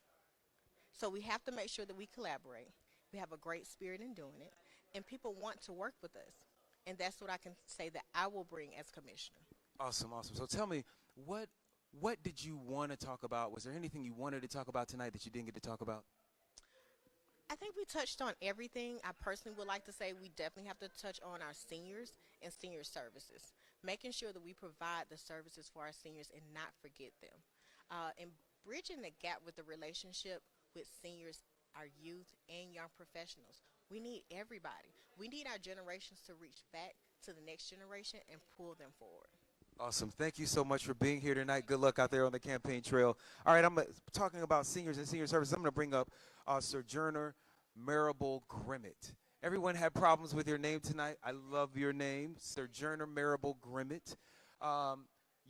So we have to make sure that we collaborate. We have a great spirit in doing it. And people want to work with us. And that's what I can say that I will bring as commissioner. Awesome. So tell me, what did you want to talk about? Was there anything you wanted to talk about tonight that you didn't get to talk about? I think we touched on everything. I personally would like to say we definitely have to touch on our seniors and senior services, making sure that we provide the services for our seniors and not forget them. And bridging the gap with the relationship with seniors, our youth, and young professionals. We need everybody. We need our generations to reach back to the next generation and pull them forward. Awesome. Thank you so much for being here tonight. Good luck out there on the campaign trail. All right, I'm talking about seniors and senior services. I'm going to bring up Sojourner Marable Grimmett. Everyone had problems with your name tonight. I love your name, Sojourner Marable Grimmett.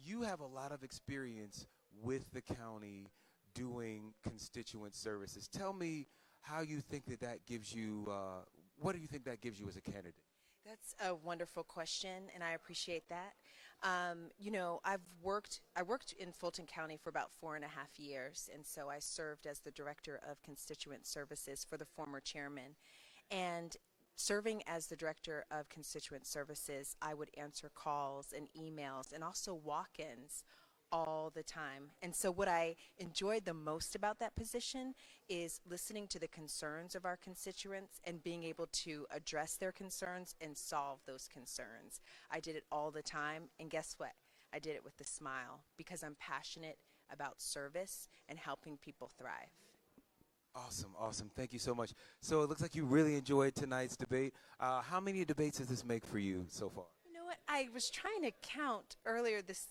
You have a lot of experience with the county doing constituent services. Tell me how you think that gives you, what do you think that gives you as a candidate? That's a wonderful question, and I appreciate that. You know, I worked in Fulton County for about 4.5 years, and so I served as the Director of Constituent Services for the former chairman. And serving as the Director of Constituent Services, I would answer calls and emails and also walk-ins all the time. And so what I enjoyed the most about that position is listening to the concerns of our constituents and being able to address their concerns and solve those concerns. I did it all the time, and guess what? I did it with a smile because I'm passionate about service and helping people thrive. Awesome, awesome. Thank you so much. So it looks like you really enjoyed tonight's debate. How many debates does this make for you so far? You know what? I was trying to count earlier this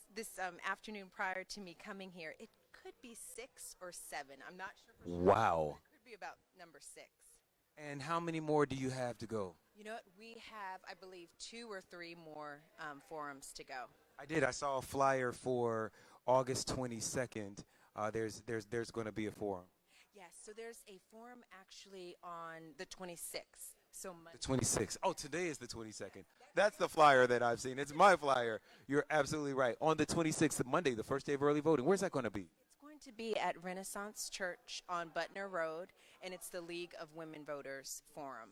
afternoon prior to me coming here. It could be 6 or 7. I'm not sure for sure. Wow. It could be about number 6. And how many more do you have to go? You know what? We have, I believe, 2 or 3 more forums to go. I did. I saw a flyer for August 22nd. There's going to be a forum. Yes, so there's a forum actually on the 26th. So Monday. The 26th. Oh, today is the 22nd. That's the flyer that I've seen. It's my flyer. You're absolutely right. On the 26th, Monday, the first day of early voting. Where's that going to be? It's going to be at Renaissance Church on Butner Road, and it's the League of Women Voters Forum.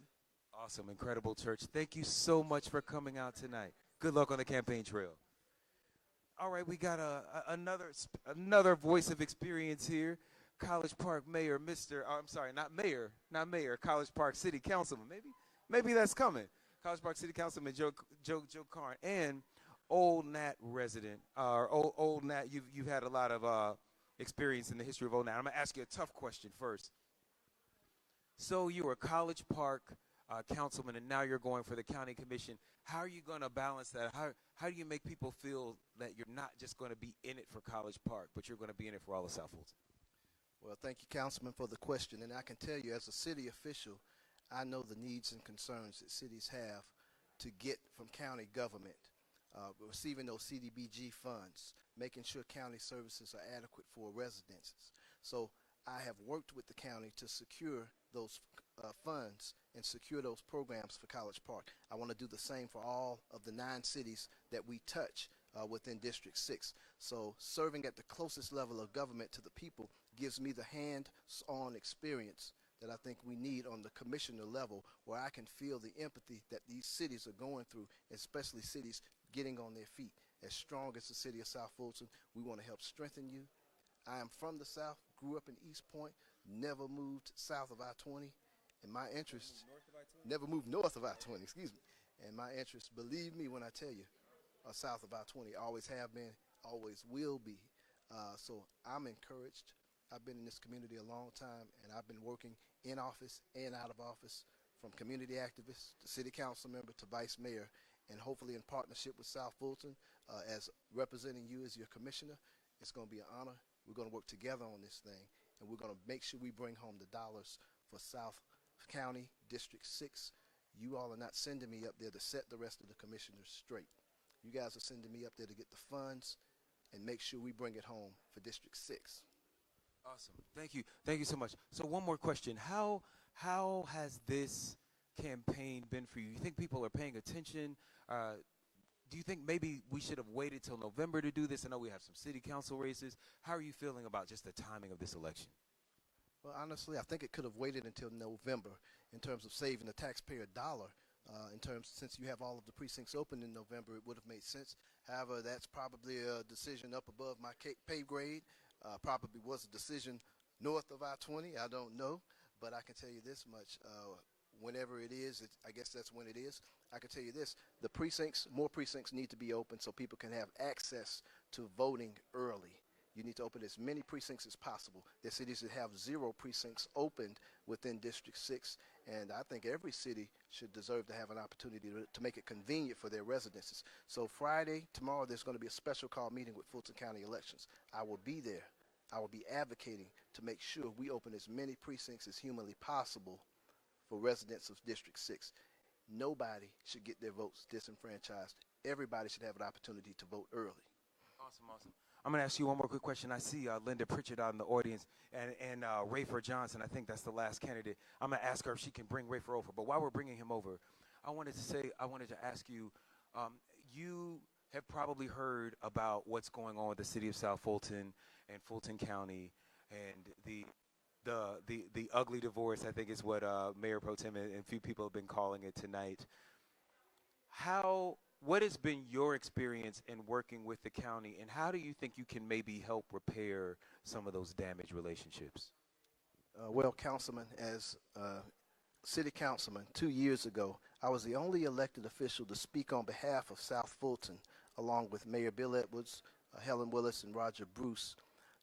Awesome. Incredible church. Thank you so much for coming out tonight. Good luck on the campaign trail. All right, we got another voice of experience here. College Park Mayor, College Park City Councilman. Maybe that's coming. College Park City Councilman Joe Carn, and Old Nat resident, Old Nat. You've had a lot of experience in the history of Old Nat. I'm gonna ask you a tough question first. So you were College Park Councilman, and now you're going for the County Commission. How are you going to balance that? How do you make people feel that you're not just going to be in it for College Park, but you're going to be in it for all of South Fulton? Well, thank you, Councilman, for the question. And I can tell you, as a city official, I know the needs and concerns that cities have to get from county government, receiving those CDBG funds, making sure county services are adequate for residents. So I have worked with the county to secure those funds and secure those programs for College Park. I want to do the same for all of the 9 cities that we touch within District 6. So serving at the closest level of government to the people gives me the hands-on experience that I think we need on the commissioner level, where I can feel the empathy that these cities are going through, especially cities getting on their feet. As strong as the city of South Fulton, we want to help strengthen you. I am from the South, grew up in East Point, never moved south of I-20, and my interest, never moved north of I-20, excuse me. And my interest, believe me when I tell you, are south of I-20, always have been, always will be. So I'm encouraged. I've been in this community a long time, and I've been working in office and out of office, from community activist to city council member to vice mayor, and hopefully in partnership with South Fulton, as representing you as your commissioner. It's going to be an honor. We're going to work together on this thing, and we're going to make sure we bring home the dollars for South County District 6. You all are not sending me up there to set the rest of the commissioners straight. You guys are sending me up there to get the funds and make sure we bring it home for District 6. Awesome. Thank you. Thank you so much. So one more question. How has this campaign been for you? You think people are paying attention? Do you think maybe we should have waited till November to do this? I know we have some city council races. How are you feeling about just the timing of this election? Well, honestly, I think it could have waited until November in terms of saving the taxpayer dollar. Since you have all of the precincts open in November, it would have made sense. However, that's probably a decision up above my pay grade. Probably was a decision north of I-20. I don't know, but I can tell you this much. Whenever it is, I guess that's when it is. I can tell you this, more precincts need to be open so people can have access to voting early. You need to open as many precincts as possible. There are cities that have 0 precincts opened within District 6, and I think every city should deserve to have an opportunity to make it convenient for their residences. So Friday, tomorrow, there's going to be a special call meeting with Fulton County Elections. I will be there. I will be advocating to make sure we open as many precincts as humanly possible for residents of District 6. Nobody should get their votes disenfranchised. Everybody should have an opportunity to vote early. Awesome, awesome. I'm going to ask you one more quick question. I see Linda Pritchard out in the audience and Rayford Johnson. I think that's the last candidate. I'm going to ask her if she can bring Rayford over. But while we're bringing him over, I wanted to ask you, you have probably heard about what's going on with the city of South Fulton and Fulton County and the ugly divorce, I think is what Mayor Pro Tem and a few people have been calling it tonight. What has been your experience in working with the county, and how do you think you can maybe help repair some of those damaged relationships? Well, Councilman, as City Councilman 2 years ago, I was the only elected official to speak on behalf of South Fulton, along with Mayor Bill Edwards, Helen Willis, and Roger Bruce,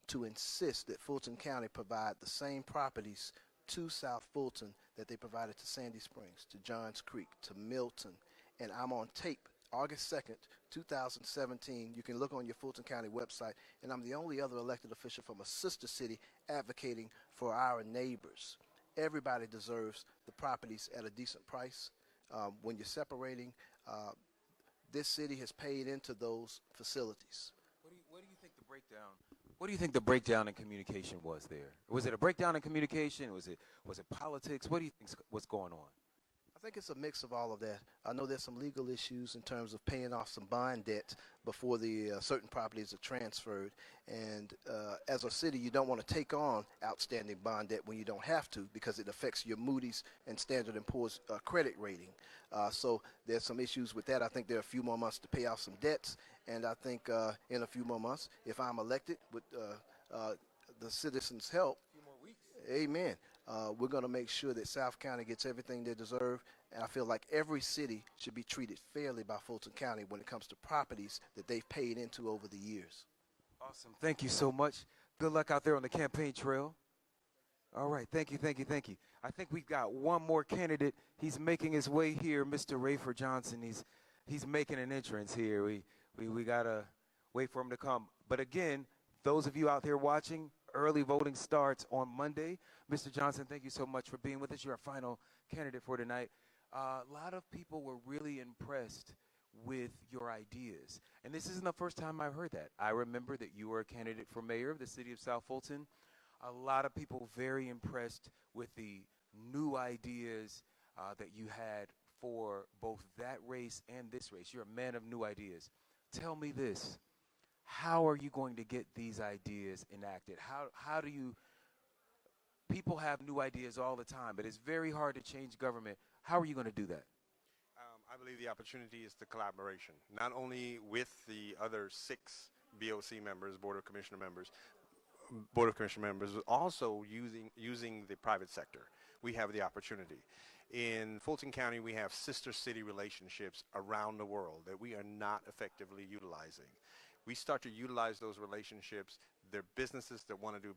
to insist that Fulton County provide the same properties to South Fulton that they provided to Sandy Springs, to Johns Creek, to Milton. And I'm on tape, August 2nd, 2017. You can look on your Fulton County website, and I'm the only other elected official from a sister city advocating for our neighbors. Everybody deserves the properties at a decent price. When you're separating, this city has paid into those facilities. What do you think the breakdown? What do you think the breakdown in communication was there? Was it a breakdown in communication? Was it politics? What do you think was going on? I think it's a mix of all of that. I know there's some legal issues in terms of paying off some bond debt before the certain properties are transferred. And as a city, you don't want to take on outstanding bond debt when you don't have to, because it affects your Moody's and Standard & Poor's credit rating. So there's some issues with that. I think there are a few more months to pay off some debts. And I think in a few more months, if I'm elected with the citizens' help, amen, we're going to make sure that South County gets everything they deserve. And I feel like every city should be treated fairly by Fulton County when it comes to properties that they've paid into over the years. Awesome. Thank you so much. Good luck out there on the campaign trail. All right. Thank you, thank you, thank you. I think we've got one more candidate. He's making his way here, Mr. Rayford Johnson. He's making an entrance here. We got to wait for him to come. But again, those of you out there watching, early voting starts on Monday. Mr. Johnson, thank you so much for being with us. You're our final candidate for tonight. A lot of people were really impressed with your ideas. And this isn't the first time I've heard that. I remember that you were a candidate for mayor of the city of South Fulton. A lot of people very impressed with the new ideas that you had for both that race and this race. You're a man of new ideas. Tell me this. How are you going to get these ideas enacted? How do you, people have new ideas all the time, but it's very hard to change government. How are you going to do that? I believe the opportunity is the collaboration, not only with the other 6 BOC members, Board of Commissioner members, but also using the private sector. We have the opportunity. In Fulton County, we have sister city relationships around the world that we are not effectively utilizing. We start to utilize those relationships. They're businesses that want to do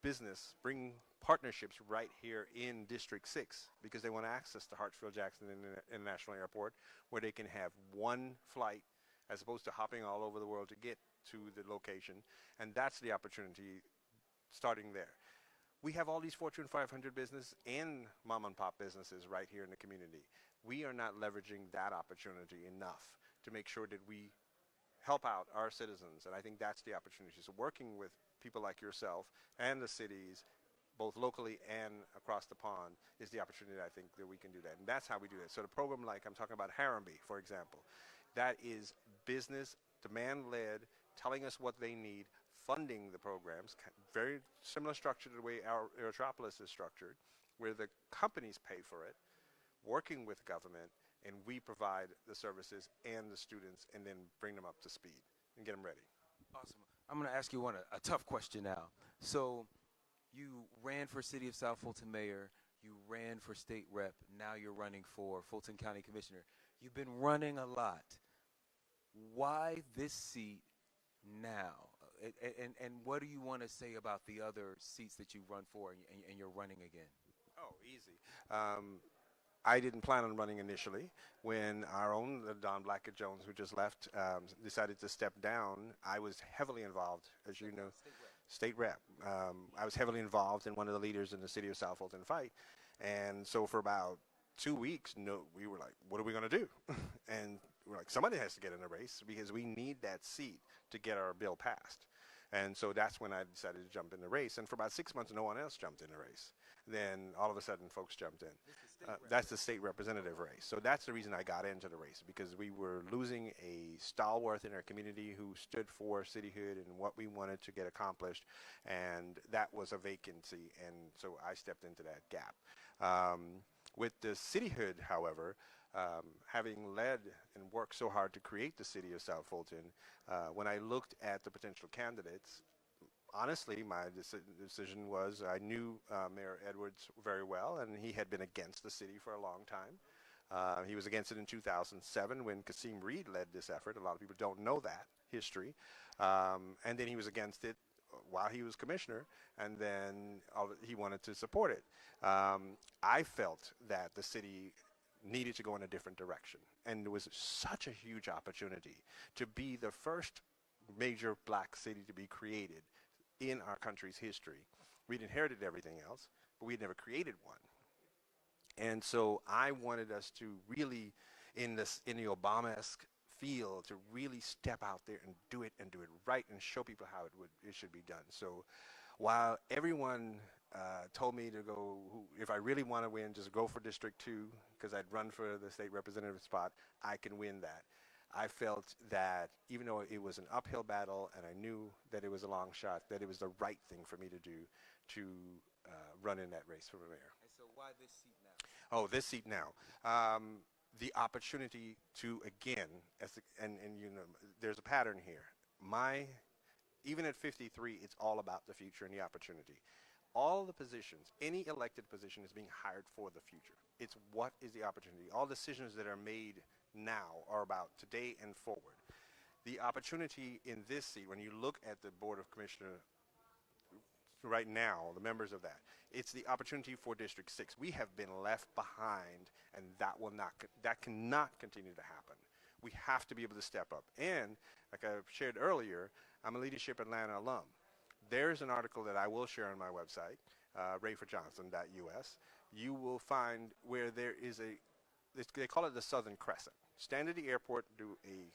business, bring partnerships right here in District 6 because they want access to Hartsfield-Jackson International Airport, where they can have one flight as opposed to hopping all over the world to get to the location. And that's the opportunity starting there. We have all these Fortune 500 business and mom and pop businesses right here in the community. We are not leveraging that opportunity enough to make sure that we help out our citizens, and I think that's the opportunity. So working with people like yourself and the cities, both locally and across the pond, is the opportunity I think that we can do that, and that's how we do that. So the program, like I'm talking about Harambee, for example, that is business, demand-led, telling us what they need, funding the programs, very similar structure to the way our Aerotropolis is structured, where the companies pay for it, working with government, and we provide the services and the students and then bring them up to speed and get them ready. Awesome. I'm going to ask you a tough question now. So you ran for City of South Fulton Mayor. You ran for State Rep. Now you're running for Fulton County Commissioner. You've been running a lot. Why this seat now? and what do you want to say about the other seats that you run for and you're running again? Oh, easy. I didn't plan on running initially. When our own Don Blackett Jones, who just left, decided to step down, I was heavily involved, as you know, state rep. I was heavily involved in one of the leaders in the city of South Fulton fight. And so for about 2 weeks, we were like, what are we going to do? And we're like, somebody has to get in the race because we need that seat to get our bill passed. And so that's when I decided to jump in the race. And for about 6 months, no one else jumped in the race. Then all of a sudden, folks jumped in. That's the state representative race. So that's the reason I got into the race, because we were losing a stalwart in our community who stood for cityhood and what we wanted to get accomplished. And that was a vacancy. And so I stepped into that gap. With the cityhood, however, having led and worked so hard to create the city of South Fulton, when I looked at the potential candidates, honestly, my decision was I knew Mayor Edwards very well, and he had been against the city for a long time. He was against it in 2007 when Kasim Reed led this effort. A lot of people don't know that history. And then he was against it while he was commissioner, and then he wanted to support it. I felt that the city needed to go in a different direction, and there was such a huge opportunity to be the first major black city to be created in our country's history. We'd inherited everything else, but we'd never created one. And so I wanted us to really, in the Obama-esque feel, to really step out there and do it right and show people how it should be done. So while everyone told me to go, if I really want to win, just go for District 2, because I'd run for the state representative spot, I can win that. I felt that even though it was an uphill battle and I knew that it was a long shot, that it was the right thing for me to do to run in that race for the mayor. And so why this seat now? Oh, this seat now. The opportunity to, again, and you know, there's a pattern here. Even at 53, it's all about the future and the opportunity. All the positions, any elected position is being hired for the future. It's what is the opportunity. All decisions that are made now are about today and forward. The opportunity in this seat, when you look at the Board of Commissioners right now, the members of that, it's the opportunity for District 6. We have been left behind, and that cannot continue to happen. We have to be able to step up. And like I shared earlier, I'm a Leadership Atlanta alum. There's an article that I will share on my website, rayfordjohnson.us. You will find where there is they call it the Southern Crescent. Stand at the airport, do a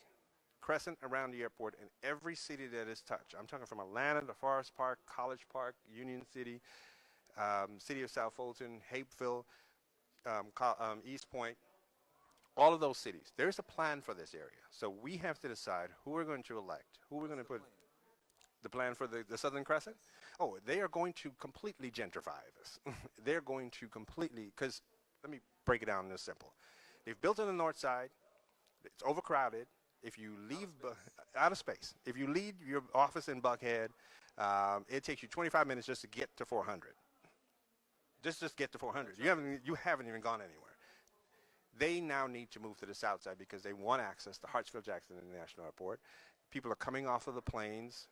crescent around the airport in every city that is touched. I'm talking from Atlanta to Forest Park, College Park, Union City, City of South Fulton, Hapeville, East Point, all of those cities. There's a plan for this area. So we have to decide who we're going to elect, who we're going to put. The plan for the Southern Crescent? Oh, they are going to completely gentrify this. They're going to completely, because let me break it down this simple. They've built on the north side. It's overcrowded. If you leave out of space, if you leave your office in Buckhead, it takes you 25 minutes just to get to 400. Just get to 400. You haven't even gone anywhere. They now need to move to the south side because they want access to Hartsfield-Jackson International Airport. People are coming off of the planes,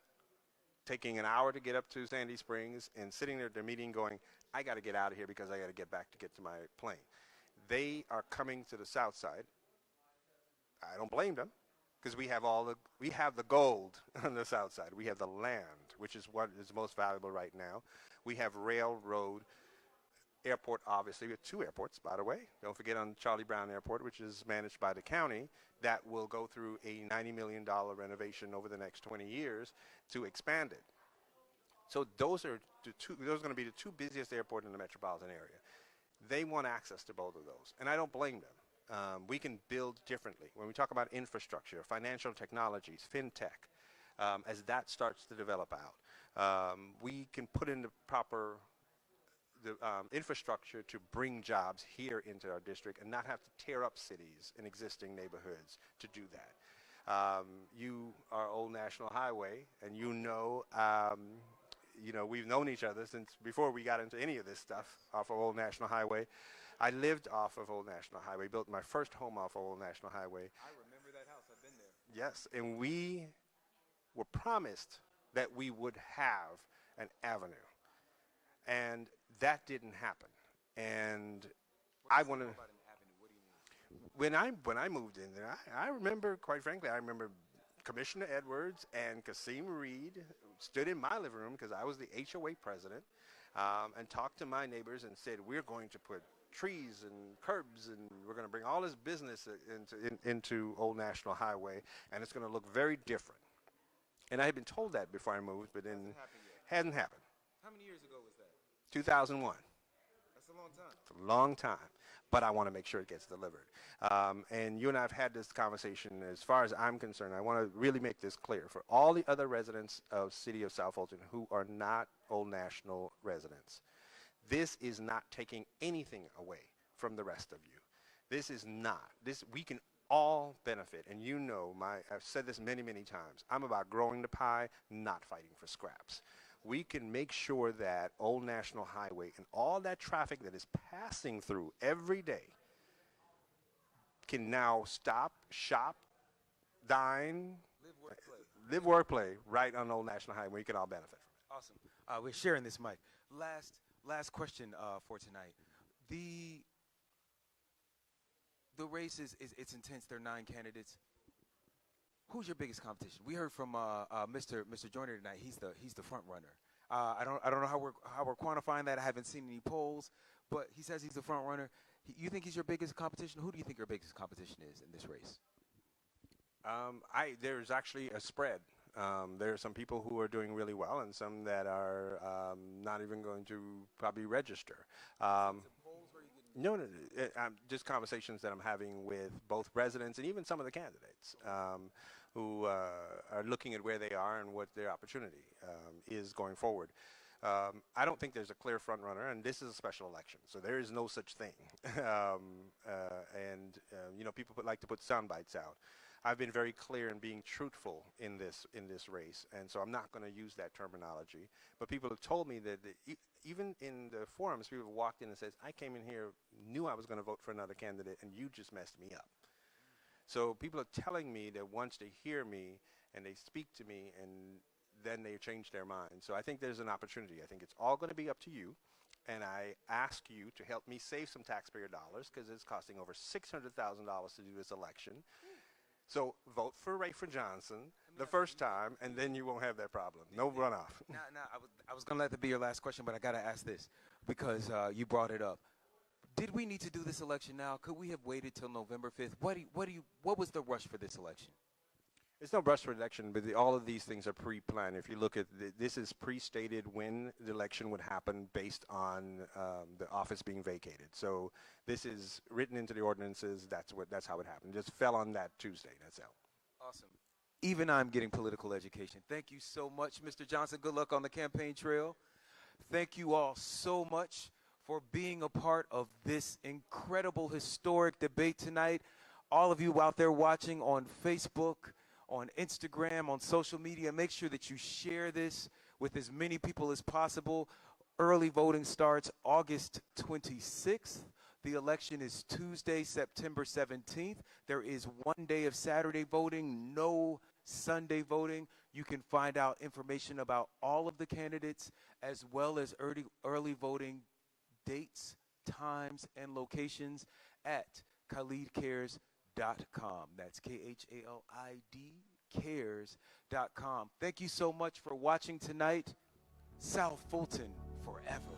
taking an hour to get up to Sandy Springs, and sitting there at their meeting going, I got to get out of here because I got to get back to get to my plane. They are coming to the south side. I don't blame them, because we have the gold on the south side. We have the land, which is what is most valuable right now. We have railroad, airport, obviously. We have 2 airports, by the way. Don't forget on Charlie Brown Airport, which is managed by the county, that will go through a $90 million renovation over the next 20 years to expand it. So those are going to be the 2 busiest airports in the metropolitan area. They want access to both of those, and I don't blame them. We can build differently. When we talk about infrastructure, financial technologies, fintech, as that starts to develop out, we can put in the proper infrastructure to bring jobs here into our district and not have to tear up cities and existing neighborhoods to do that. You are Old National Highway, and you know, we've known each other since before we got into any of this stuff off of Old National Highway. I lived off of Old National Highway, built my first home off of Old National Highway. I remember that house. I've been there. Yes, and we were promised that we would have an avenue. And that didn't happen. And I want to, when I moved in there, I remember, quite frankly, I remember Commissioner Edwards and Kasim Reed stood in my living room because I was the HOA president and talked to my neighbors and said, we're going to put trees and curbs and we're going to bring all this business into Old National Highway and it's going to look very different. And I had been told that before I moved, but then hadn't happened. How many years ago was that? 2001. That's a long time. It's a long time, but I want to make sure it gets delivered. And you and I have had this conversation. As far as I'm concerned, I want to really make this clear for all the other residents of City of South Fulton who are not Old National residents. This is not taking anything away from the rest of you. This is not. We can all benefit, and you know, I've said this many, many times. I'm about growing the pie, not fighting for scraps. We can make sure that Old National Highway and all that traffic that is passing through every day can now stop, shop, dine, live, work, play right on Old National Highway. We can all benefit from it. Awesome. We're sharing this mic. Last question for tonight. The race it's intense. There are 9 candidates. Who's your biggest competition? We heard from Mr. Joyner tonight. He's the front runner. I don't know how we're quantifying that. I haven't seen any polls, but he says he's the front runner. You think he's your biggest competition? Who do you think your biggest competition is in this race? There's actually a spread. There are some people who are doing really well and some that are not even going to probably register. No, just conversations that I'm having with both residents and even some of the candidates who are looking at where they are and what their opportunity is going forward. I don't think there's a clear front runner, and this is a special election, so there is no such thing. You know, people like to put sound bites out. I've been very clear in being truthful in this race, and so I'm not going to use that terminology. But people have told me that even in the forums, people have walked in and says, I came in here, knew I was going to vote for another candidate, and you just messed me up. So people are telling me that once they hear me and they speak to me, and then they change their mind. So I think there's an opportunity. I think it's all going to be up to you. And I ask you to help me save some taxpayer dollars because it's costing over $600,000 to do this election. So vote for Rayford Johnson the first time, and then you won't have that problem. No runoff. Now, I was going to let that be your last question, but I got to ask this because you brought it up. Did we need to do this election now? Could we have waited till November 5th? What was the rush for this election? It's no rush for election, but all of these things are pre-planned. If you look at this is pre-stated when the election would happen based on the office being vacated. So this is written into the ordinances. That's how it happened. It just fell on that Tuesday. That's all. Awesome. Even I'm getting political education. Thank you so much, Mr. Johnson. Good luck on the campaign trail. Thank you all so much for being a part of this incredible, historic debate tonight. All of you out there watching on Facebook, on Instagram, on social media, make sure that you share this with as many people as possible. Early voting starts August 26th. The election is Tuesday, September 17th. There is 1 day of Saturday voting, no Sunday voting. You can find out information about all of the candidates as well as early voting dates, times, and locations at khalidcares.com. That's KHALID cares.com. Thank you so much for watching tonight. South Fulton forever.